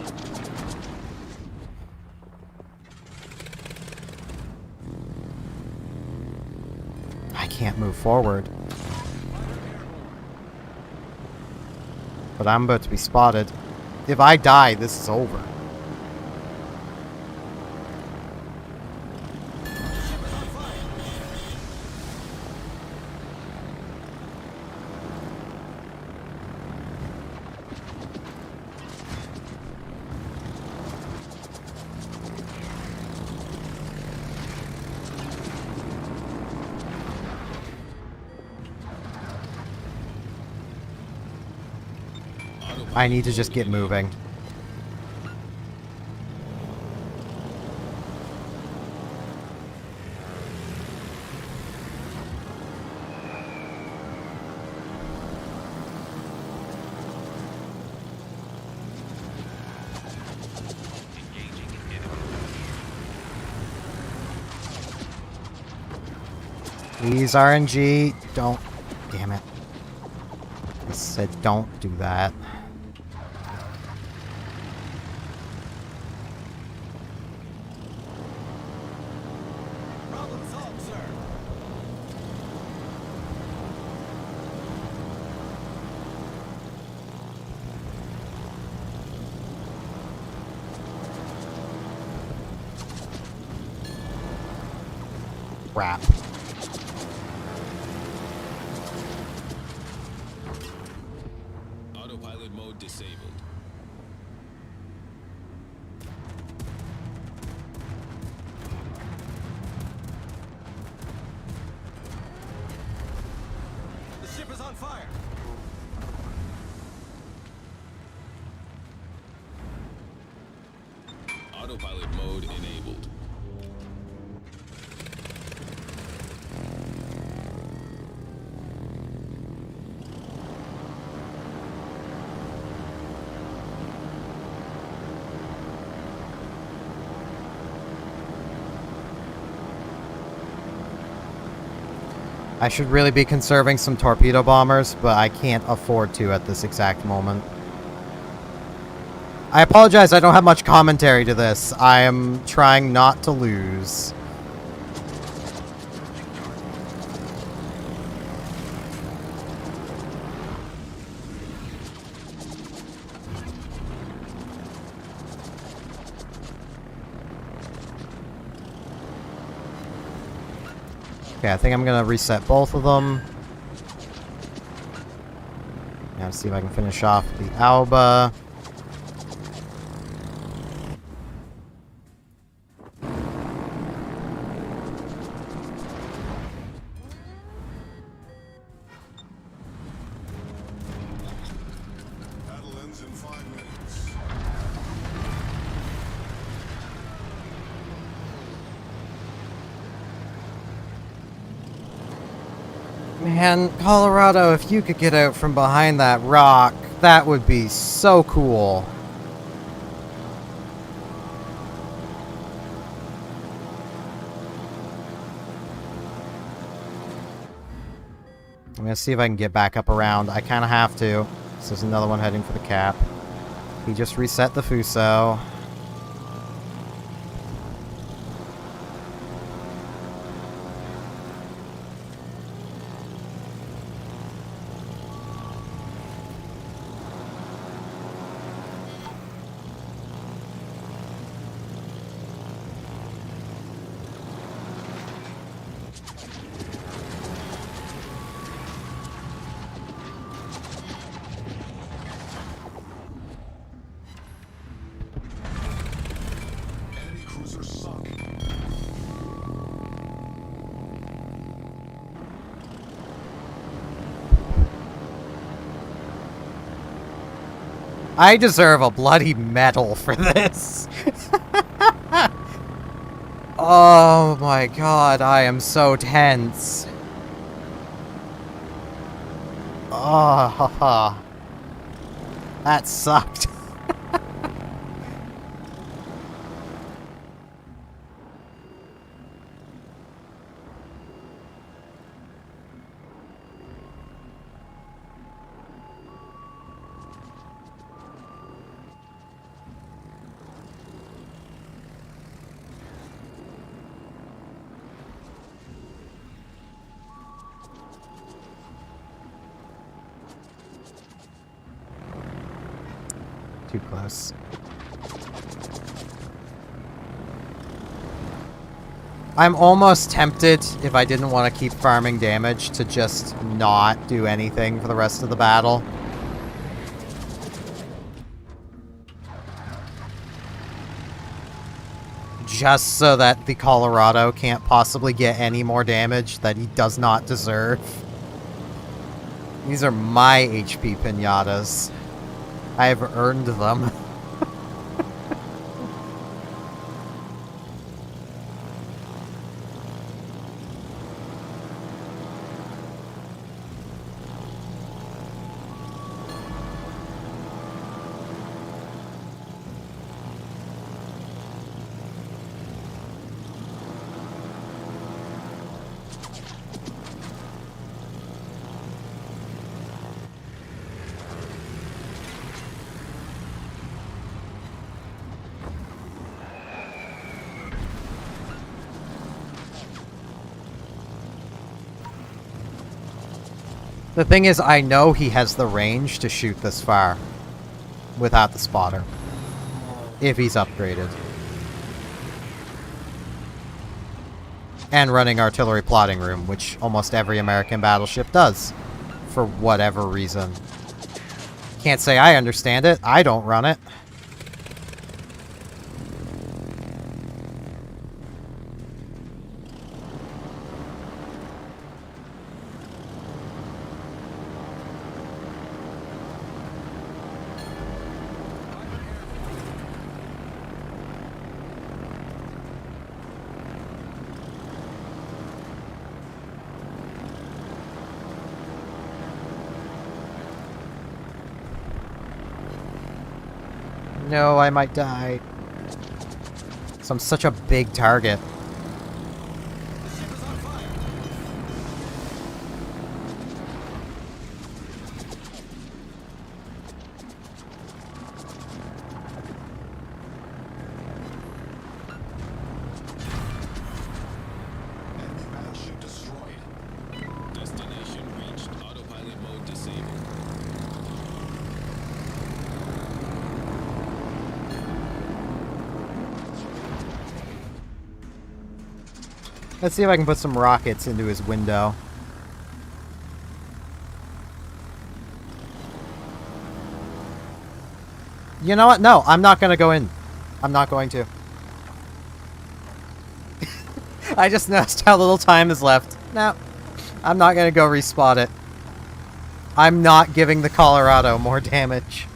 I can't move forward. But I'm about to be spotted. If I die, this is over. I need to just get moving. Please, RNG, don't. Damn it. I said don't do that. Problem solved, sir. Crap. Autopilot mode disabled. The ship is on fire. Autopilot mode enabled. I should really be conserving some torpedo bombers, but I can't afford to at this exact moment. I apologize, I don't have much commentary to this. I am trying not to lose. Okay, I think I'm gonna reset both of them. Now see if I can finish off the Alba. Battle ends in 5 minutes. Man, Colorado, if you could get out from behind that rock, that would be so cool. I'm gonna see if I can get back up around. I kind of have to. So there's another one heading for the cap. He just reset the Fuso. I deserve a bloody medal for this. Oh my god, I am so tense. Oh, haha. That sucked. Too close. I'm almost tempted, if I didn't want to keep farming damage, to just not do anything for the rest of the battle. Just so that the Colorado can't possibly get any more damage that he does not deserve. These are my HP pinatas. I have earned them. The thing is, I know he has the range to shoot this far without the spotter, if he's upgraded. And running artillery plotting room, which almost every American battleship does, for whatever reason. Can't say I understand it, I don't run it. No, I might die. So I'm such a big target. Enemy battleship destroyed. Destination reached. Autopilot mode disabled. Let's see if I can put some rockets into his window. You know what? No, I'm not gonna go in. I'm not going to. I just noticed how little time is left. No, I'm not gonna go respot it. I'm not giving the Colorado more damage.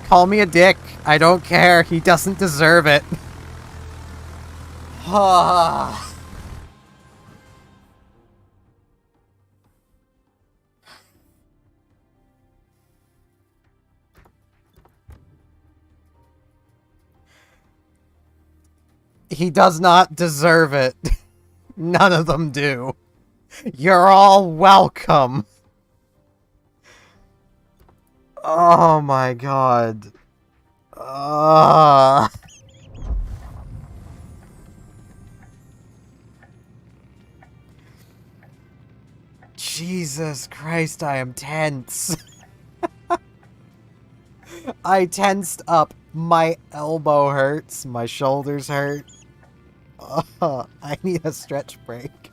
Call me a dick. I don't care. He doesn't deserve it. He does not deserve it. None of them do. You're all welcome. Oh my god. Jesus Christ, I am tense. I tensed up. My elbow hurts. My shoulders hurt. I need a stretch break.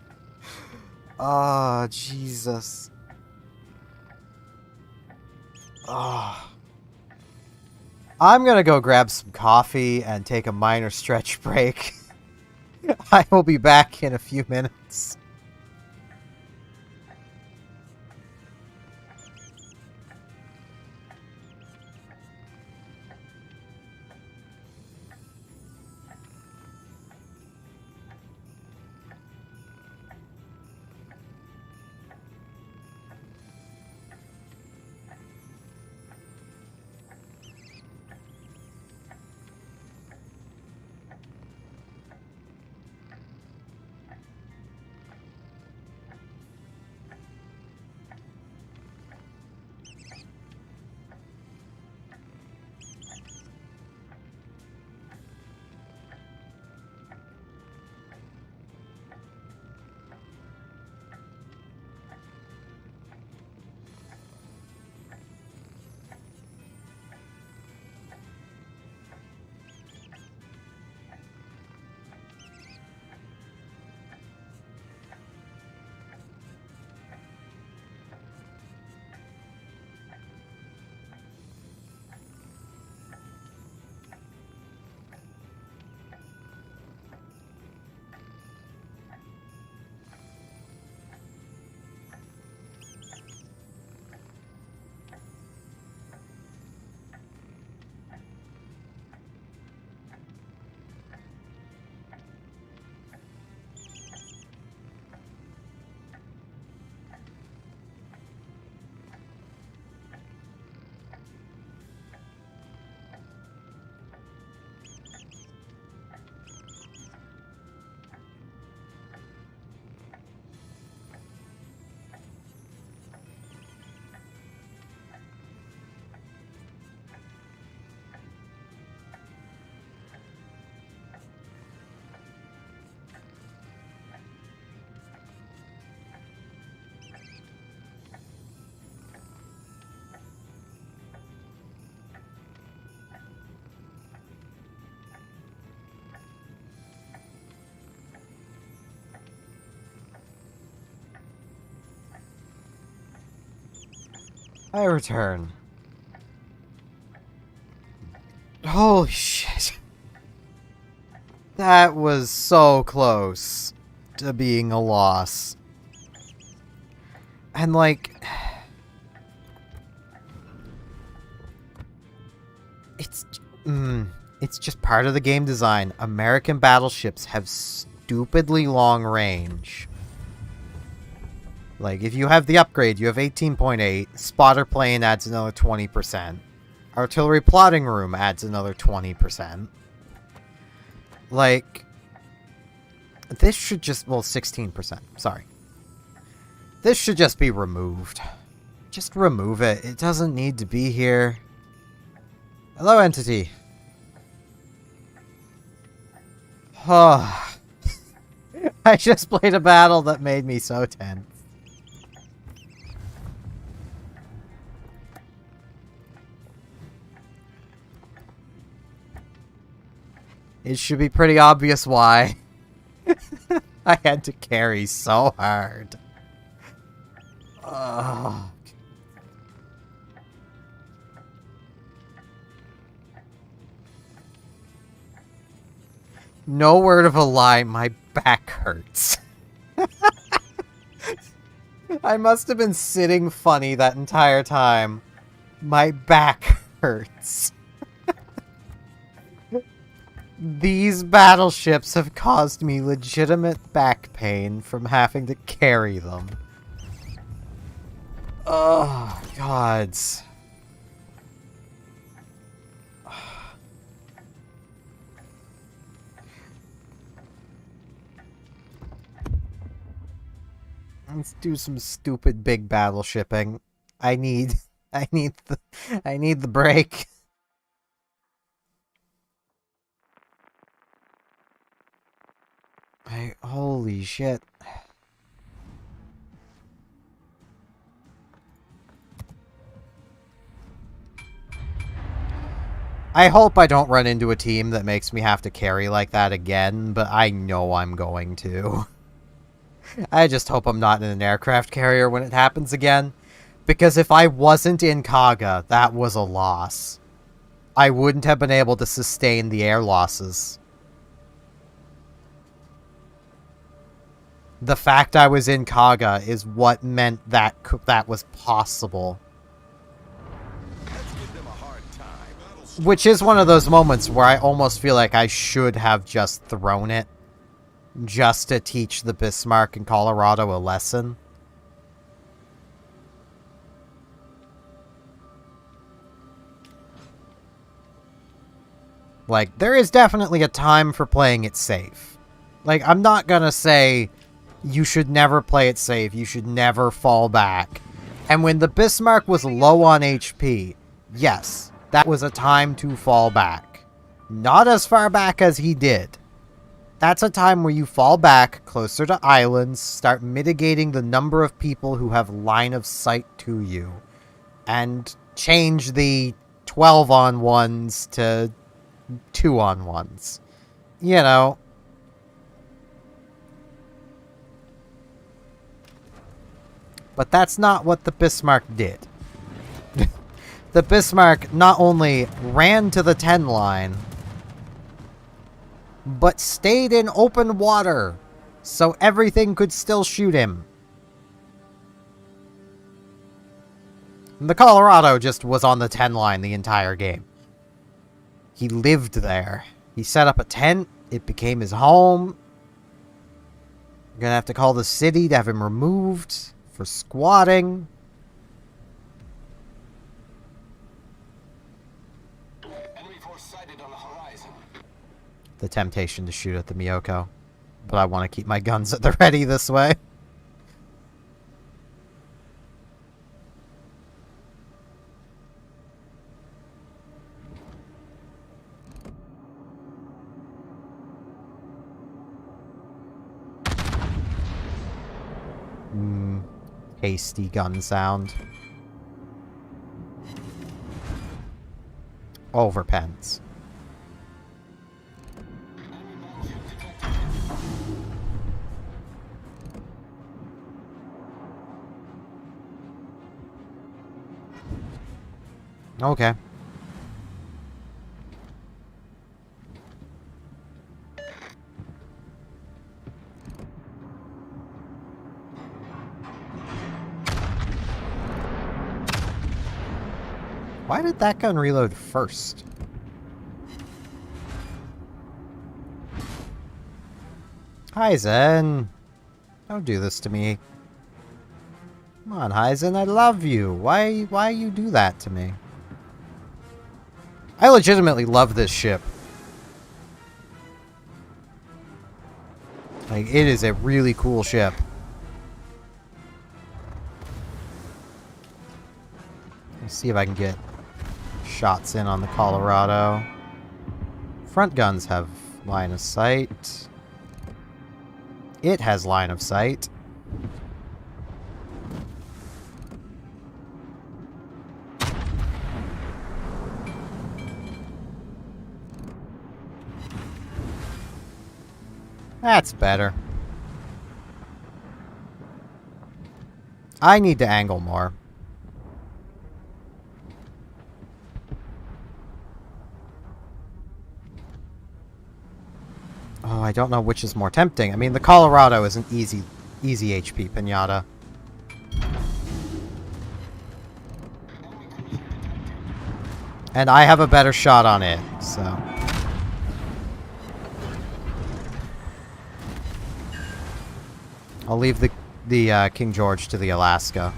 Oh, Jesus. I'm gonna go grab some coffee and take a minor stretch break. I will be back in a few minutes. I return. Holy shit. That was so close to being a loss. And like... It's just part of the game design. American battleships have stupidly long range. Like, if you have the upgrade, you have 18.8. Spotter plane adds another 20%. Artillery plotting room adds another 20%. Like, this should just... Well, 16%. Sorry. This should just be removed. Just remove it. It doesn't need to be here. Hello, entity. Oh. I just played a battle that made me so tense. It should be pretty obvious why. I had to carry so hard. Ugh. No word of a lie, my back hurts. I must have been sitting funny that entire time. My back hurts. These battleships have caused me legitimate back pain from having to carry them. Oh, gods. Let's do some stupid big battleshipping. I need the break. Holy shit. I hope I don't run into a team that makes me have to carry like that again, but I know I'm going to. I just hope I'm not in an aircraft carrier when it happens again, because if I wasn't in Kaga, that was a loss. I wouldn't have been able to sustain the air losses. The fact I was in Kaga is what meant that that was possible. Let's give them a hard time. Which is one of those moments where I almost feel like I should have just thrown it. Just to teach the Bismarck and Colorado a lesson. Like, there is definitely a time for playing it safe. Like, I'm not gonna say you should never play it safe, you should never fall back. And when the Bismarck was low on HP, yes, that was a time to fall back. Not as far back as he did. That's a time where you fall back closer to islands, start mitigating the number of people who have line of sight to you, and change the 12-on-1s to 2-on-1s. You know. But that's not what the Bismarck did. The Bismarck not only ran to the 10 line, but stayed in open water, so everything could still shoot him. And the Colorado just was on the 10 line the entire game. He lived there. He set up a tent, it became his home. I'm gonna have to call the city to have him removed for squatting. Enemy force sighted on the horizon. The temptation to shoot at the Miyoko. But I want to keep my guns at the ready this way. Hasty gun sound. Overpens. Okay. Why did that gun reload first? Hyzen! Don't do this to me. Come on, Hyzen, I love you. Why you do that to me? I legitimately love this ship. Like, it is a really cool ship. Let's see if I can get shots in on the Colorado. Front guns have line of sight. It has line of sight. That's better. I need to angle more. Oh, I don't know which is more tempting. I mean, the Colorado is an easy HP pinata. And I have a better shot on it, so... I'll leave the King George to the Alaska.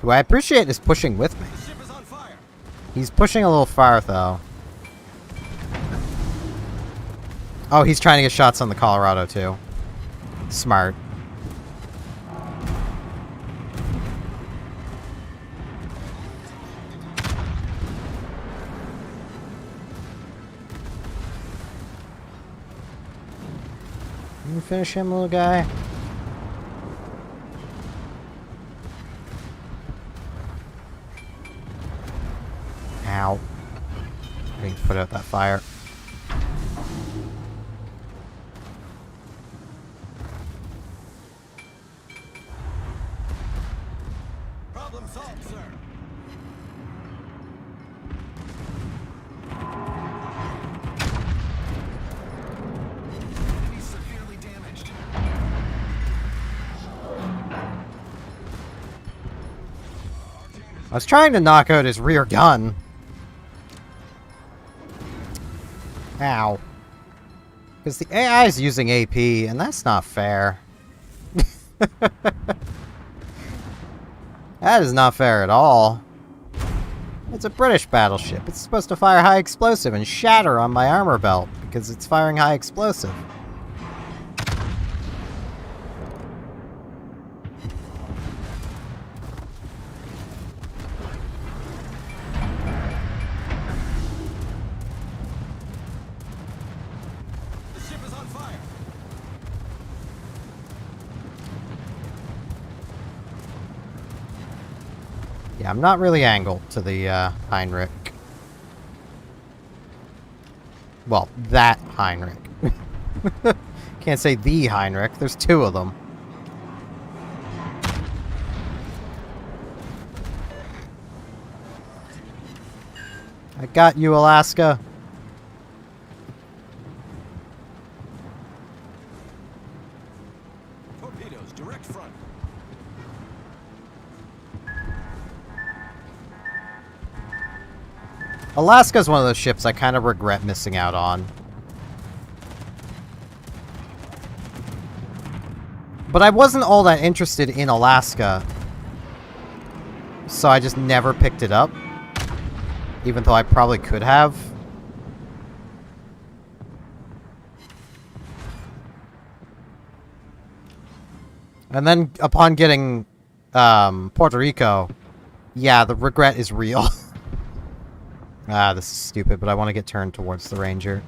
Who I appreciate is pushing with me. The ship is on fire. He's pushing a little far, though. Oh, he's trying to get shots on the Colorado, too. Smart. Can you finish him, little guy? Ow. I need to put out that fire. Problem solved, sir. Enemy severely damaged. I was trying to knock out his rear gun. Ow. Because the AI is using AP, and that's not fair. That is not fair at all. It's a British battleship. It's supposed to fire high explosive and shatter on my armor belt because it's firing high explosive. The ship is on fire. Yeah, I'm not really angled to the Heinrich. Well, that Heinrich. Can't say the Heinrich. There's two of them. I got you, Alaska. Torpedoes, direct front. Alaska's one of those ships I kind of regret missing out on. But I wasn't all that interested in Alaska, so I just never picked it up, even though I probably could have. And then upon getting Puerto Rico, yeah, the regret is real. Ah, this is stupid, but I want to get turned towards the Ranger.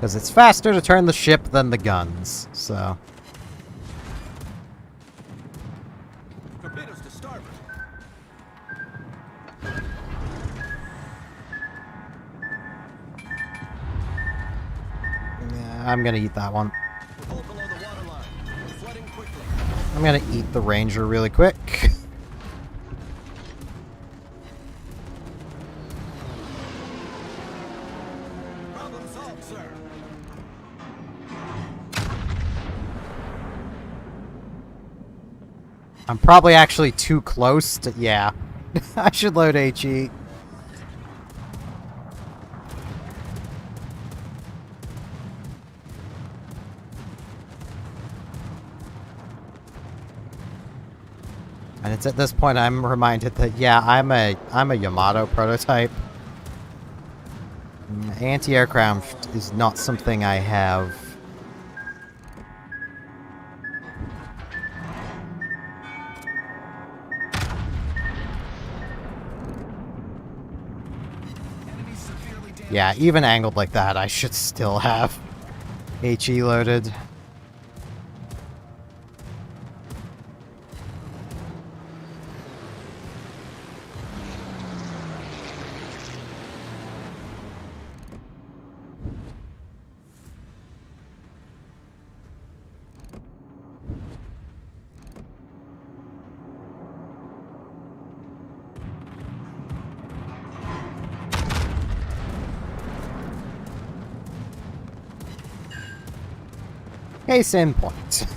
Because it's faster to turn the ship than the guns, so... Torpedoes to starboard. Yeah, I'm gonna eat that one. Pull below the waterline. We're flooding quickly. I'm gonna eat the Ranger really quick. Problem solved, sir. I'm probably actually too close to... Yeah. I should load HE. And it's at this point I'm reminded that, yeah, I'm a Yamato prototype. Anti-aircraft is not something I have. Enemy severely damaged. Yeah, even angled like that, I should still have HE loaded. Case in point.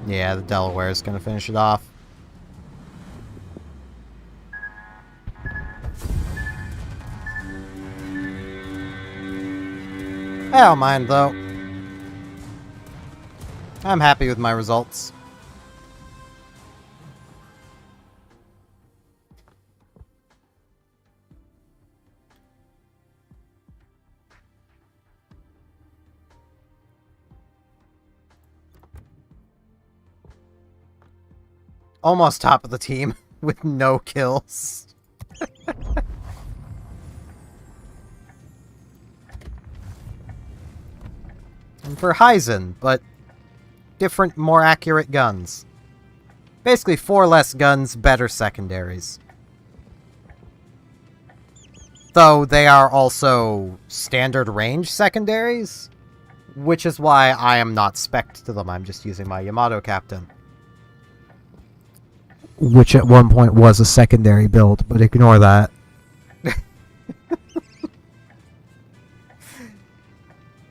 Yeah, the Delaware is gonna finish it off. I don't mind, though. I'm happy with my results. Almost top of the team with no kills. And for Heisen, but different, more accurate guns. Basically, 4 less guns, better secondaries. Though they are also standard range secondaries, which is why I am not spec'd to them. I'm just using my Yamato Captain. Which at one point was a secondary build, but ignore that.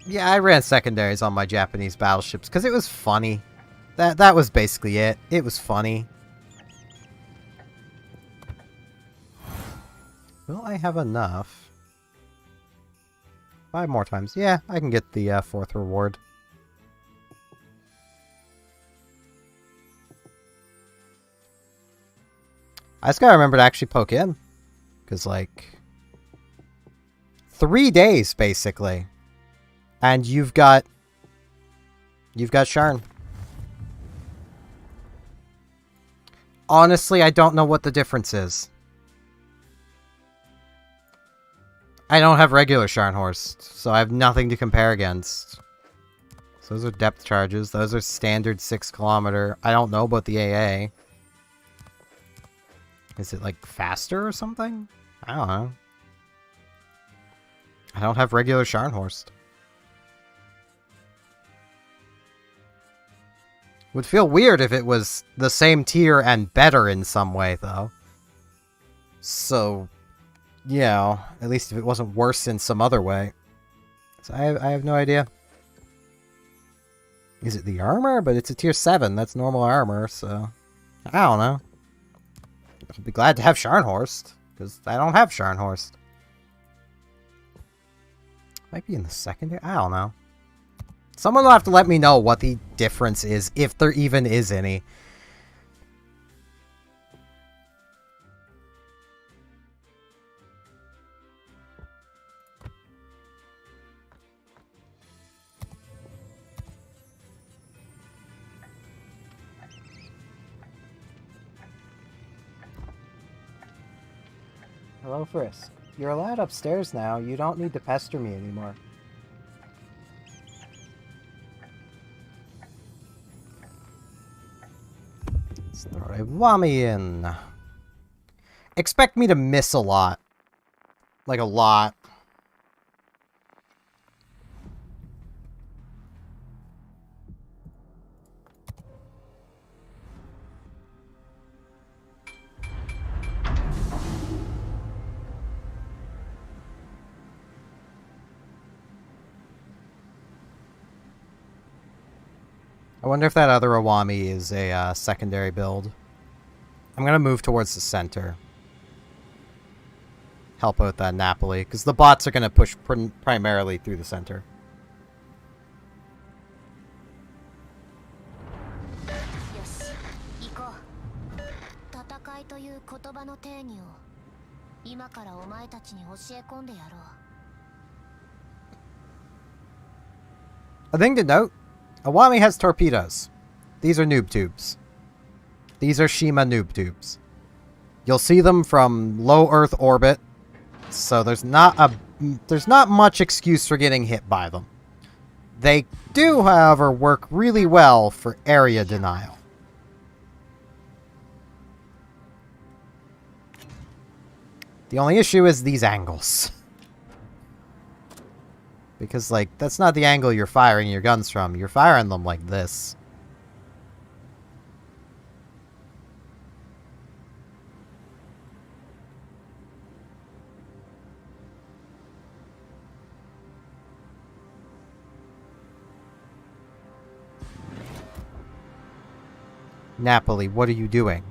Yeah, I ran secondaries on my Japanese battleships because it was funny. That was basically it. It was funny. Will I have enough? 5 more times. Yeah, I can get the 4th reward. I just gotta remember to actually poke in. Because, like... 3 days, basically. And you've got... You've got Sharn. Honestly, I don't know what the difference is. I don't have regular Scharnhorst, so I have nothing to compare against. So those are depth charges. Those are standard 6 kilometer. I don't know about the AA. Is it, like, faster or something? I don't know. I don't have regular Scharnhorst. Would feel weird if it was the same tier and better in some way, though. So, you know, at least if it wasn't worse in some other way. So I have no idea. Is it the armor? But it's a tier 7. That's normal armor, so... I don't know. I'll be glad to have Scharnhorst, because I don't have Scharnhorst. Might be in the secondary? I don't know. Someone will have to let me know what the difference is, if there even is any. Hello, Frisk. You're allowed upstairs now. You don't need to pester me anymore. Let's throw a Wami in. Expect me to miss a lot. Like a lot. I wonder if that other Awami is a secondary build. I'm gonna move towards the center. Help out that Napoli, because the bots are gonna push primarily through the center. よし、行こう。戦いという言葉の定義を今からお前たちに教え込んでやろう。 A thing to note, Awami has torpedoes. These are noob tubes. These are Shima noob tubes. You'll see them from low Earth orbit, so there's not much excuse for getting hit by them. They do, however, work really well for area denial. The only issue is these angles. Because, like, that's not the angle you're firing your guns from. You're firing them like this. Napoli, what are you doing?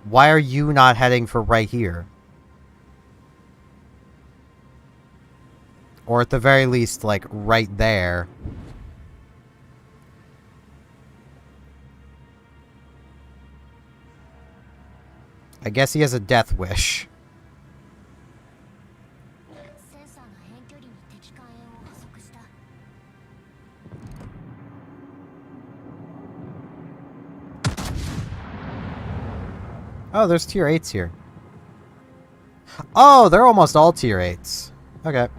Why are you not heading for right here? Or at the very least, like, right there. I guess he has a death wish. センサーが遠距離に敵艦影を捕捉した。 Oh, there's tier 8s here. Oh, they're almost all tier 8s. Okay.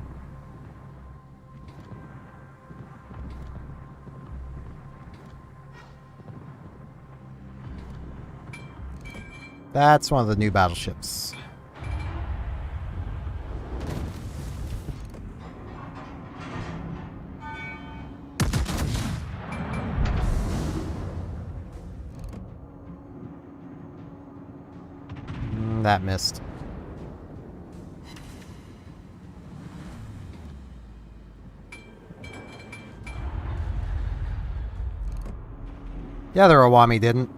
That's one of the new battleships. That missed. The other Awami didn't.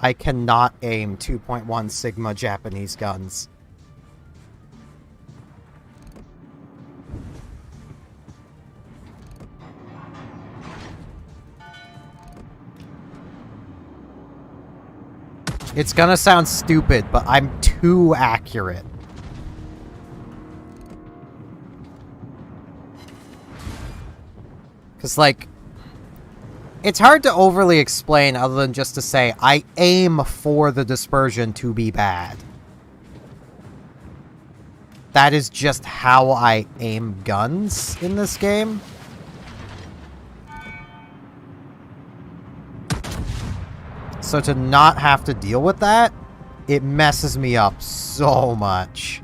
I cannot aim 2.1 Sigma Japanese guns. It's gonna sound stupid, but I'm too accurate. Because, like, it's hard to overly explain other than just to say, I aim for the dispersion to be bad. That is just how I aim guns in this game. So to not have to deal with that, it messes me up so much.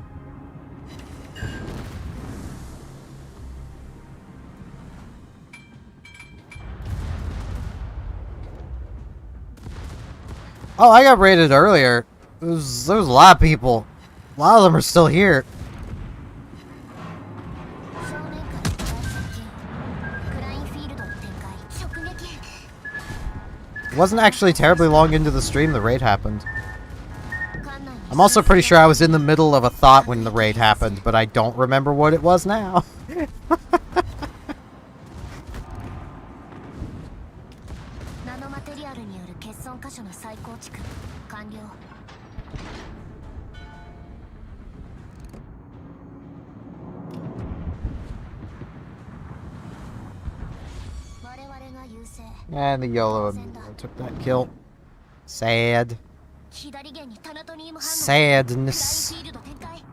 Oh, I got raided earlier. There was a lot of people. A lot of them are still here. 正面から一番接近。クラインフィールドの展開。直撃。 It wasn't actually terribly long into the stream the raid happened. 艦内に I'm also pretty sure I was in the middle of a thought when the raid happened, but I don't remember what it was now. ナノマテリアルに And the YOLO took that kill. Sad. 左舷にタナトニウム反応。 Sadness. フライフィールド展開。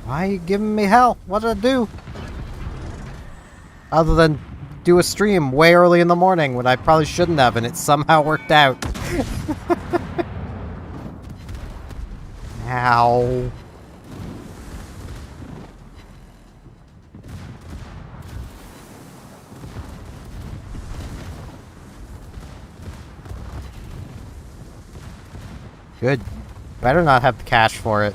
Why are you giving me hell? What did I do? Other than do a stream way early in the morning when I probably shouldn't have, and it somehow worked out. Ow. Good. Better not have the cash for it.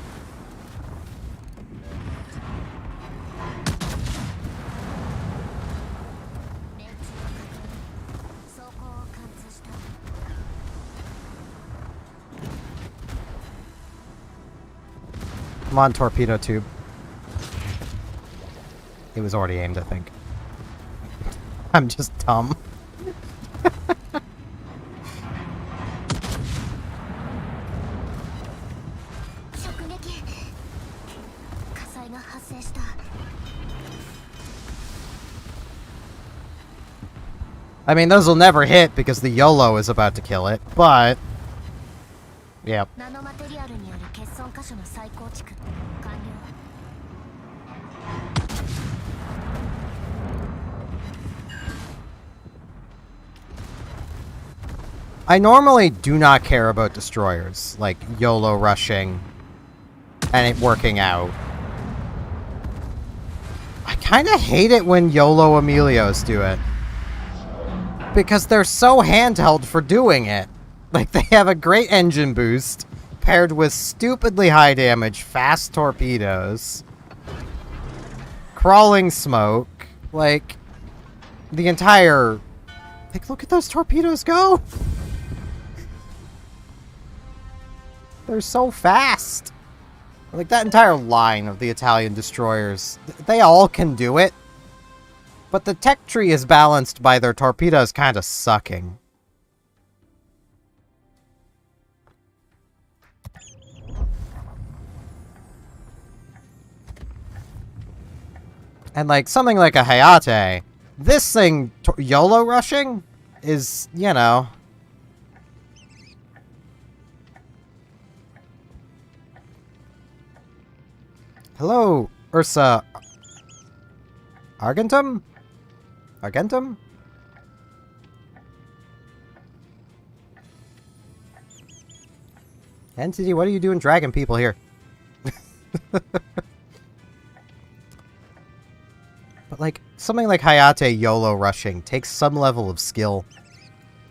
Come on, torpedo tube. It was already aimed, I think. I'm just dumb. I mean, those will never hit because the YOLO is about to kill it, but... Yep. I normally do not care about destroyers, like YOLO rushing and it working out. I kind of hate it when YOLO Emilios do it. Because they're so handheld for doing it. Like, they have a great engine boost, paired with stupidly high damage, fast torpedoes, crawling smoke, like, the entire... Like, look at those torpedoes go! They're so fast! Like, that entire line of the Italian destroyers, they all can do it. But the tech tree is balanced by their torpedoes kind of sucking. And like, something like a Hayate, this thing, YOLO rushing, is, you know... Hello, Ursa... Argentum? Argentum? Entity, what are you doing dragging people here? But like, something like Hayate YOLO rushing takes some level of skill.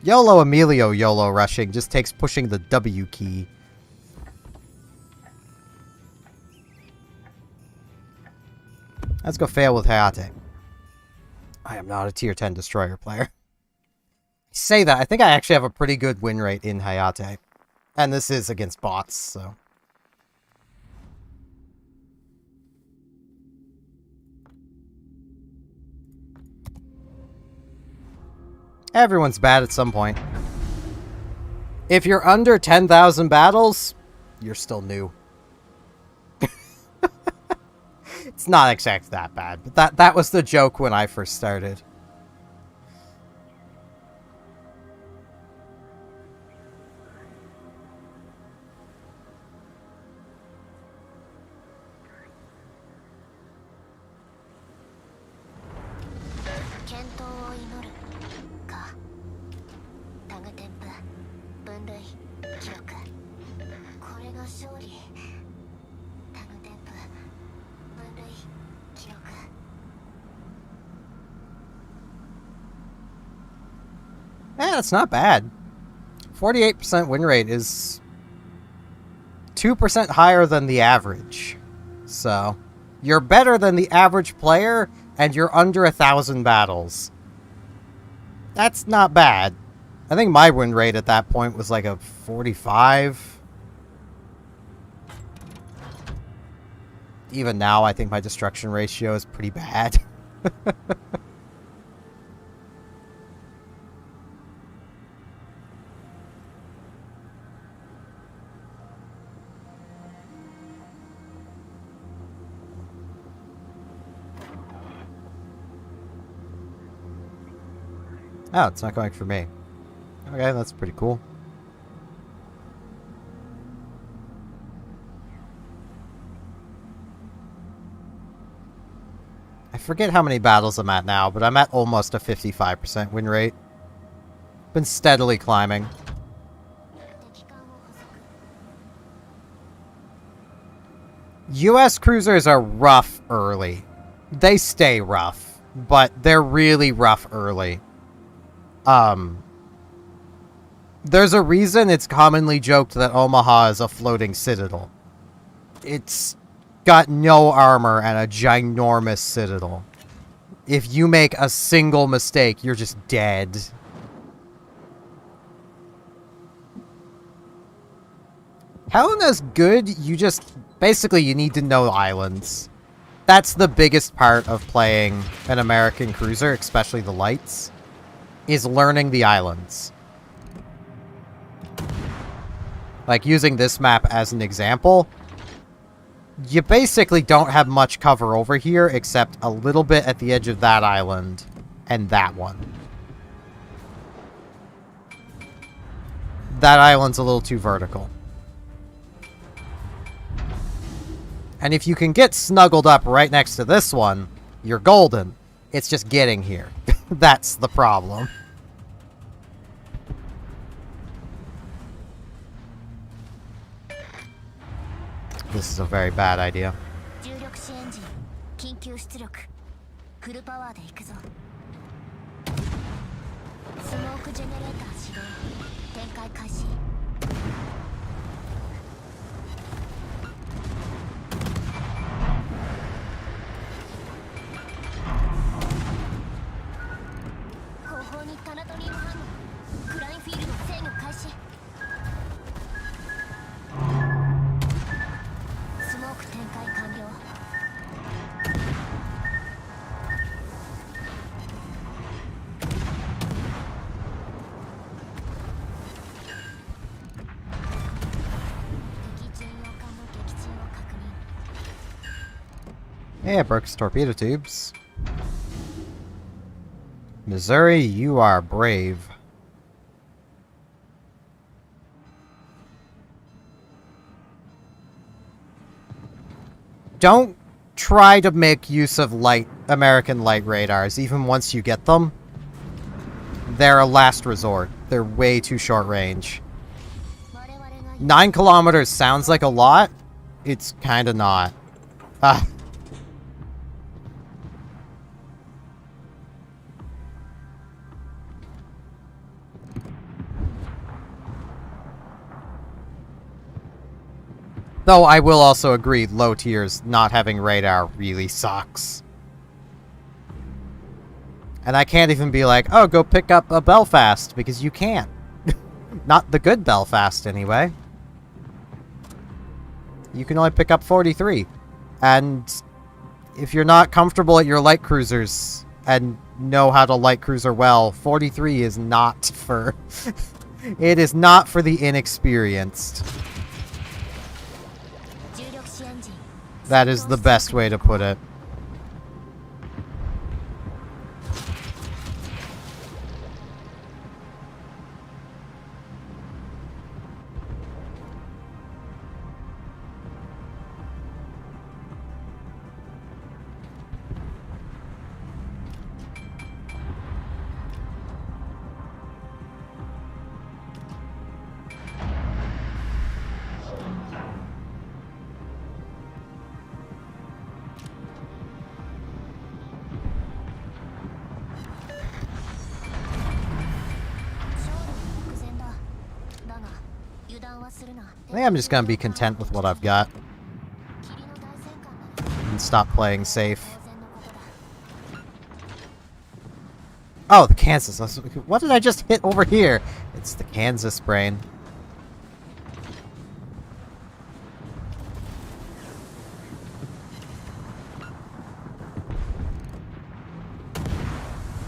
YOLO Emilio YOLO rushing just takes pushing the W key. Let's go fail with Hayate. I am not a tier 10 destroyer player. I say that, I think I actually have a pretty good win rate in Hayate. And this is against bots, so... Everyone's bad at some point. If you're under 10,000 battles, you're still new. It's not exactly that bad, but that was the joke when I first started. Yeah, that's not bad. 48% win rate is 2% higher than the average. So, you're better than the average player, and you're under 1,000 battles. That's not bad. I think my win rate at that point was like a 45. Even now, I think my destruction ratio is pretty bad. Oh, it's not going for me. Okay, that's pretty cool. I forget how many battles I'm at now, but I'm at almost a 55% win rate. Been steadily climbing. 敵艦を捕捉 US cruisers are rough early. They stay rough, but they're really rough early. There's a reason it's commonly joked that Omaha is a floating citadel. It's got no armor and a ginormous citadel. If you make a single mistake, you're just dead. Helena's good, basically you need to know islands. That's the biggest part of playing an American cruiser, especially the lights, is learning the islands. Like, using this map as an example, you basically don't have much cover over here except a little bit at the edge of that island and that one. That island's a little too vertical. And if you can get snuggled up right next to this one, you're golden. It's just getting here. That's the problem. This is a very bad idea. 重力子エンジン緊急出力フルパワーで行くぞスモークジェネレーター始動展開開始後方にタナトリウム反応クラインフィールド制御開始スモーク展開完了敵巡洋艦の撃沈を確認 Hey, I broke his torpedo tubes. Missouri, you are brave. Don't try to make use of American light radars, even once you get them. They're a last resort. They're way too short range. 我々が 9 kilometers sounds like a lot. It's kinda not. Ah. Though I will also agree, low tiers not having radar really sucks. And I can't even be like, oh, go pick up a Belfast, because you can't. Not the good Belfast, anyway. You can only pick up 43. And if you're not comfortable at your light cruisers and know how to light cruiser well, 43 is not for... It is not for the inexperienced. 重力子エンジン That is the best way to put it. I think I'm just gonna be content with what I've got and stop playing safe. Oh, the Kansas. What did I just hit over here? It's the Kansas brain.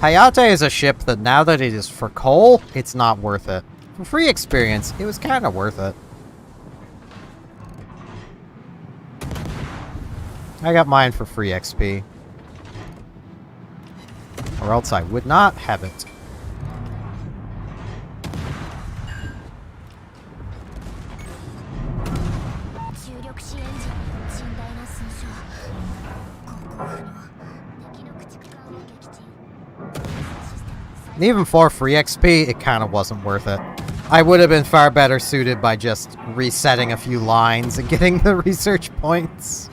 Hayate is a ship that now that it is for coal, it's not worth it. For free experience, it was kind of worth it. I got mine for free XP. Or else I would not have it. And even for free XP, it kind of wasn't worth it. I would have been far better suited by just resetting a few lines and getting the research points.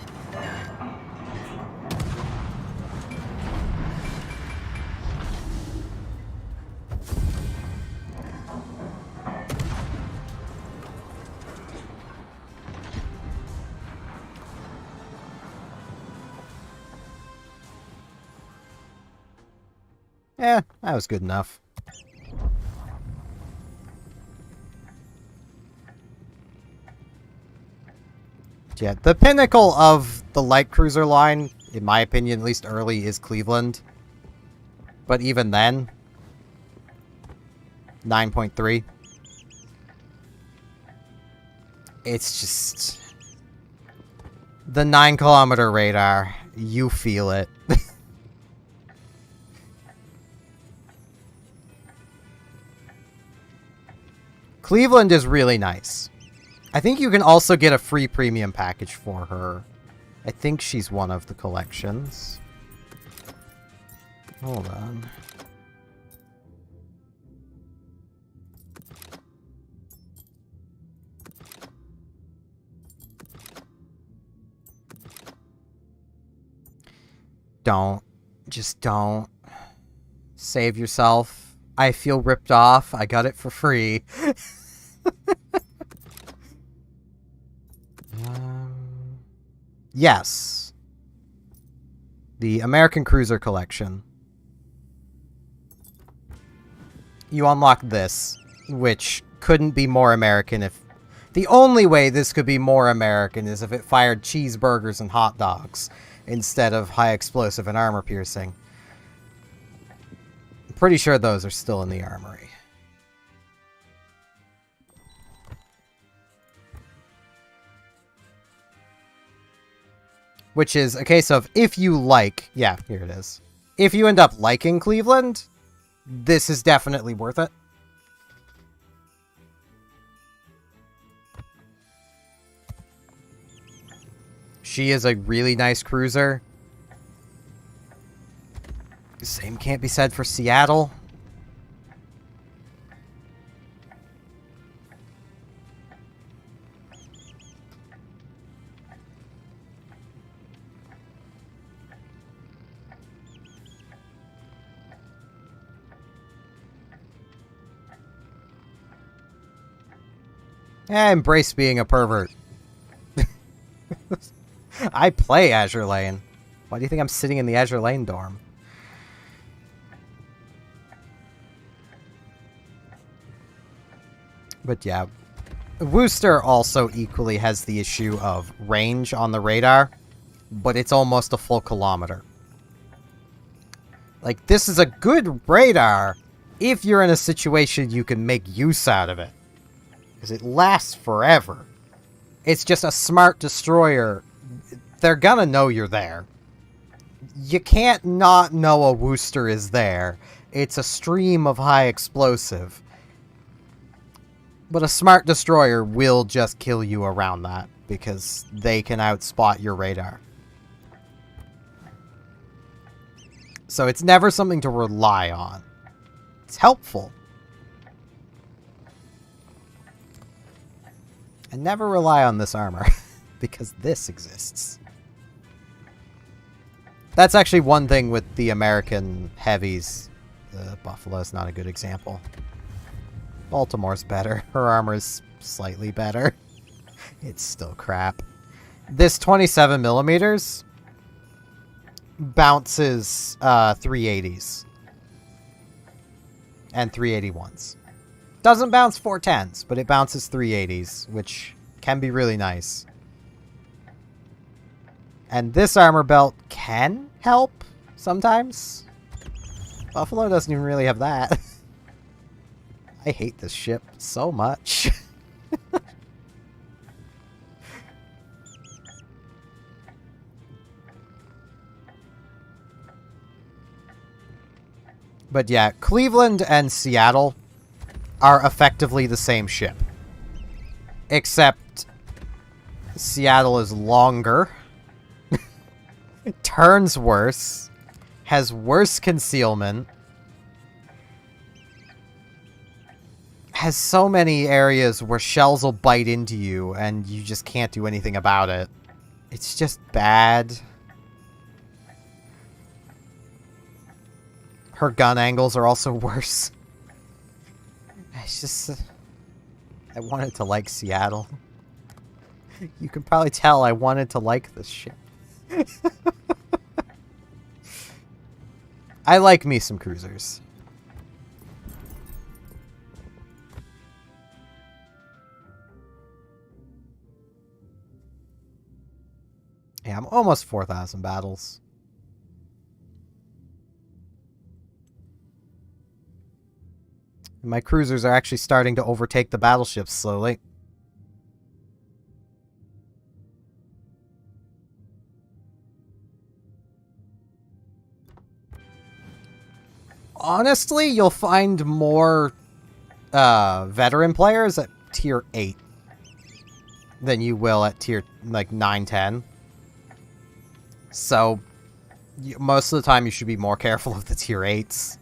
Yeah, that was good enough. Yeah, the pinnacle of the light cruiser line, in my opinion, at least early, is Cleveland. But even then, 9.3. It's just... the 9-kilometer radar, you feel it. Cleveland is really nice. I think you can also get a free premium package for her. I think she's one of the collections. Hold on. Don't. Just don't. Save yourself. I feel ripped off. I got it for free. Yes. The American Cruiser Collection. You unlock this, which couldn't be more American if... the only way this could be more American is if it fired cheeseburgers and hot dogs instead of high explosive and armor piercing. I'm pretty sure those are still in the armory. Which is a case of, if you like... yeah, here it is. If you end up liking Cleveland, this is definitely worth it. She is a really nice cruiser. Same can't be said for Seattle. Embrace being a pervert. I play Azure Lane. Why do you think I'm sitting in the Azure Lane dorm? But yeah, Wooster also equally has the issue of range on the radar, but it's almost a full kilometer. Like, this is a good radar if you're in a situation you can make use out of it. Because it lasts forever. It's just a smart destroyer. They're gonna know you're there. You can't not know a Wooster is there. It's a stream of high explosive. But a smart destroyer will just kill you around that, because they can outspot your radar. So it's never something to rely on. It's helpful. And never rely on this armor, because this exists. That's actually one thing with the American heavies. Buffalo's not a good example. Baltimore's better. Her armor is slightly better. It's still crap. This 27 millimeters bounces 380s and 381s. Doesn't bounce 410s, but it bounces 380s, which can be really nice. And this armor belt can help sometimes. Buffalo doesn't even really have that. I hate this ship so much. But yeah, Cleveland and Seattle are effectively the same ship. Except Seattle is longer. It turns worse. Has worse concealment. has so many areas where shells will bite into you and you just can't do anything about it. It's just bad. Her gun angles are also worse. It's just... I wanted to like Seattle. You can probably tell I wanted to like this shit. I like me some cruisers. Yeah, I'm almost 4,000 battles. My cruisers are actually starting to overtake the battleships slowly. Honestly, you'll find more veteran players at tier 8 than you will at tier like 9, 10. So most of the time you should be more careful of the tier 8s.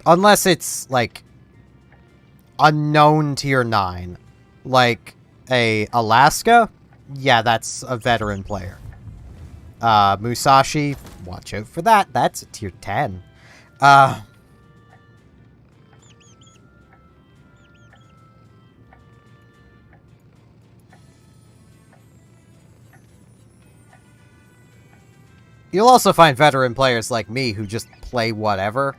Unless it's, like, unknown tier 9. Like, a Alaska? Yeah, that's a veteran player. Musashi, watch out for that. That's a tier 10. You'll also find veteran players like me who just play whatever.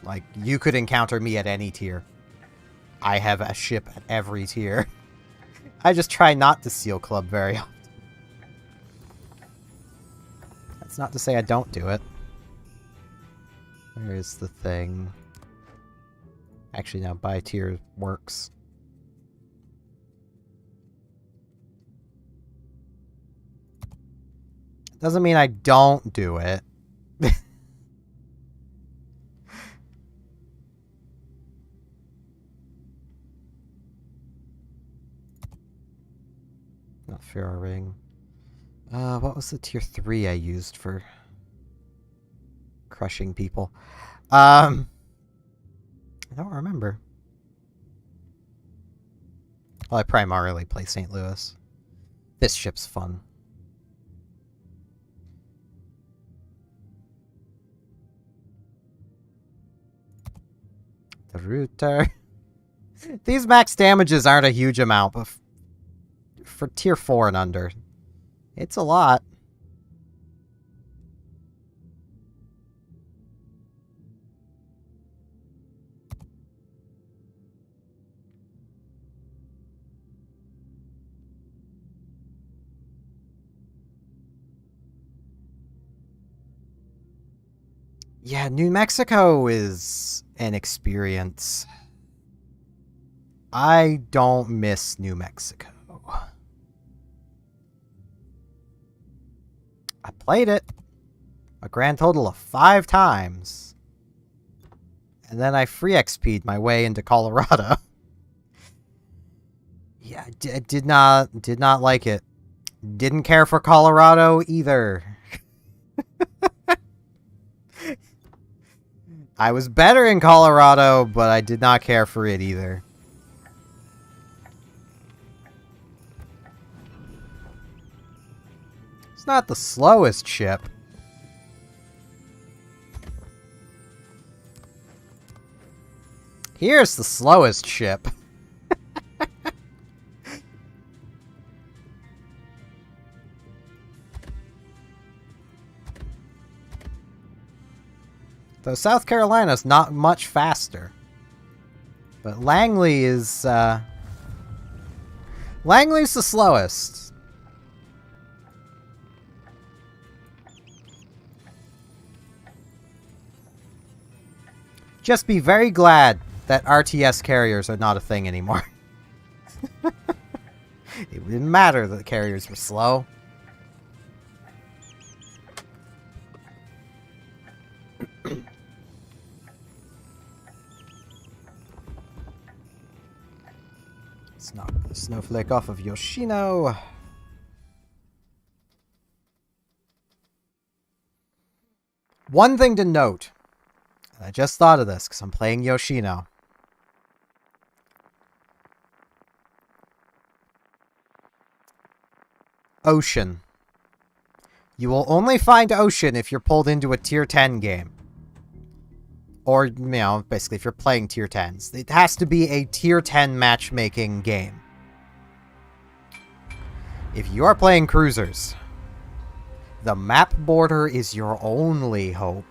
Like, you could encounter me at any tier. I have a ship at every tier. I just try not to seal club very often. That's not to say I don't do it. Where is the thing? Actually, now buy tier works. Doesn't mean I don't do it. Not Pharaoh Ring. What was the tier 3 I used for crushing people? I don't remember. Well, I primarily play St. Louis. This ship's fun. The router. These max damages aren't a huge amount, but for tier 4 and under, it's a lot. Yeah, New Mexico is an experience. I don't miss New Mexico. I played it a grand total of 5 times. And then I free XP'd my way into Colorado. Yeah, I did not like it. Didn't care for Colorado either. I was better in Colorado, but I did not care for it either. It's not the slowest ship. Here's the slowest ship. Though South Carolina's not much faster. But Langley is, Langley's the slowest. Just be very glad that RTS carriers are not a thing anymore. It didn't matter that the carriers were slow. Let's knock the snowflake off of Yoshino. One thing to note. I just thought of this because I'm playing Yoshino. Ocean. You will only find Ocean if you're pulled into a tier 10 game. Or, basically if you're playing tier 10s. It has to be a tier 10 matchmaking game. If you are playing cruisers, the map border is your only hope.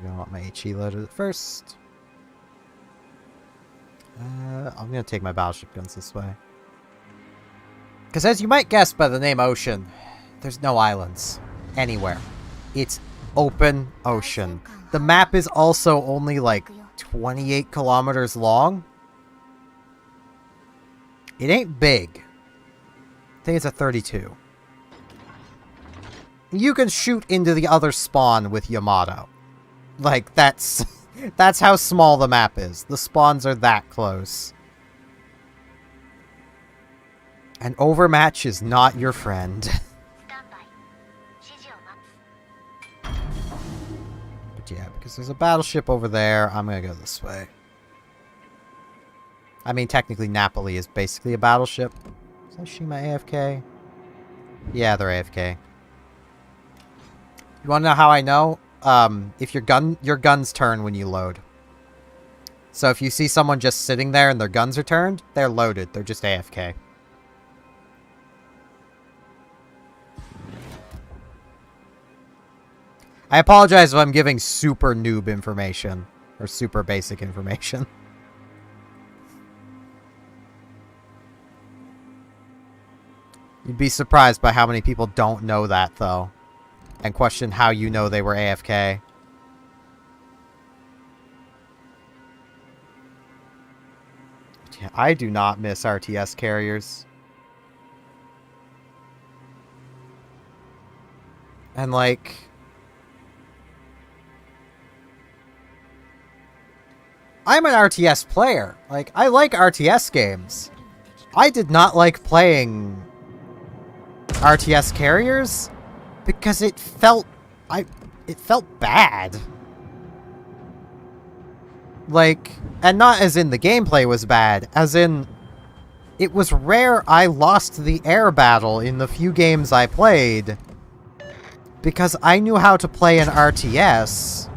I want my HE loaded at first. I'm going to take my battleship guns this way. Because as you might guess by the name Ocean, there's no islands anywhere. It's open ocean. The map is also only like 28 kilometers long. It ain't big. I think it's a 32. You can shoot into the other spawn with Yamato. Like, that's how small the map is. The spawns are that close. An overmatch is not your friend. But yeah, because there's a battleship over there, I'm gonna go this way. I mean, technically Napoli is basically a battleship. Is that Shima AFK? Yeah, they're AFK. You wanna know how I know? If your guns turn when you load. So if you see someone just sitting there and their guns are turned, they're loaded. They're just AFK. I apologize if I'm giving super noob information. Or super basic information. You'd be surprised by how many people don't know that, though. And question how you know they were AFK. Yeah, I do not miss RTS carriers. And, like... I'm an RTS player. Like, I like RTS games. I did not like playing RTS carriers because it felt bad. Like, and not as in the gameplay was bad, as in it was rare I lost the air battle in the few games I played because I knew how to play an RTS.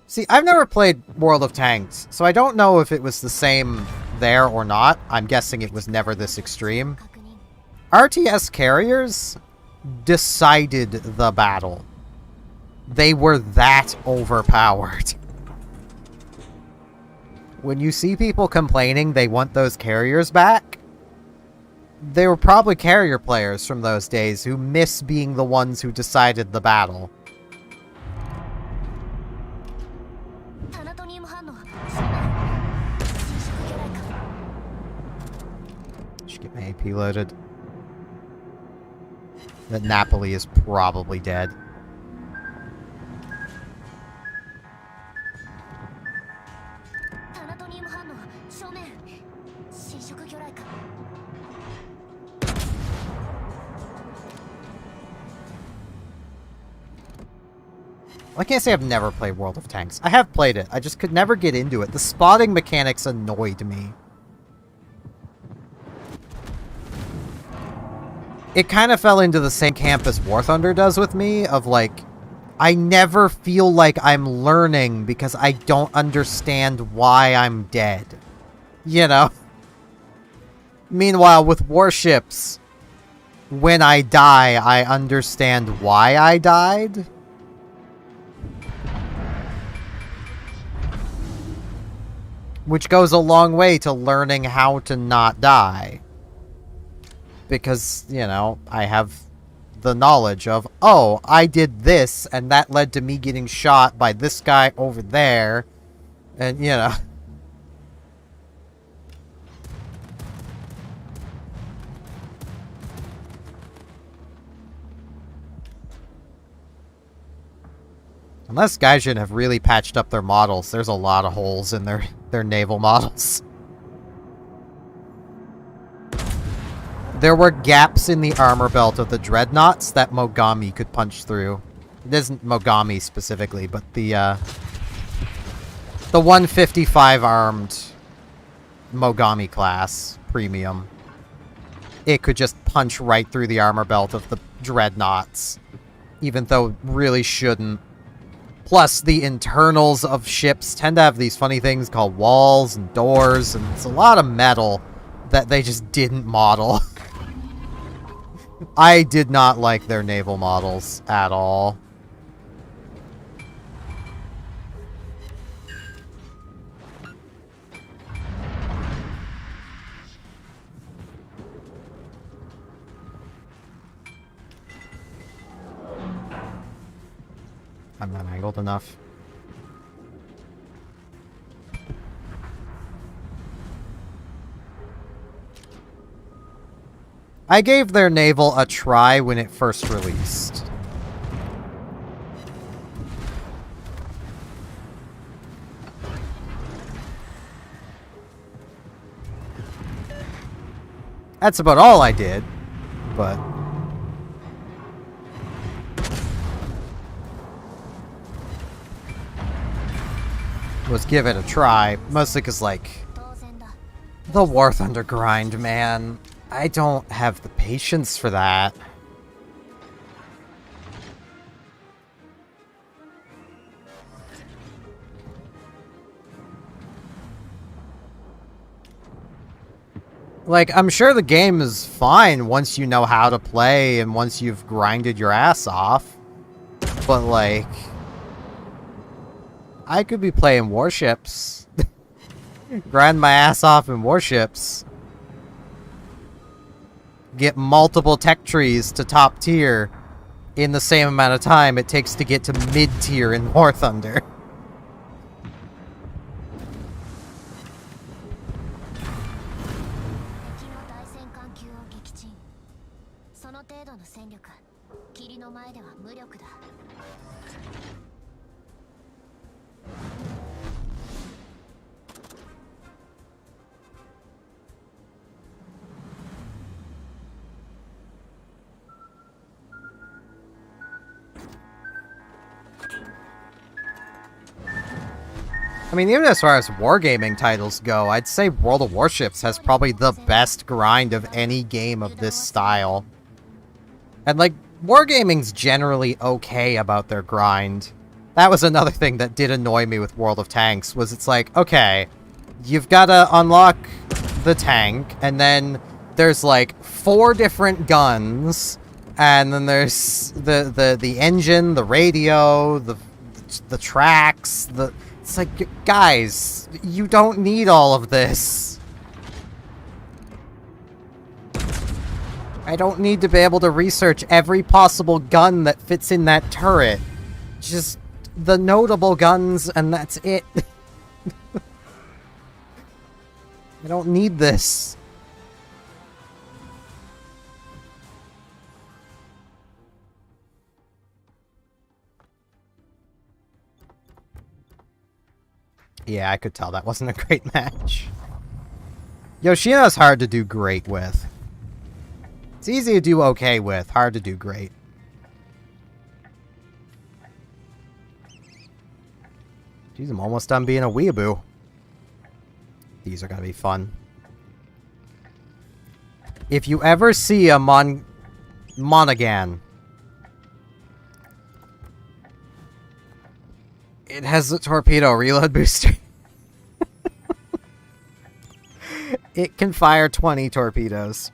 See, I've never played World of Tanks, so I don't know if it was the same there or not. I'm guessing it was never this extreme. RTS carriers decided the battle. They were that overpowered. When you see people complaining they want those carriers back, they were probably carrier players from those days who miss being the ones who decided the battle. Should get my AP loaded. That Napoli is probably dead. I can't say I've never played World of Tanks. I have played it. I just could never get into it. The spotting mechanics annoyed me. It kind of fell into the same camp as War Thunder does with me, of like, I never feel like I'm learning because I don't understand why I'm dead. You know? Meanwhile, with Warships, when I die, I understand why I died. Which goes a long way to learning how to not die. Because, you know, I have the knowledge of, oh, I did this, and that led to me getting shot by this guy over there. And, you know. Unless Gaijin have really patched up their models, there's a lot of holes in their naval models. There were gaps in the armor belt of the dreadnoughts that Mogami could punch through. It isn't Mogami specifically, but the 155 armed Mogami class premium. It could just punch right through the armor belt of the dreadnoughts, even though it really shouldn't. Plus, the internals of ships tend to have these funny things called walls and doors, and it's a lot of metal that they just didn't model. I did not like their naval models at all. I'm not angled enough. I gave their naval a try when it first released. That's about all I did, but... was give it a try, mostly because, like, the War Thunder grind, man. I don't have the patience for that. Like, I'm sure the game is fine once you know how to play and once you've grinded your ass off. But, like... I could be playing Warships. Grind my ass off in Warships. Get multiple tech trees to top tier in the same amount of time it takes to get to mid tier in War Thunder. 力だ。 I mean, even as far as wargaming titles go, I'd say World of Warships has probably the best grind of any game of this style. And, like, wargaming's generally okay about their grind. That was another thing that did annoy me with World of Tanks, was it's like, okay, you've got to unlock the tank, and then there's, like, 4 different guns, and then there's the engine, the radio, the tracks, It's like, guys, you don't need all of this. I don't need to be able to research every possible gun that fits in that turret. Just the notable guns, and that's it. I don't need this. Yeah, I could tell that wasn't a great match. Yoshino's hard to do great with. It's easy to do okay with, hard to do great. Jeez, I'm almost done being a weeaboo. These are gonna be fun. If you ever see a Monaghan, it has a torpedo reload booster. It can fire 20 torpedoes.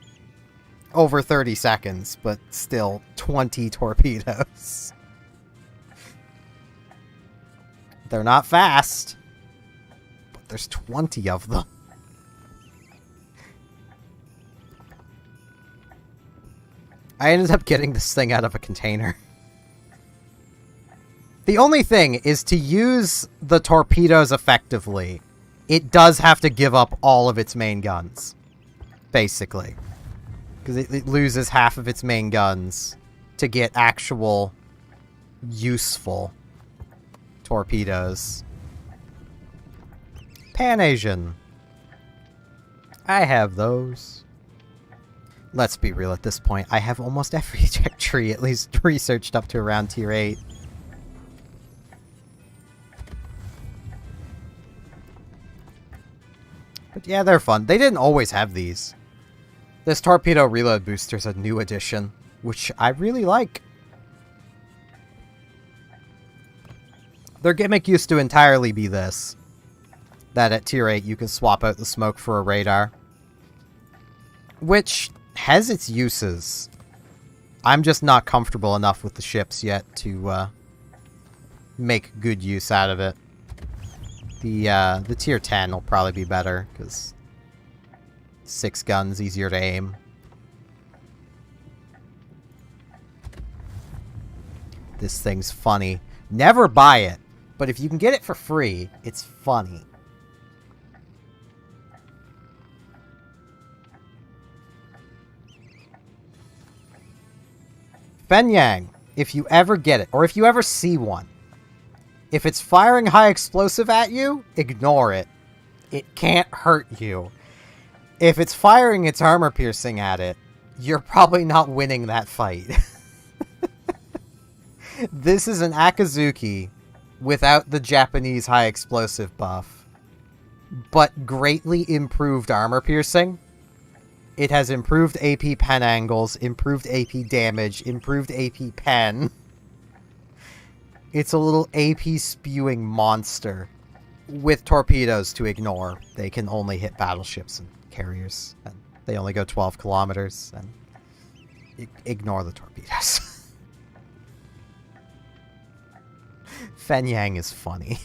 Over 30 seconds, but still 20 torpedoes. They're not fast, but there's 20 of them. I ended up getting this thing out of a container. The only thing is, to use the torpedoes effectively, it does have to give up all of its main guns. Basically. Because it loses half of its main guns to get actual useful torpedoes. Pan-Asian. I have those. Let's be real at this point. I have almost every tech tree at least researched up to around tier 8. But yeah, they're fun. They didn't always have these. This torpedo reload booster's a new addition, which I really like. Their gimmick used to entirely be this. That at tier 8 you can swap out the smoke for a radar. Which has its uses. I'm just not comfortable enough with the ships yet to make good use out of it. The tier 10 will probably be better, because 6 guns, easier to aim. This thing's funny. Never buy it, but if you can get it for free, it's funny. Fenyang, if you ever get it, or if you ever see one, if it's firing high explosive at you, ignore it. It can't hurt you. If it's firing its armor piercing at it, you're probably not winning that fight. This is an Akazuki without the Japanese high explosive buff, but greatly improved armor piercing. It has improved AP pen angles, improved AP damage, improved AP pen. It's a little AP spewing monster with torpedoes to ignore. They can only hit battleships and carriers, and they only go 12 kilometers, and ignore the torpedoes. Fenyang is funny.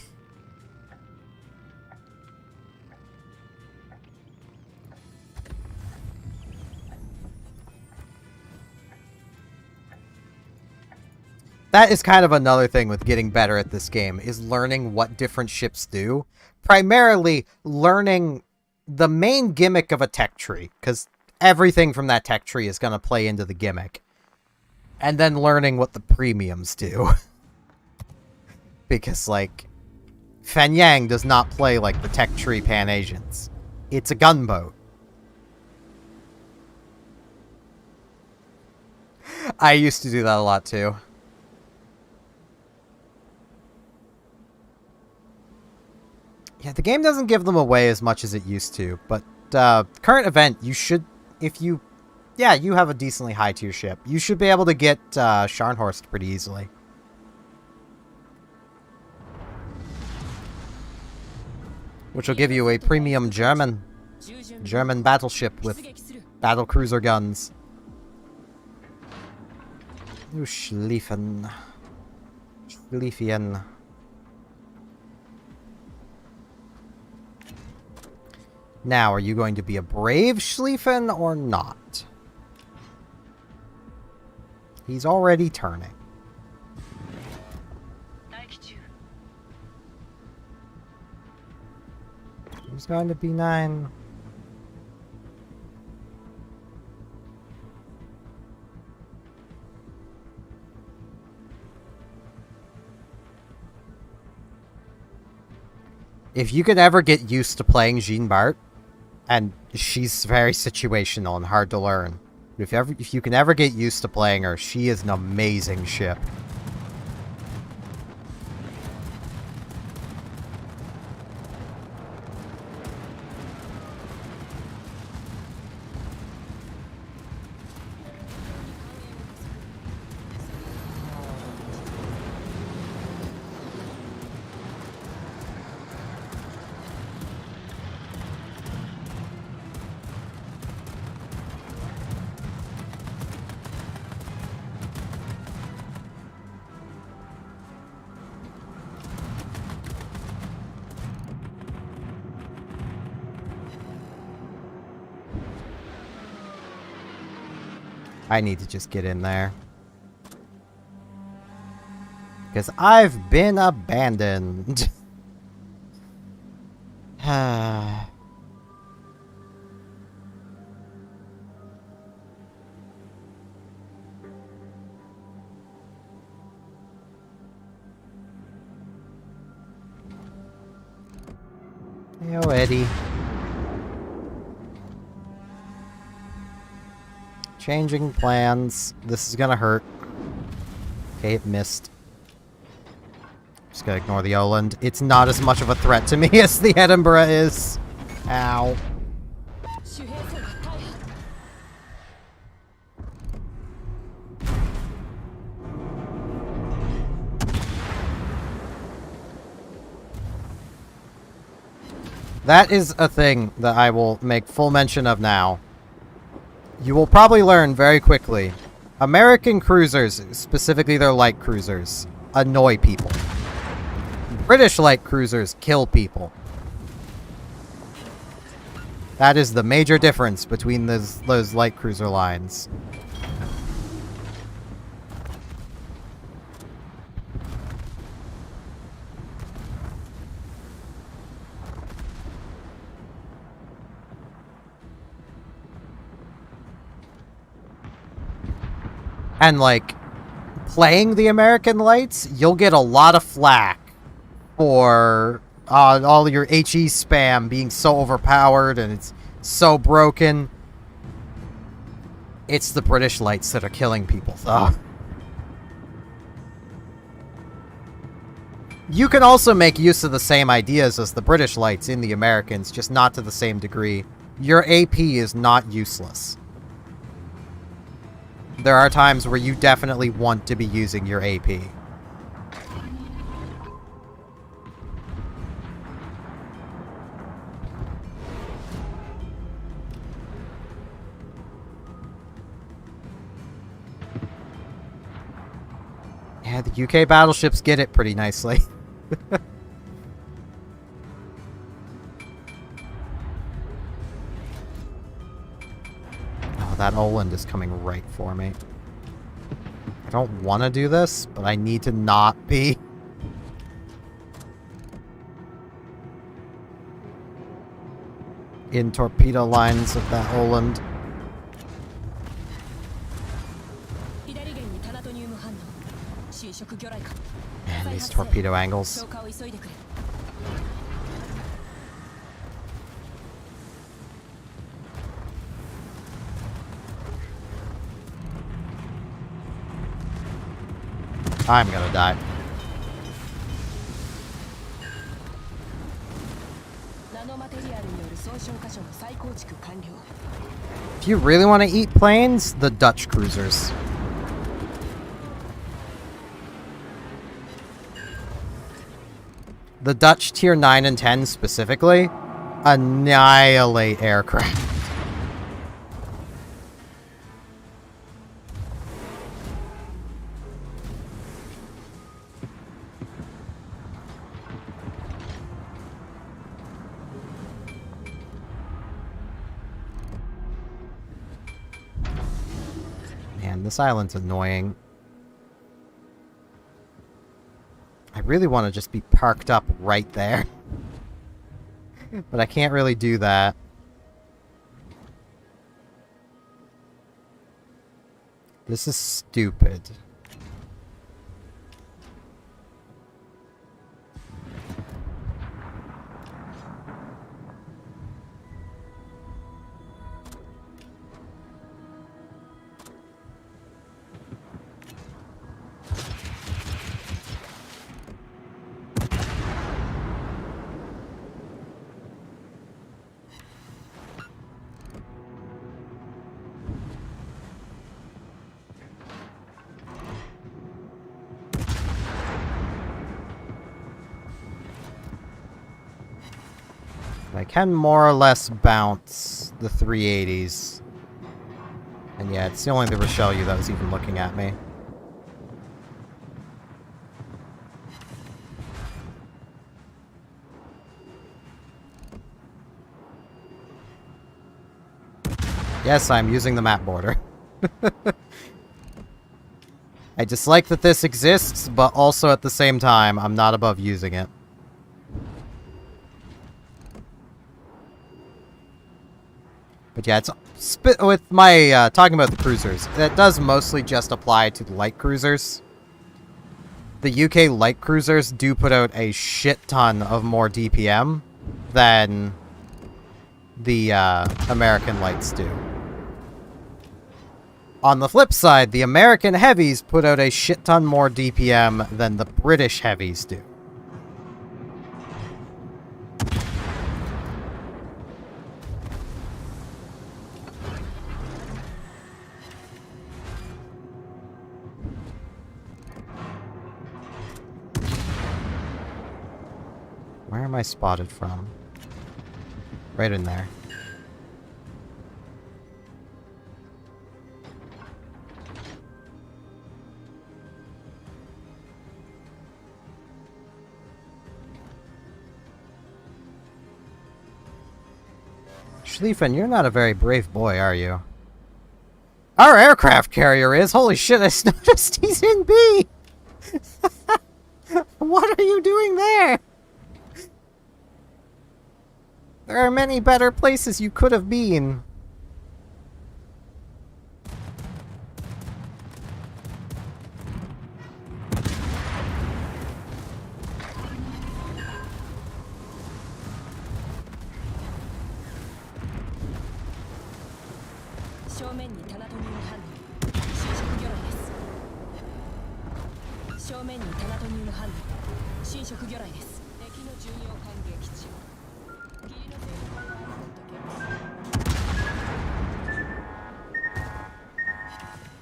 That is kind of another thing with getting better at this game, is learning what different ships do. Primarily, learning the main gimmick of a tech tree, because everything from that tech tree is going to play into the gimmick. And then learning what the premiums do. Because, like, Fenyang does not play like the tech tree Pan-Asians. It's a gunboat. I used to do that a lot, too. Yeah, the game doesn't give them away as much as it used to, but current event, you should, if you, yeah, you have a decently high tier ship, you should be able to get Scharnhorst pretty easily. Which will give you a premium German battleship with battle cruiser guns. Ooh, Schlieffen. Schlieffien. Now, are you going to be a brave Schlieffen or not? He's already turning. Who's going to be 9? If you could ever get used to playing Jean Bart, and she's very situational and hard to learn. If you can ever get used to playing her, she is an amazing ship. I need to just get in there. Because I've been abandoned. Yo, Eddie. Changing plans. This is gonna hurt. Okay, it missed. Just gonna ignore the Oland. It's not as much of a threat to me as the Edinburgh is. Ow. That is a thing that I will make full mention of now. You will probably learn very quickly. American cruisers, specifically their light cruisers, annoy people. British light cruisers kill people. That is the major difference between those light cruiser lines. And, like, playing the American lights, you'll get a lot of flack for all your HE spam being so overpowered and it's so broken. It's the British lights that are killing people, though. You can also make use of the same ideas as the British lights in the Americans, just not to the same degree. Your AP is not useless. There are times where you definitely want to be using your AP. Yeah, the UK battleships get it pretty nicely. That Oland is coming right for me. I don't want to do this, but I need to not be. In torpedo lines of that Oland. Man, these torpedo angles. I'm gonna die. If you really want to eat planes, the Dutch cruisers. The Dutch tier 9 and 10 specifically annihilate aircraft. Man, this island's annoying. I really want to just be parked up right there. But I can't really do that. This is stupid. I can more or less bounce the 380s. And yeah, it's only the Richelieu that was even looking at me. Yes, I'm using the map border. I dislike that this exists, but also at the same time, I'm not above using it. But yeah, it's with my talking about the cruisers, that does mostly just apply to the light cruisers. The UK light cruisers do put out a shit ton of more DPM than the American lights do. On the flip side, the American heavies put out a shit ton more DPM than the British heavies do. Where am I spotted from? Right in there. Schlieffen, you're not a very brave boy, are you? Our aircraft carrier is? Holy shit, I noticed he's in B! What are you doing there? There are many better places you could have been.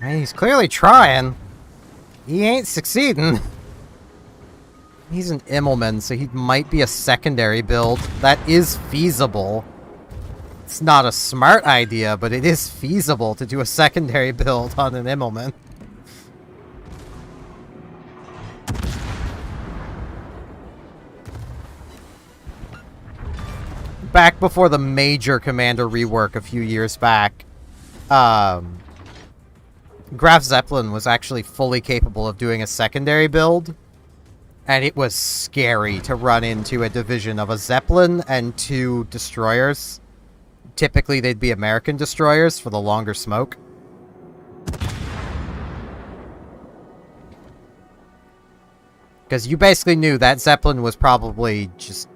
He's clearly trying. He ain't succeeding. He's an Immelman, so he might be a secondary build. That is feasible. It's not a smart idea, but it is feasible to do a secondary build on an Immelman. Back before the major commander rework a few years back, Graf Zeppelin was actually fully capable of doing a secondary build, and it was scary to run into a division of a Zeppelin and 2 destroyers. Typically, they'd be American destroyers for the longer smoke. Because you basically knew that Zeppelin was probably just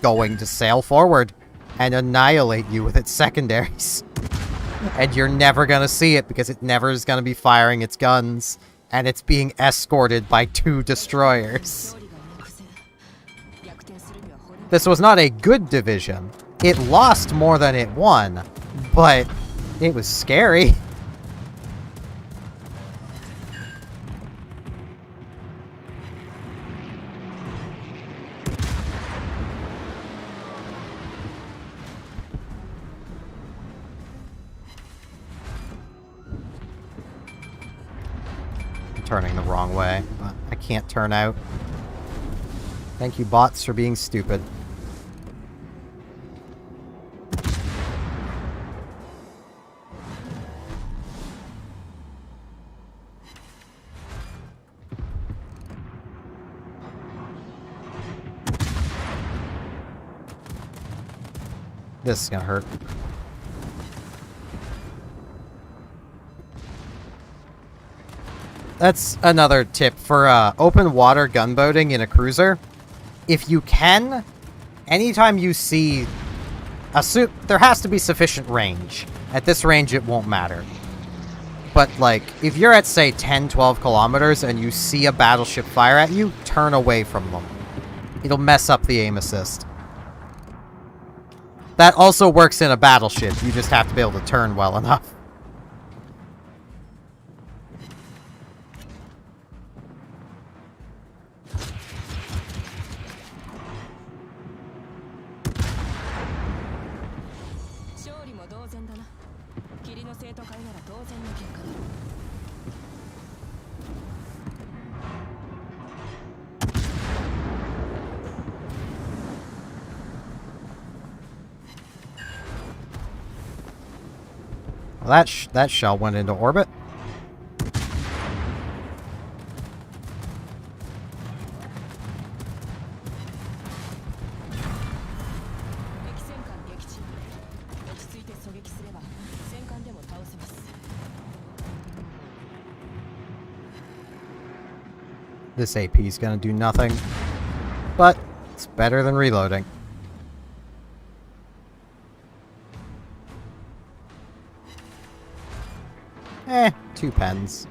going to sail forward and annihilate you with its secondaries. And you're never gonna see it because it never is gonna be firing its guns, and it's being escorted by 2 destroyers. This was not a good division. It lost more than it won, but it was scary. Turning the wrong way, but I can't turn out. Thank you, bots, for being stupid. This is gonna hurt. That's another tip for open water gunboating in a cruiser. If you can, anytime you see a suit, there has to be sufficient range. At this range, it won't matter. But, like, if you're at, say, 10, 12 kilometers and you see a battleship fire at you, turn away from them. It'll mess up the aim assist. That also works in a battleship. You just have to be able to turn well enough. Well, that shell went into orbit. This AP is going to do nothing, but it's better than reloading. 2 pens.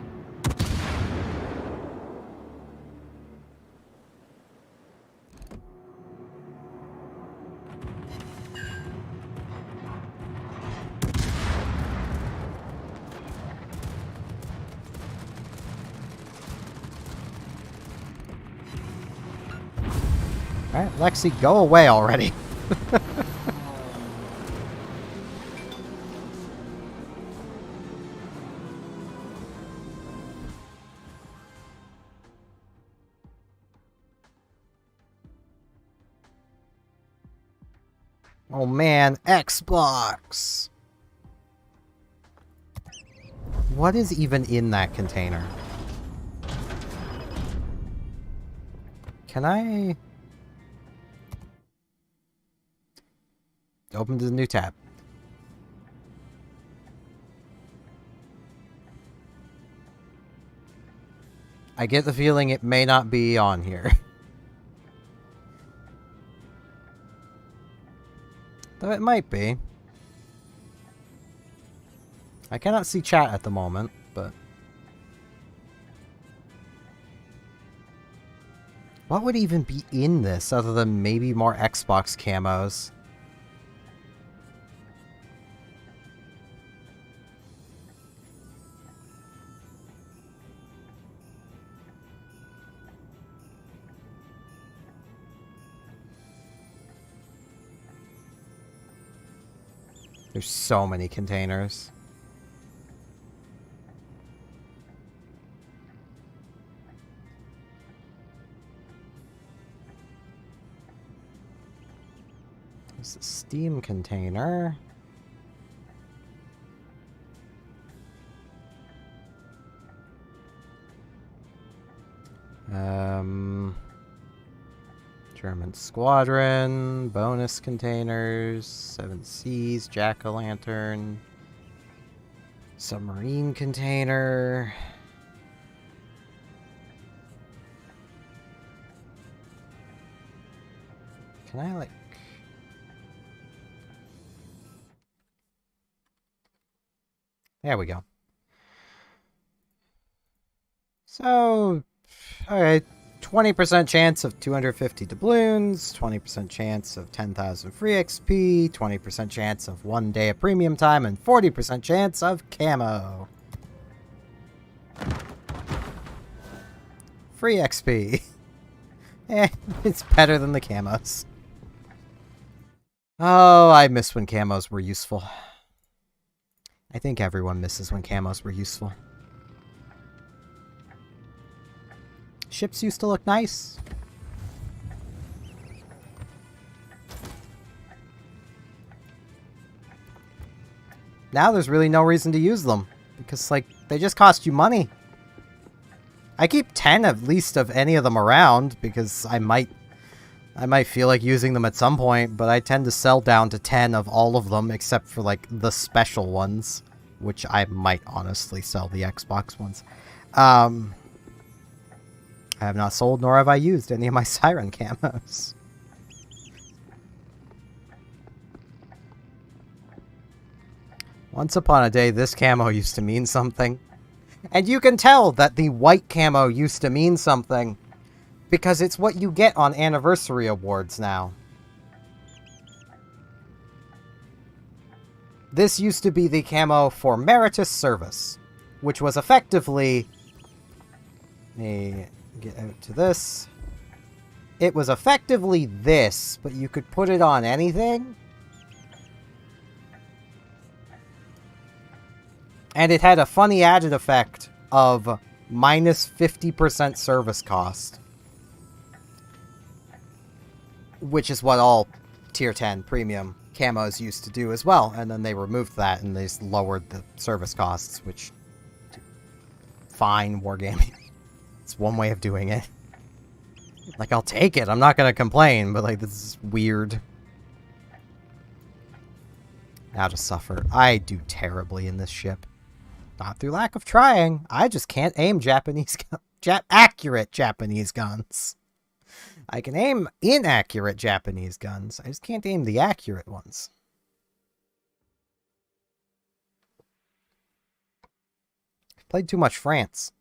Alright, Lexi, go away already. Oh man, Xbox! What is even in that container? Can I... Open to the new tab. I get the feeling it may not be on here. Though it might be. I cannot see chat at the moment, but... What would even be in this other than maybe more Xbox camos? There's so many containers. There's a Steam container. German Squadron, bonus containers, 7 Seas, Jack-o'-lantern, submarine container. Can I, like... There we go. So, alright. 20% chance of 250 doubloons, 20% chance of 10,000 free XP, 20% chance of 1 day of premium time, and 40% chance of camo. Free XP. It's better than the camos. Oh, I miss when camos were useful. I think everyone misses when camos were useful. Ships used to look nice. Now there's really no reason to use them. Because, like, they just cost you money. I keep 10 at least of any of them around, because I might feel like using them at some point, but I tend to sell down to 10 of all of them, except for, like, the special ones. Which I might honestly sell the Xbox ones. I have not sold nor have I used any of my Siren camos. Once upon a day, this camo used to mean something. And you can tell that the white camo used to mean something. Because it's what you get on anniversary awards now. This used to be the camo for Meritus Service. Which was effectively... Get out to this. It was effectively this, but you could put it on anything. And it had a funny added effect of minus 50% service cost. Which is what all Tier 10 premium camos used to do as well. And then they removed that and they just lowered the service costs, which... Fine, wargaming. It's one way of doing it. Like, I'll take it. I'm not gonna complain, but, like, this is weird. Now to suffer. I do terribly in this ship. Not through lack of trying. I just can't aim accurate Japanese guns. I can aim inaccurate Japanese guns. I just can't aim the accurate ones. Played too much France.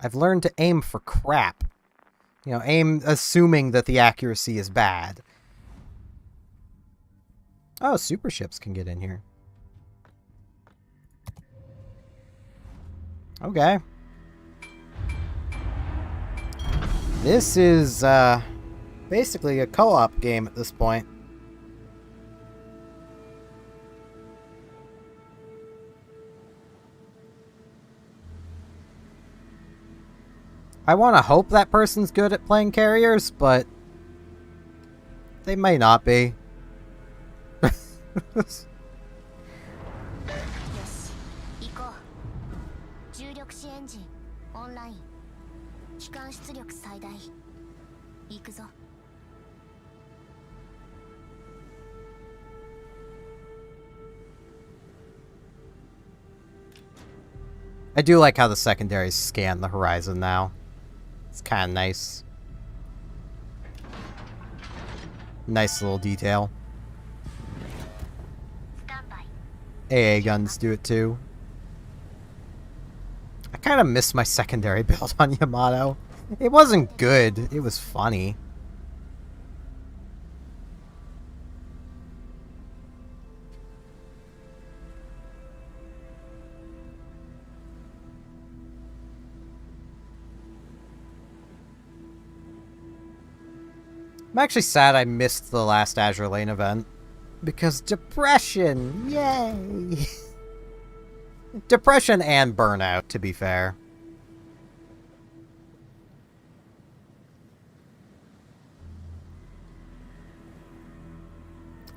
I've learned to aim for crap. You know, aim assuming that the accuracy is bad. Oh, super ships can get in here. Okay. This is, basically a co-op game at this point. I want to hope that person's good at playing carriers, but they may not be. よし行こう。重力子エンジンオンライン。機関出力最大。行くぞ。 I do like how the secondaries scan the horizon now. It's kind of nice. Nice little detail. AA guns do it too. I kind of miss my secondary build on Yamato. It wasn't good, it was funny. I'm actually sad I missed the last Azure Lane event. Because depression! Yay! Depression and burnout, to be fair.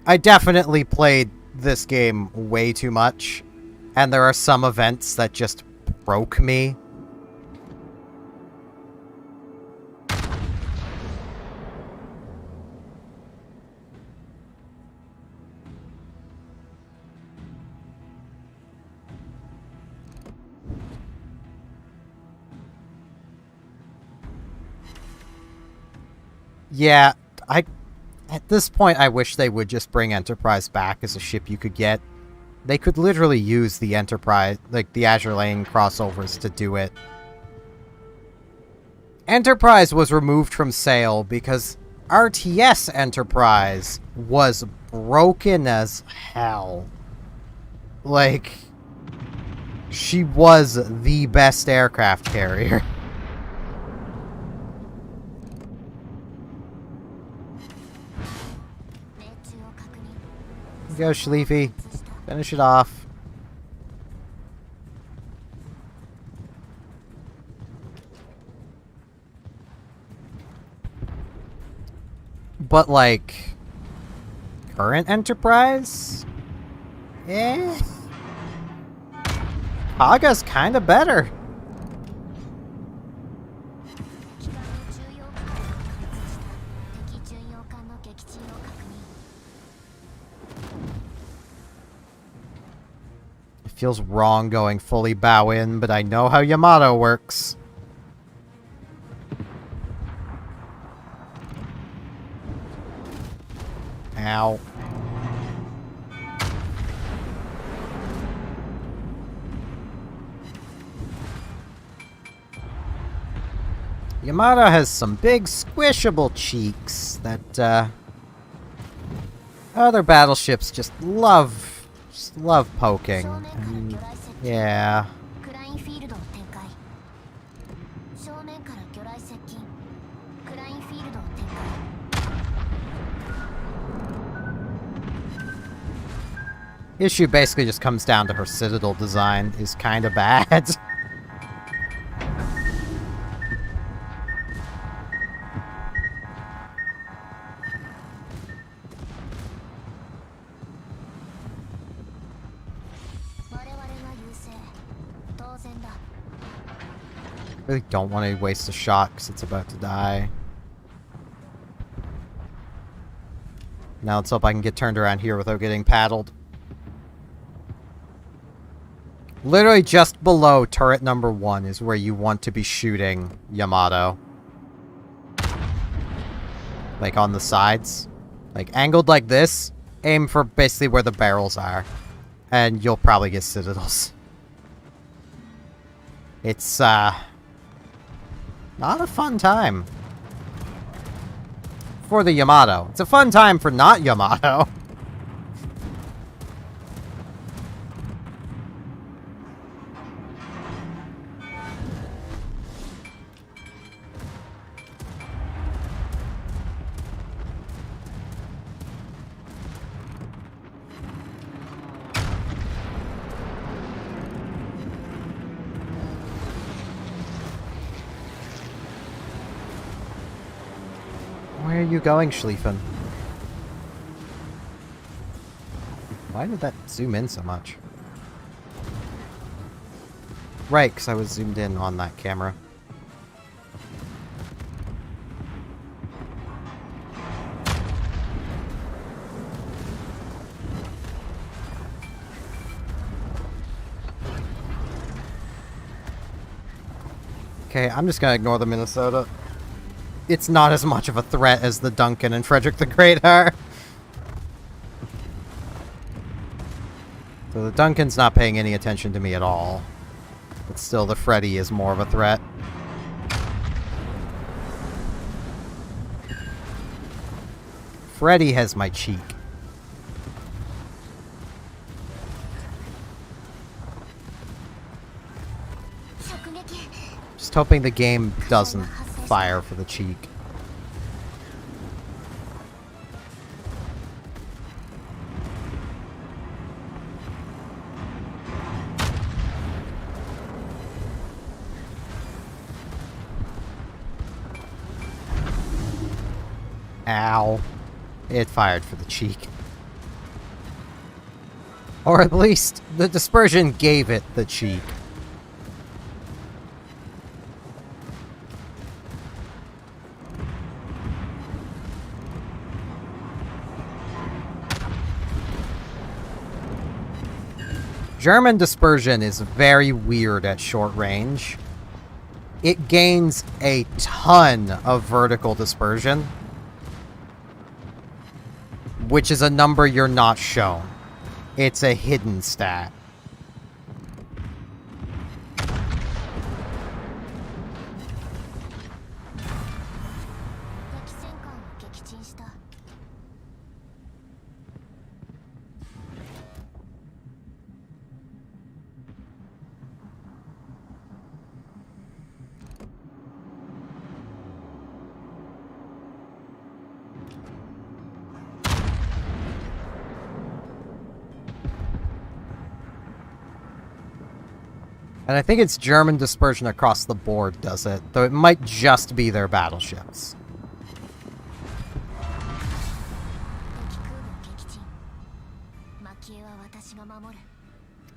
I definitely played this game way too much. And there are some events that just broke me. Yeah, at this point, I wish they would just bring Enterprise back as a ship you could get. They could literally use the Enterprise, like the Azure Lane crossovers to do it. Enterprise was removed from sale because RTS Enterprise was broken as hell. Like, she was the best aircraft carrier. Go, Schleefy. Finish it off. But, like, current Enterprise? Eh? Haga's kinda better. Feels wrong going fully bow in, but I know how Yamato works. Ow. Yamato has some big squishable cheeks that other battleships just love poking. And, yeah. Issue basically just comes down to her Citadel design is kind of bad. I really don't want to waste a shot because it's about to die. Now let's hope I can get turned around here without getting paddled. Literally just below turret number 1 is where you want to be shooting Yamato. Like on the sides. Like angled like this, aim for basically where the barrels are. And you'll probably get citadels. It's, not a fun time. For the Yamato. It's a fun time for not Yamato. Where are you going, Schlieffen? Why did that zoom in so much? Right, because I was zoomed in on that camera. Okay, I'm just gonna ignore the Minnesota. It's not as much of a threat as the Duncan and Frederick the Great are. So the Duncan's not paying any attention to me at all. But still, the Freddy is more of a threat. Freddy has my cheek. Just hoping the game doesn't fire for the cheek. Ow. It fired for the cheek. Or at least, the dispersion gave it the cheek. German dispersion is very weird at short range. It gains a ton of vertical dispersion, which is a number you're not shown. It's a hidden stat. And I think it's German dispersion across the board does it, though it might just be their battleships.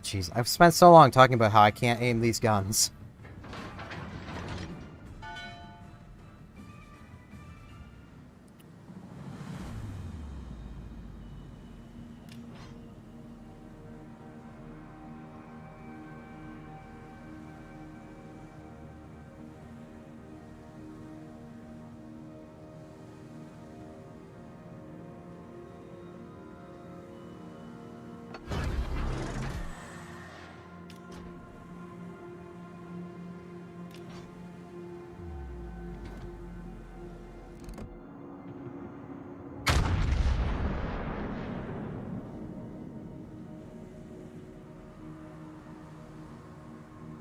Jeez, I've spent so long talking about how I can't aim these guns.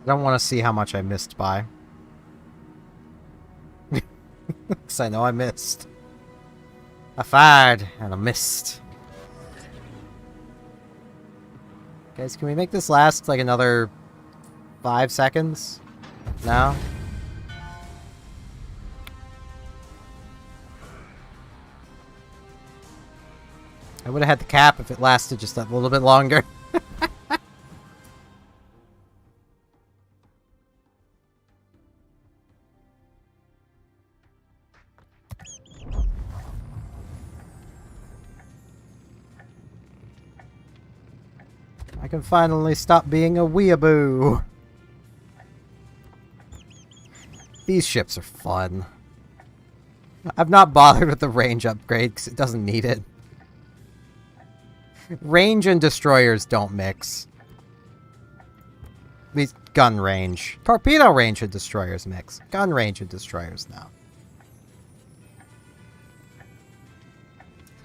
I don't want to see how much I missed by. Because I know I missed. I fired, and I missed. Guys, can we make this last, like, another 5 seconds? No? I would have had the cap if it lasted just a little bit longer. I can finally stop being a weeaboo. These ships are fun. I've not bothered with the range upgrade because it doesn't need it. Range and destroyers don't mix. At least gun range. Torpedo range and destroyers mix. Gun range and destroyers no.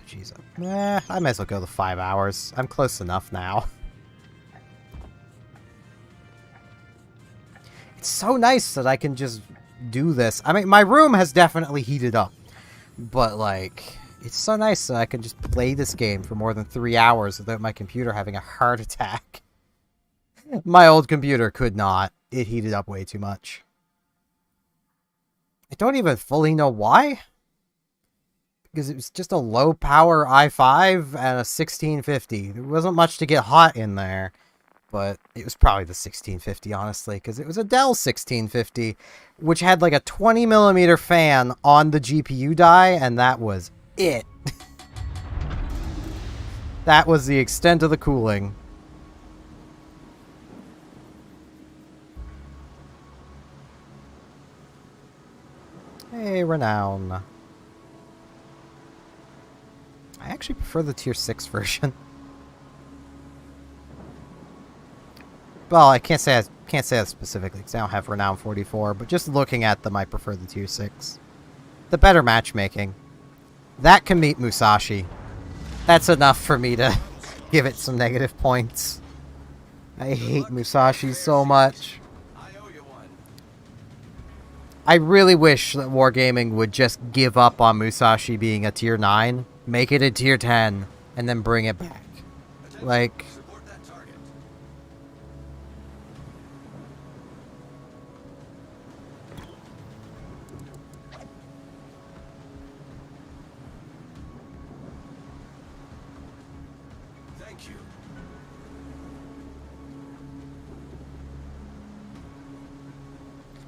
Jeez. I might as well go the 5 hours. I'm close enough now. It's so nice that I can just do this. I mean, my room has definitely heated up. But, like, it's so nice that I can just play this game for more than 3 hours without my computer having a heart attack. My old computer could not. It heated up way too much. I don't even fully know why. Because it was just a low-power i5 and a 1650. There wasn't much to get hot in there. But it was probably the 1650, honestly, because it was a Dell 1650, which had like a 20mm fan on the GPU die, and that was it. That was the extent of the cooling. Hey, Renown. I actually prefer the Tier 6 version. Well, I can't say that specifically because I don't have Renown 44, but just looking at them, I prefer the Tier 6. The better matchmaking. That can beat Musashi. That's enough for me to give it some negative points. I hate Musashi so much. I really wish that Wargaming would just give up on Musashi being a Tier 9, make it a Tier 10, and then bring it back. Like...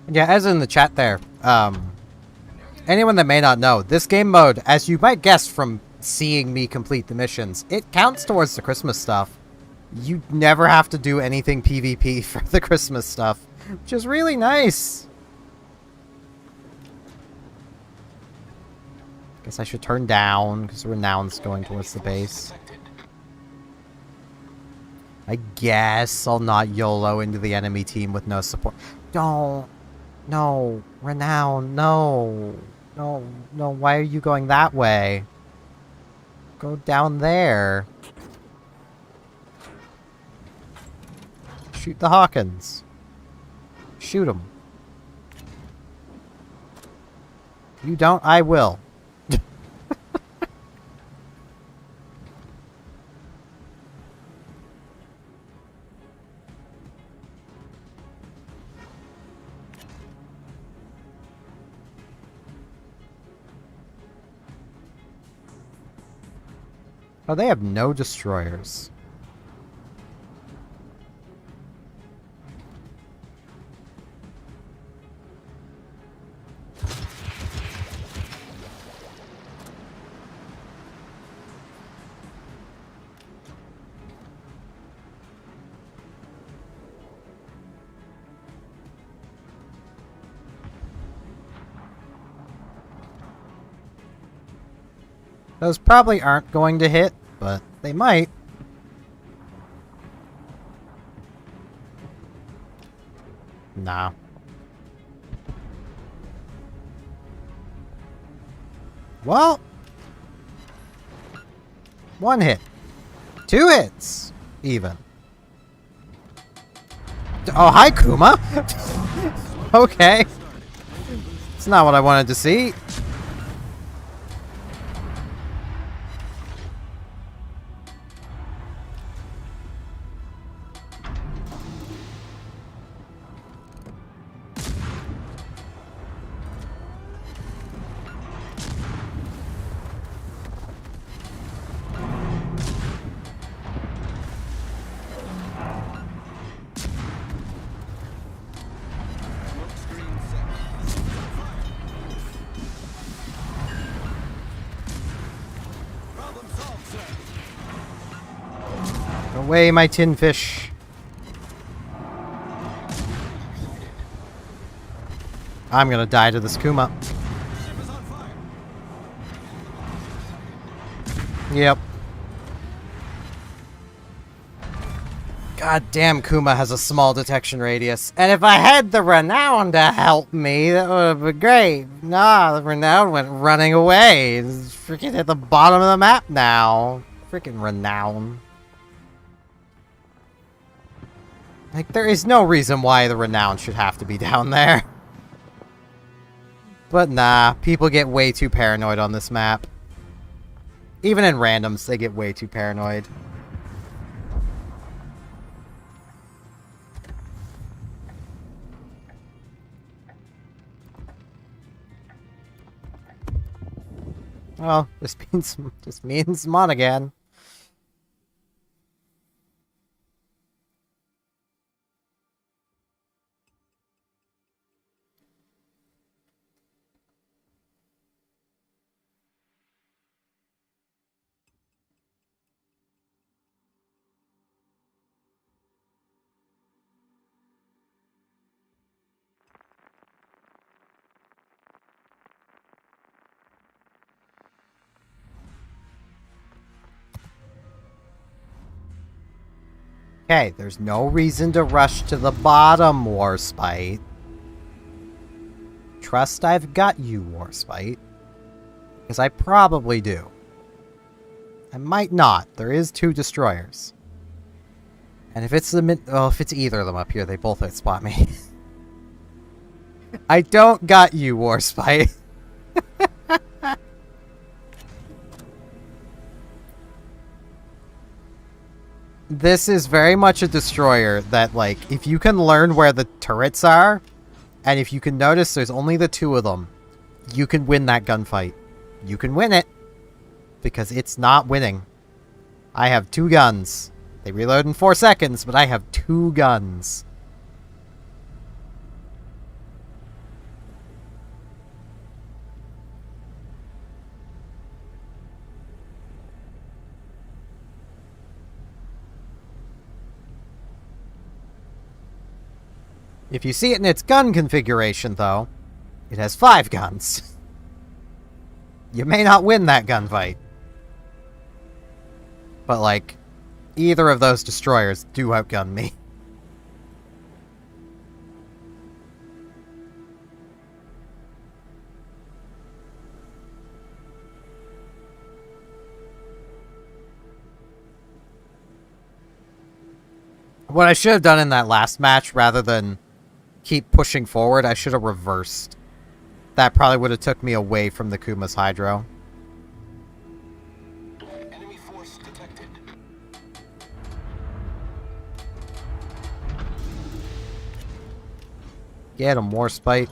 Yeah, as in the chat there, anyone that may not know, this game mode, as you might guess from seeing me complete the missions, it counts towards the Christmas stuff. You never have to do anything PvP for the Christmas stuff, which is really nice. Guess I should turn down, because Renown's going towards the base. I guess I'll not YOLO into the enemy team with no support. Don't. No, Renown, no. No, why are you going that way? Go down there. Shoot the Hawkins. Shoot him. You don't, I will. Oh, they have no destroyers. Those probably aren't going to hit, but they might. Nah. Well. 1 hit. 2 hits, even. Oh, hi, Kuma! Okay. It's not what I wanted to see. Away, my tin fish. I'm gonna die to this Kuma. Yep. God damn, Kuma has a small detection radius. And if I had the Renown to help me, that would have been great. Nah, the Renown went running away. It's freaking at the bottom of the map now. Freaking Renown. Like, there is no reason why the Renown should have to be down there. But nah, people get way too paranoid on this map. Even in randoms, they get way too paranoid. Well, this means Mon again. Okay, there's no reason to rush to the bottom, Warspite. Trust I've got you, Warspite. Because I probably do. I might not. There is 2 destroyers. And if it's if it's either of them up here, they both outspot me. I don't got you, Warspite. This is very much a destroyer that, like, if you can learn where the turrets are, and if you can notice there's only the 2 of them, you can win that gunfight. You can win it. Because it's not winning. I have 2 guns. They reload in 4 seconds, but I have 2 guns. If you see it in its gun configuration, though, it has 5 guns. You may not win that gunfight. But, like, either of those destroyers do outgun me. What I should have done in that last match, rather than keep pushing forward, I should have reversed. That probably would have took me away from the Kuma's Hydro. Enemy force detected. Get him, Warspite.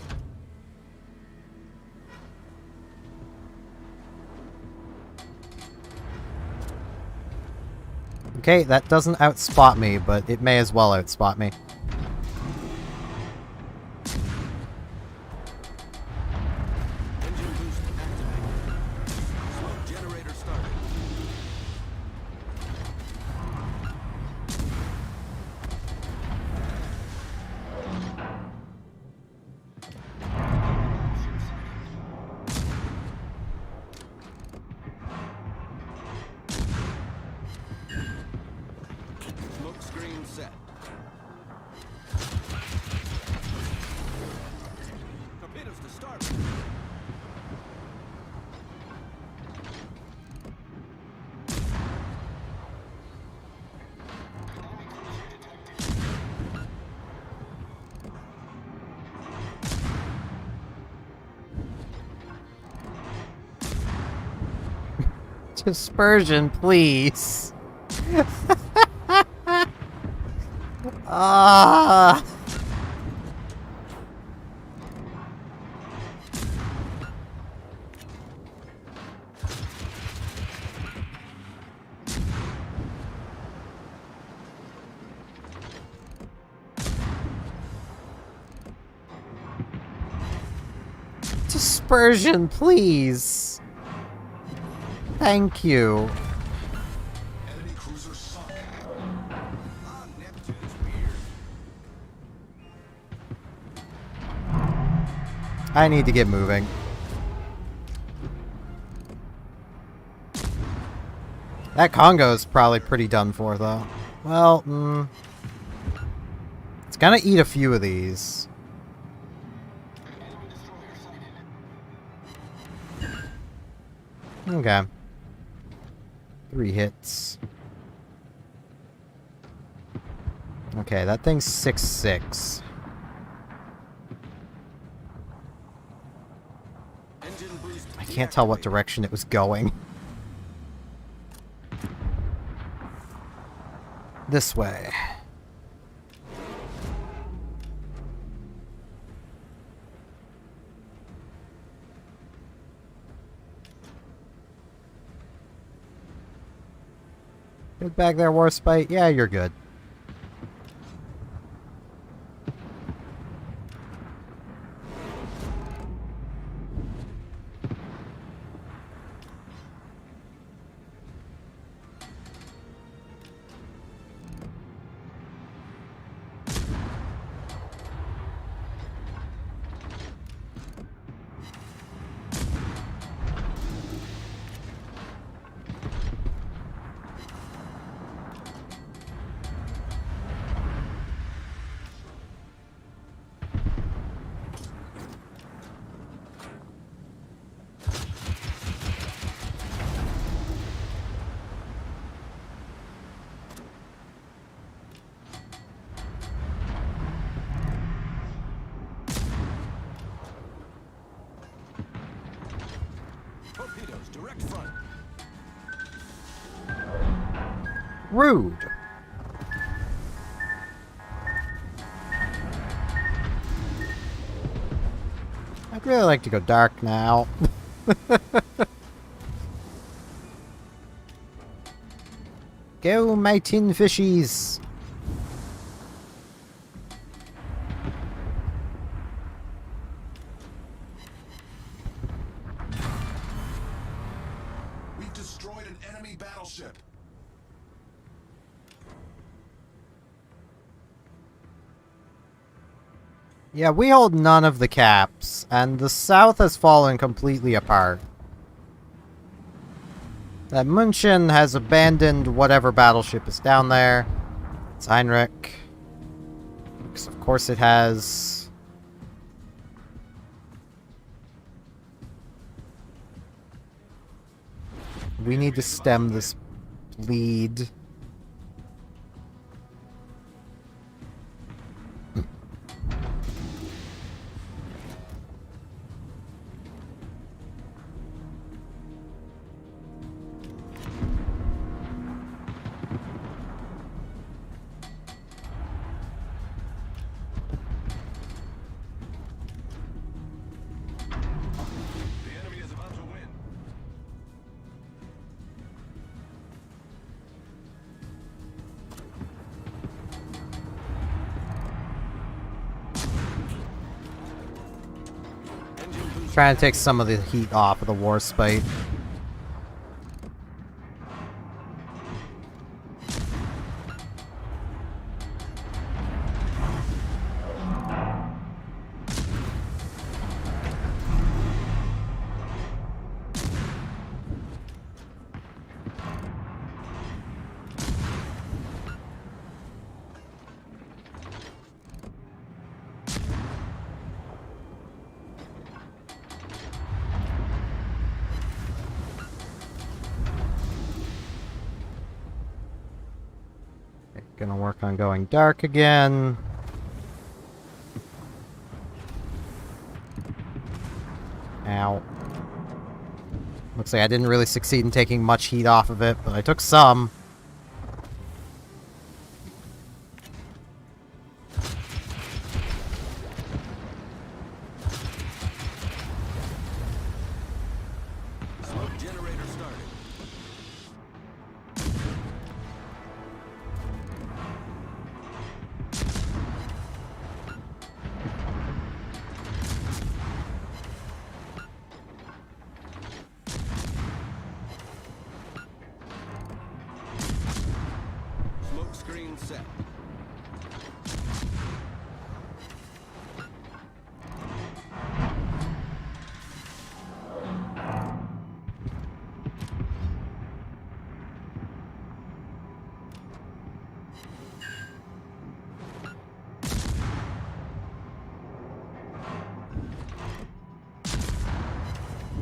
Okay, that doesn't outspot me, but it may as well outspot me. Engine boost activated. Smoke generator started. Smoke screen set. Torpedoes to start. Dispersion, please. Ah. Dispersion, please. Thank you. Enemy cruiser sunk. Ah, Neptune's weird. I need to get moving. That Congo's probably pretty done for, though. Well, Gonna eat a few of these. Okay. 3 hits. Okay, that thing's 6'6". Engine boost. I can't tell what direction it was going. This way. Good back there, Warspite. Yeah, you're good. Torpedoes, direct front. Rude. I'd really like to go dark now. Go, my tin fishies. We've destroyed an enemy battleship. Yeah, we hold none of the caps, and the south has fallen completely apart. That München has abandoned whatever battleship is down there. It's Heinrich. Because of course it has. We need to stem this bleed. The enemy is about to win. Engine boost. Trying to take some of the heat off of the Warspite. Gonna work on going dark again. Ow. Looks like I didn't really succeed in taking much heat off of it, but I took some. Smoke generator started. Smoke screen set.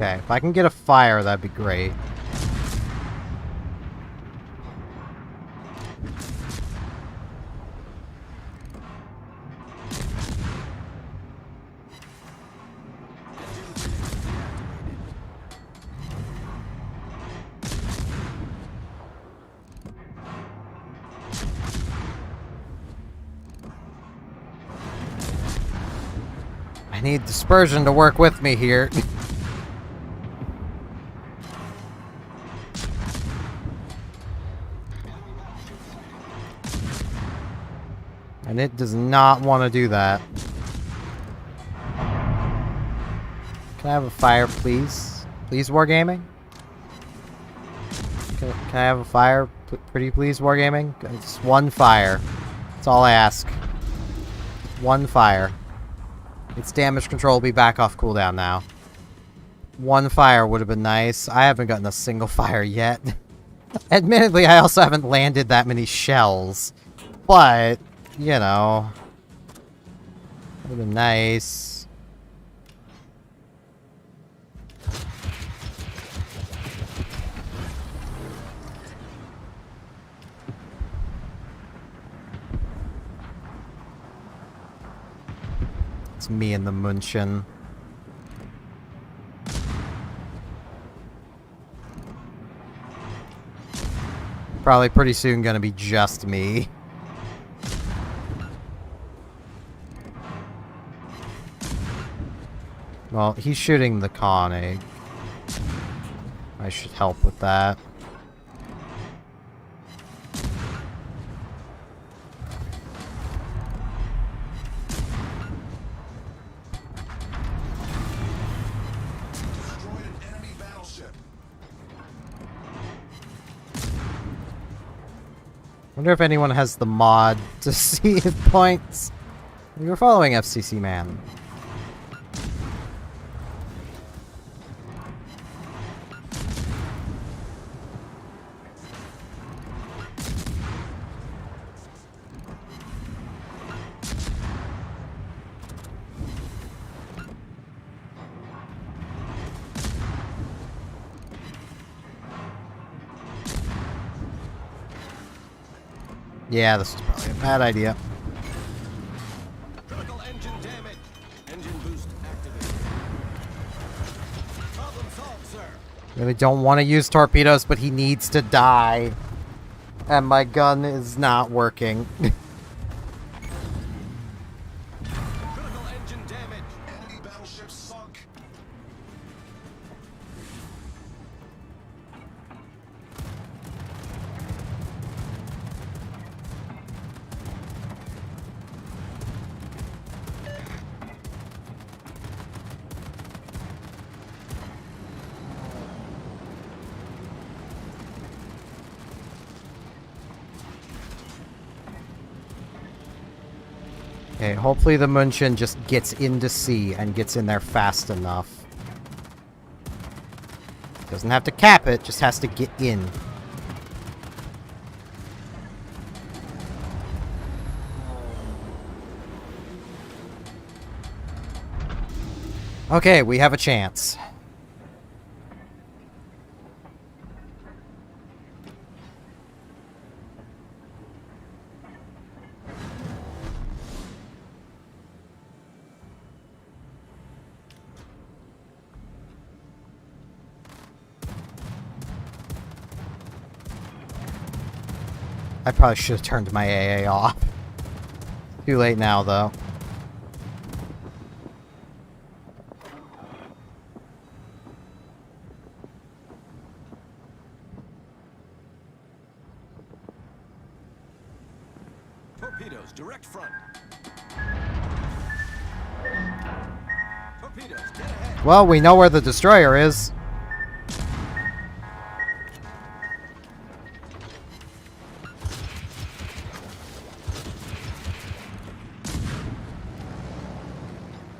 Okay, if I can get a fire, that'd be great. I need dispersion to work with me here. And it does not want to do that. Can I have a fire, please? Please, Wargaming? Can I have a fire? Pretty please, Wargaming? Just one fire. That's all I ask. One fire. Its damage control will be back off cooldown now. One fire would have been nice. I haven't gotten a single fire yet. Admittedly, I also haven't landed that many shells. But, you know, would have been nice. It's me and the Munchen. Probably pretty soon gonna be just me. Well, he's shooting the Koenig. I should help with that. Destroyed an enemy battleship. Wonder if anyone has the mod to see his points. You're following FCC Man. Yeah, this is probably a bad idea. Critical engine damage. Engine boost activated. Problem solved, sir. Really don't want to use torpedoes, but he needs to die. And my gun is not working. Critical engine damage. Enemy battleship sunk. Okay, hopefully the Munchen just gets into sea and gets in there fast enough. Doesn't have to cap it, just has to get in. Okay, we have a chance. I probably should have turned my AA off. Too late now, though. Torpedoes, direct front. Torpedoes, dead ahead. Well, we know where the destroyer is.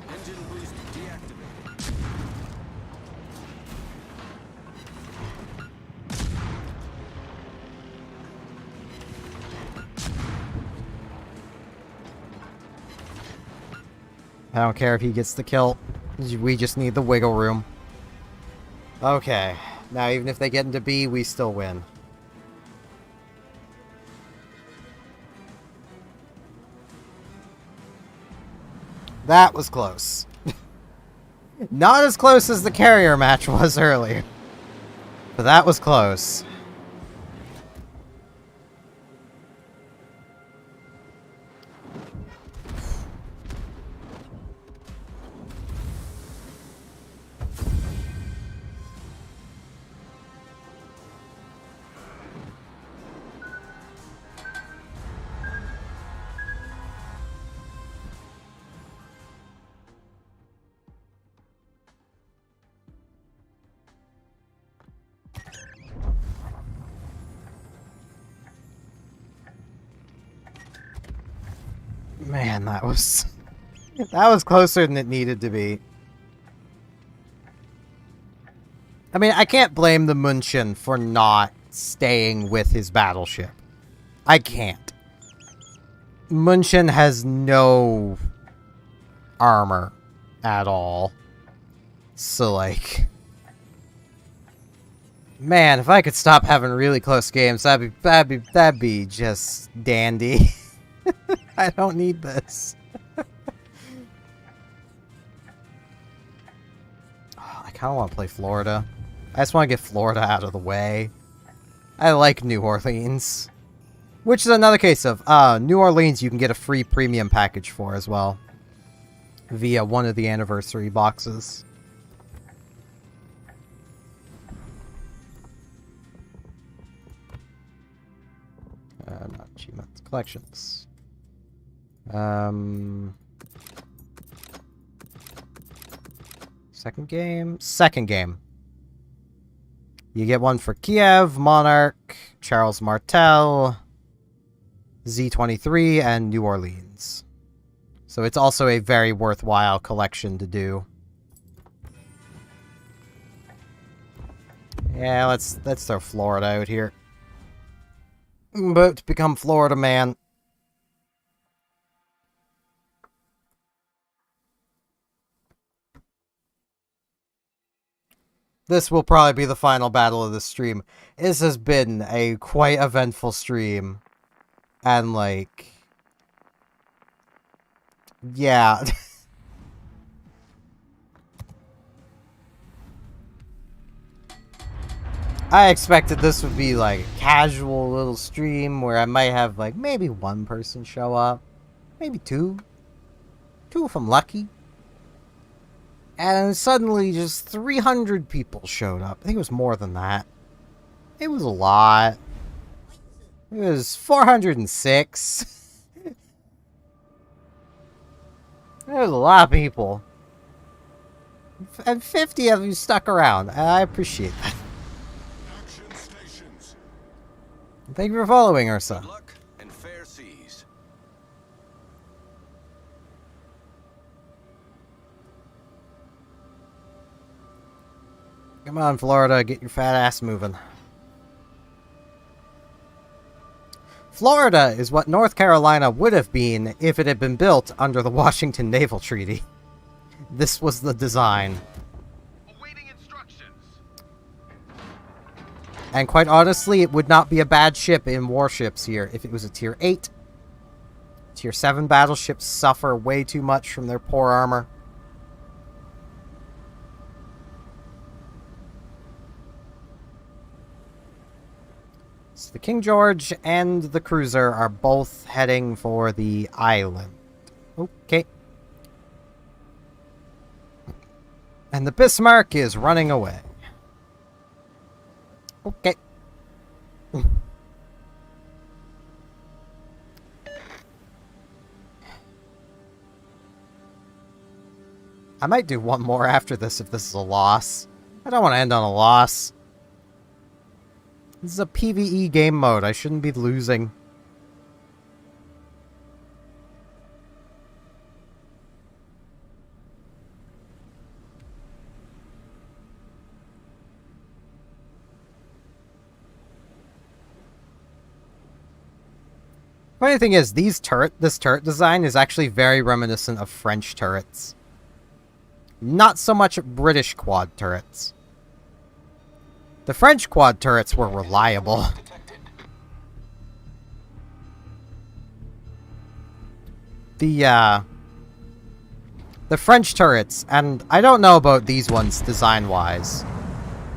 Engine boost deactivated. I don't care if he gets the kill. We just need the wiggle room. Okay. Now, even if they get into B, we still win. That was close. Not as close as the carrier match was earlier. But that was close. Man, that was closer than it needed to be. I mean, I can't blame the München for not staying with his battleship. I can't. München has no armor at all. So, like, man, if I could stop having really close games, that'd be just dandy. I don't need this. Oh, I kind of want to play Florida. I just want to get Florida out of the way. I like New Orleans. Which is another case of, New Orleans you can get a free premium package for as well. Via one of the anniversary boxes. Not achievements. Collections. Second game? Second game. You get one for Kiev, Monarch, Charles Martel, Z-23, and New Orleans. So it's also a very worthwhile collection to do. Yeah, let's throw Florida out here. I'm about to become Florida man. This will probably be the final battle of the stream. This has been a quite eventful stream. And, like, yeah. I expected this would be, like, a casual little stream where I might have, like, maybe one person show up. Maybe two. Two if I'm lucky. And suddenly just 300 people showed up. I think it was more than that. It was a lot. It was 406. There was a lot of people. And 50 of you stuck around. And I appreciate that. Action stations. Thank you for following, Ursa. Good luck and fair seas. Come on, Florida, get your fat ass moving. Florida is what North Carolina would have been if it had been built under the Washington Naval Treaty. This was the design. Awaiting instructions. And quite honestly, it would not be a bad ship in Warships here if it was a Tier 8. Tier 7 battleships suffer way too much from their poor armor. So the King George and the cruiser are both heading for the island. Okay. And the Bismarck is running away. Okay. I might do one more after this if this is a loss. I don't want to end on a loss. This is a PvE game mode. I shouldn't be losing. Funny thing is, this turret design is actually very reminiscent of French turrets. Not so much British quad turrets. The French quad turrets were reliable. The French turrets, and I don't know about these ones design-wise,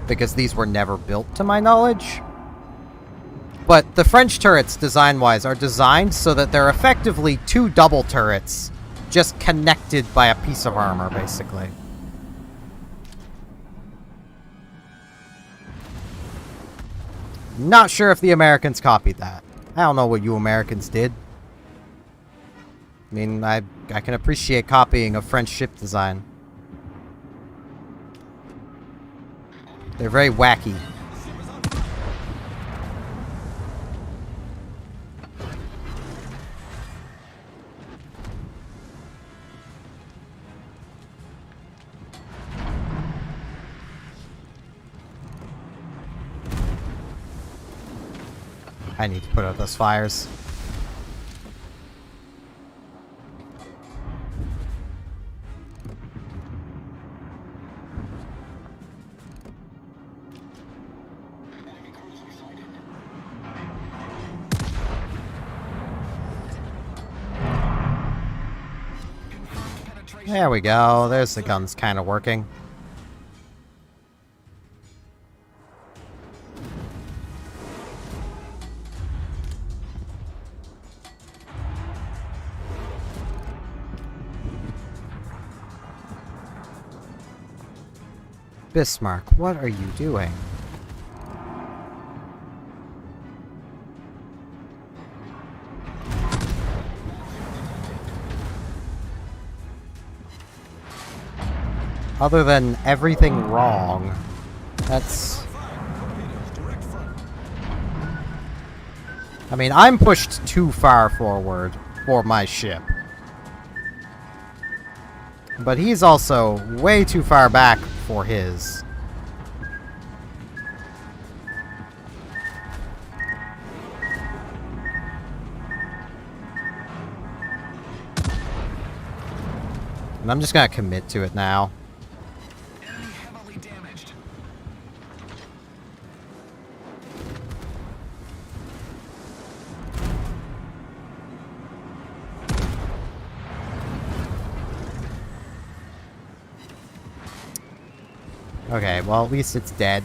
because these were never built to my knowledge. But the French turrets, design-wise, are designed so that they're effectively two double turrets, just connected by a piece of armor, basically. Not sure if the Americans copied that. I don't know what you Americans did. I mean, I can appreciate copying a French ship design. They're very wacky. I need to put out those fires. There we go. There's the guns kind of working. Bismarck, what are you doing? Other than everything wrong, that's... I mean, I'm pushed too far forward for my ship. But he's also way too far back for his. And I'm just gonna commit to it now. Enemy heavily damaged. Okay, well, at least it's dead.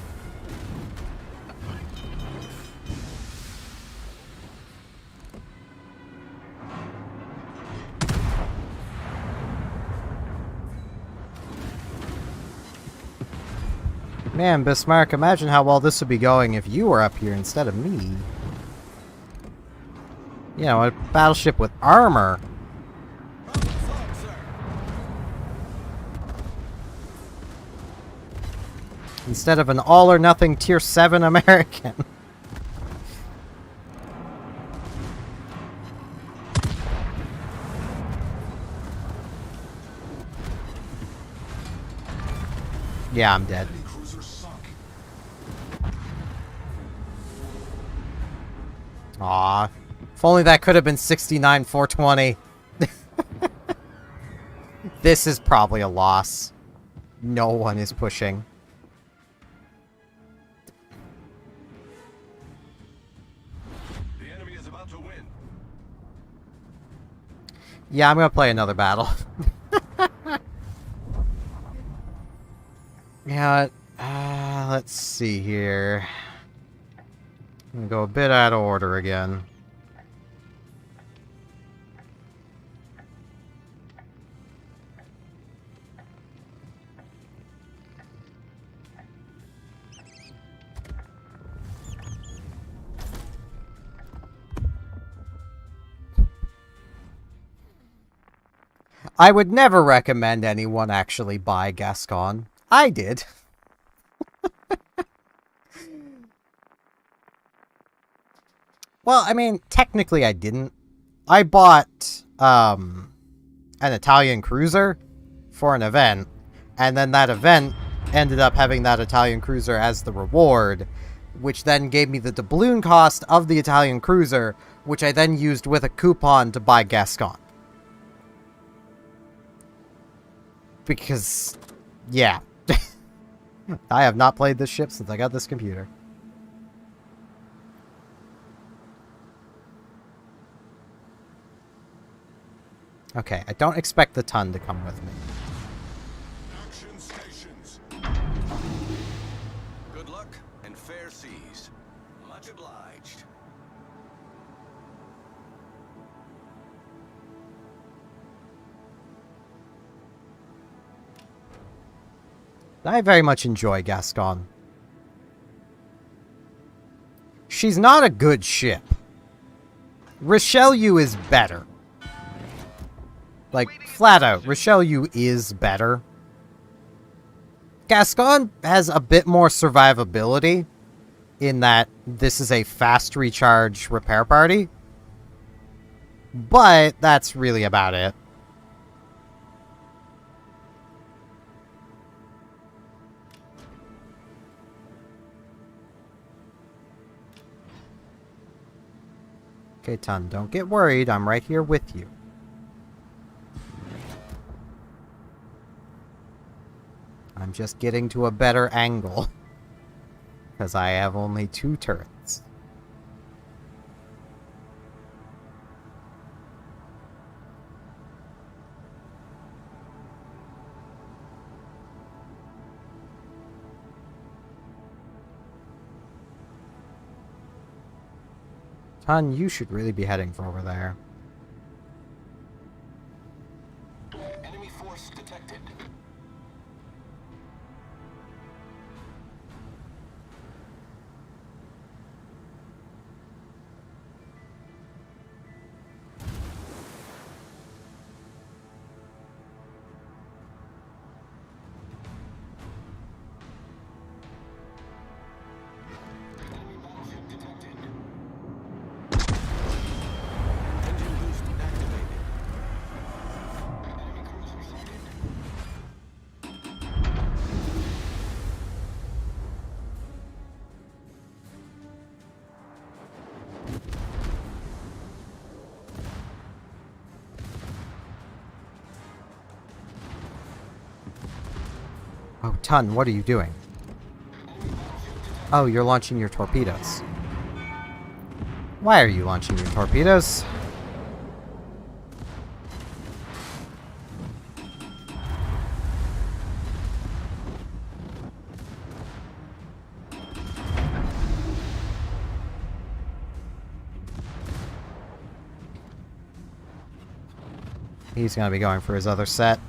Man, Bismarck, imagine how well this would be going if you were up here instead of me. You know, a battleship with armor. Instead of an all-or-nothing Tier 7 American. Yeah, I'm dead. Enemy cruiser sunk. Aw. If only that could have been 69-420. This is probably a loss. No one is pushing. The enemy is about to win. Yeah, I'm gonna play another battle. Yeah, let's see here. I'm gonna go a bit out of order again. I would never recommend anyone actually buy Gascon. I did. Well, I mean, technically I didn't. I bought an Italian cruiser for an event, and then that event ended up having that Italian cruiser as the reward, which then gave me the doubloon cost of the Italian cruiser, which I then used with a coupon to buy Gascon. Because, yeah. I have not played this ship since I got this computer. Okay, I don't expect the ton to come with me. Action stations. Good luck and fair seas. Much obliged. I very much enjoy Gascon. She's not a good ship. Richelieu is better. Like, flat out, Richelieu is better. Gascon has a bit more survivability in that this is a fast recharge repair party. But that's really about it. Okay, Ton, don't get worried. I'm right here with you. I'm just getting to a better angle. Because I have only 2 turrets. Ton, you should really be heading for over there. Enemy force detected. Enemy battleship detected. Engine boost activated. Enemy cruiser sighted. Oh, Ton, what are you doing? Oh, you're launching your torpedoes. Why are you launching your torpedoes? He's gonna be going for his other set.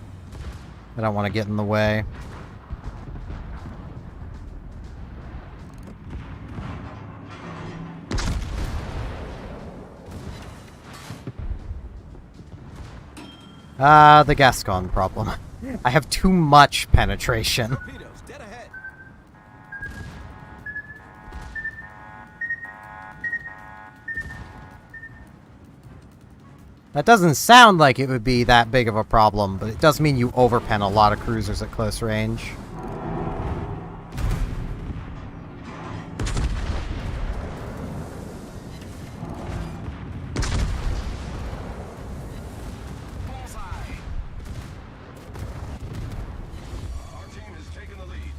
I don't want to get in the way. The Gascon problem. I have too much penetration. Torpedoes dead ahead. That doesn't sound like it would be that big of a problem, but it does mean you overpen a lot of cruisers at close range. Bullseye. Our team has taken the lead.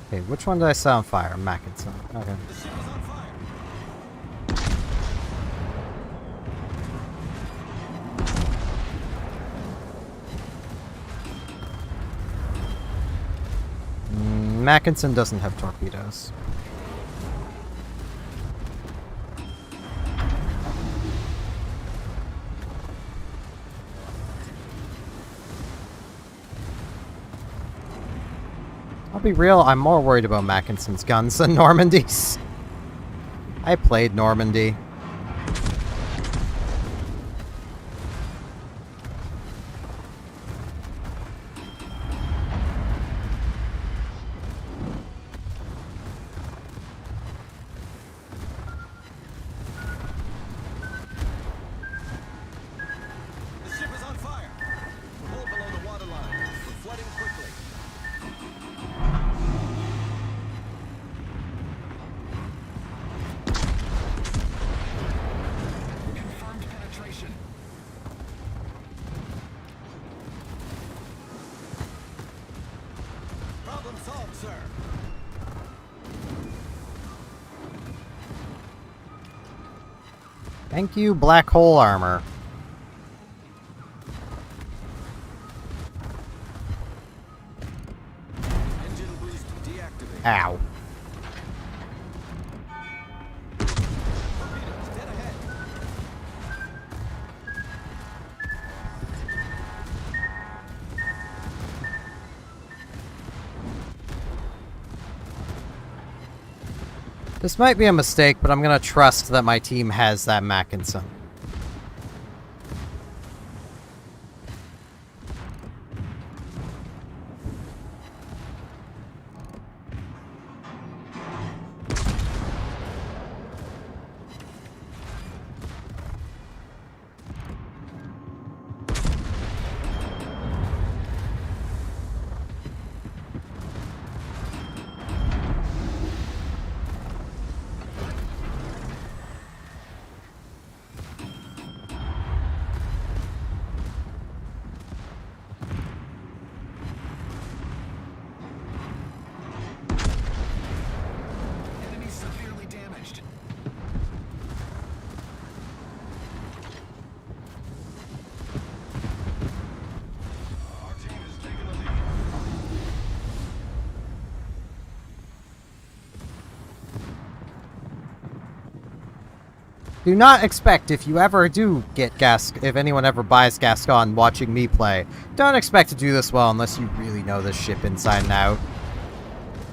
Okay, which one did I set on fire? Mackinson. Okay. The ship is on fire. Mackinson doesn't have torpedoes. I'll be real, I'm more worried about Mackinson's guns than Normandy's. I played Normandy. The ship is on fire. Pull below the waterline. We're flooding quickly. assault, sir. Thank you, black hole armor. Engine boost deactivated. Ow. Torpedoes dead ahead. This might be a mistake, but I'm gonna trust that my team has that Mackinson. Enemy severely damaged. Our team is taking the lead. Do not expect, if you ever do get if anyone ever buys Gascon watching me play, don't expect to do this well unless you really know this ship inside and out.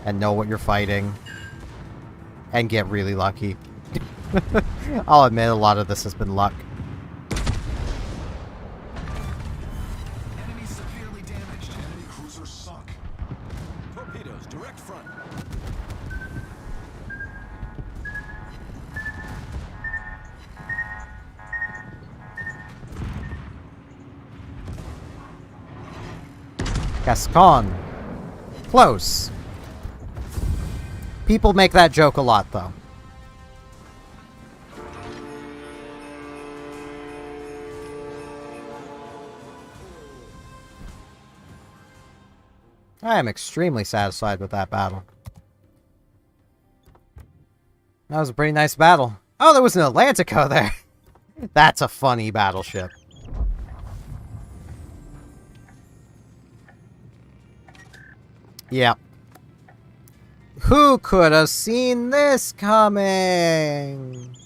And know what you're fighting. And get really lucky. I'll admit a lot of this has been luck. Enemy severely damaged. Enemy cruiser sunk. Torpedoes direct front. Gascon. Close. People make that joke a lot, though. I am extremely satisfied with that battle. That was a pretty nice battle. Oh, there was an Atlantico there. That's a funny battleship. Yeah. Who could have seen this coming?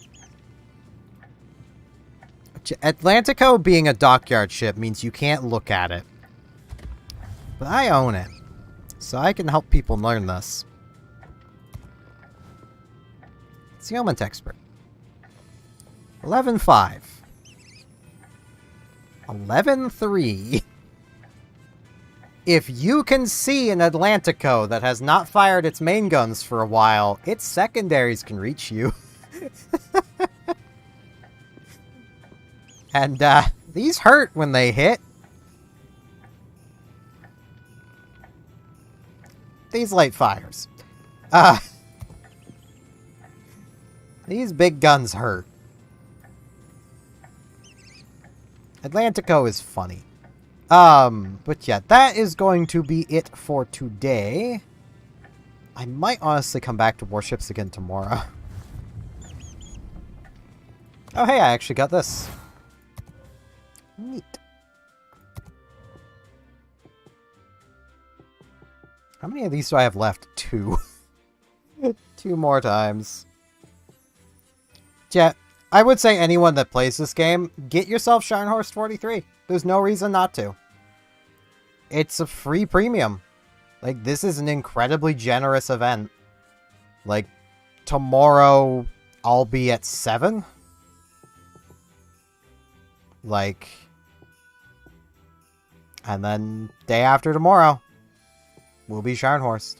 Atlantico being a dockyard ship means you can't look at it. But I own it. So I can help people learn this. Sealment expert. 11.5. 11.3. If you can see an Atlantico that has not fired its main guns for a while, its secondaries can reach you. And, these hurt when they hit. These light fires. These big guns hurt. Atlantico is funny. But yeah, that is going to be it for today. I might honestly come back to Warships again tomorrow. Oh, hey, I actually got this. Neat. How many of these do I have left? 2. 2 more times. Yeah, I would say anyone that plays this game, get yourself Scharnhorst 43. There's no reason not to. It's a free premium. Like, this is an incredibly generous event. Like, tomorrow I'll be at 7. Like, and then day after tomorrow will be Scharnhorst.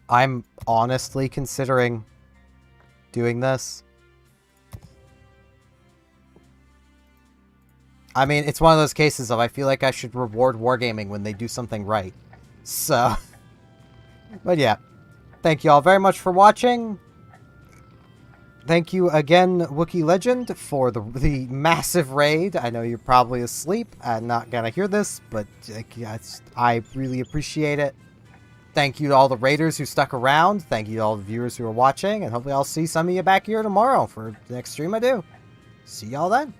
I'm honestly considering doing this. I mean, it's one of those cases of I feel like I should reward Wargaming when they do something right. So, but yeah. Thank you all very much for watching. thank you again, Wookiee Legend, for the massive raid. I know you're probably asleep and not gonna hear this, but I really appreciate it. Thank you to all the raiders who stuck around. Thank you to all the viewers who are watching, and hopefully I'll see some of you back here tomorrow for the next stream I do. See y'all then.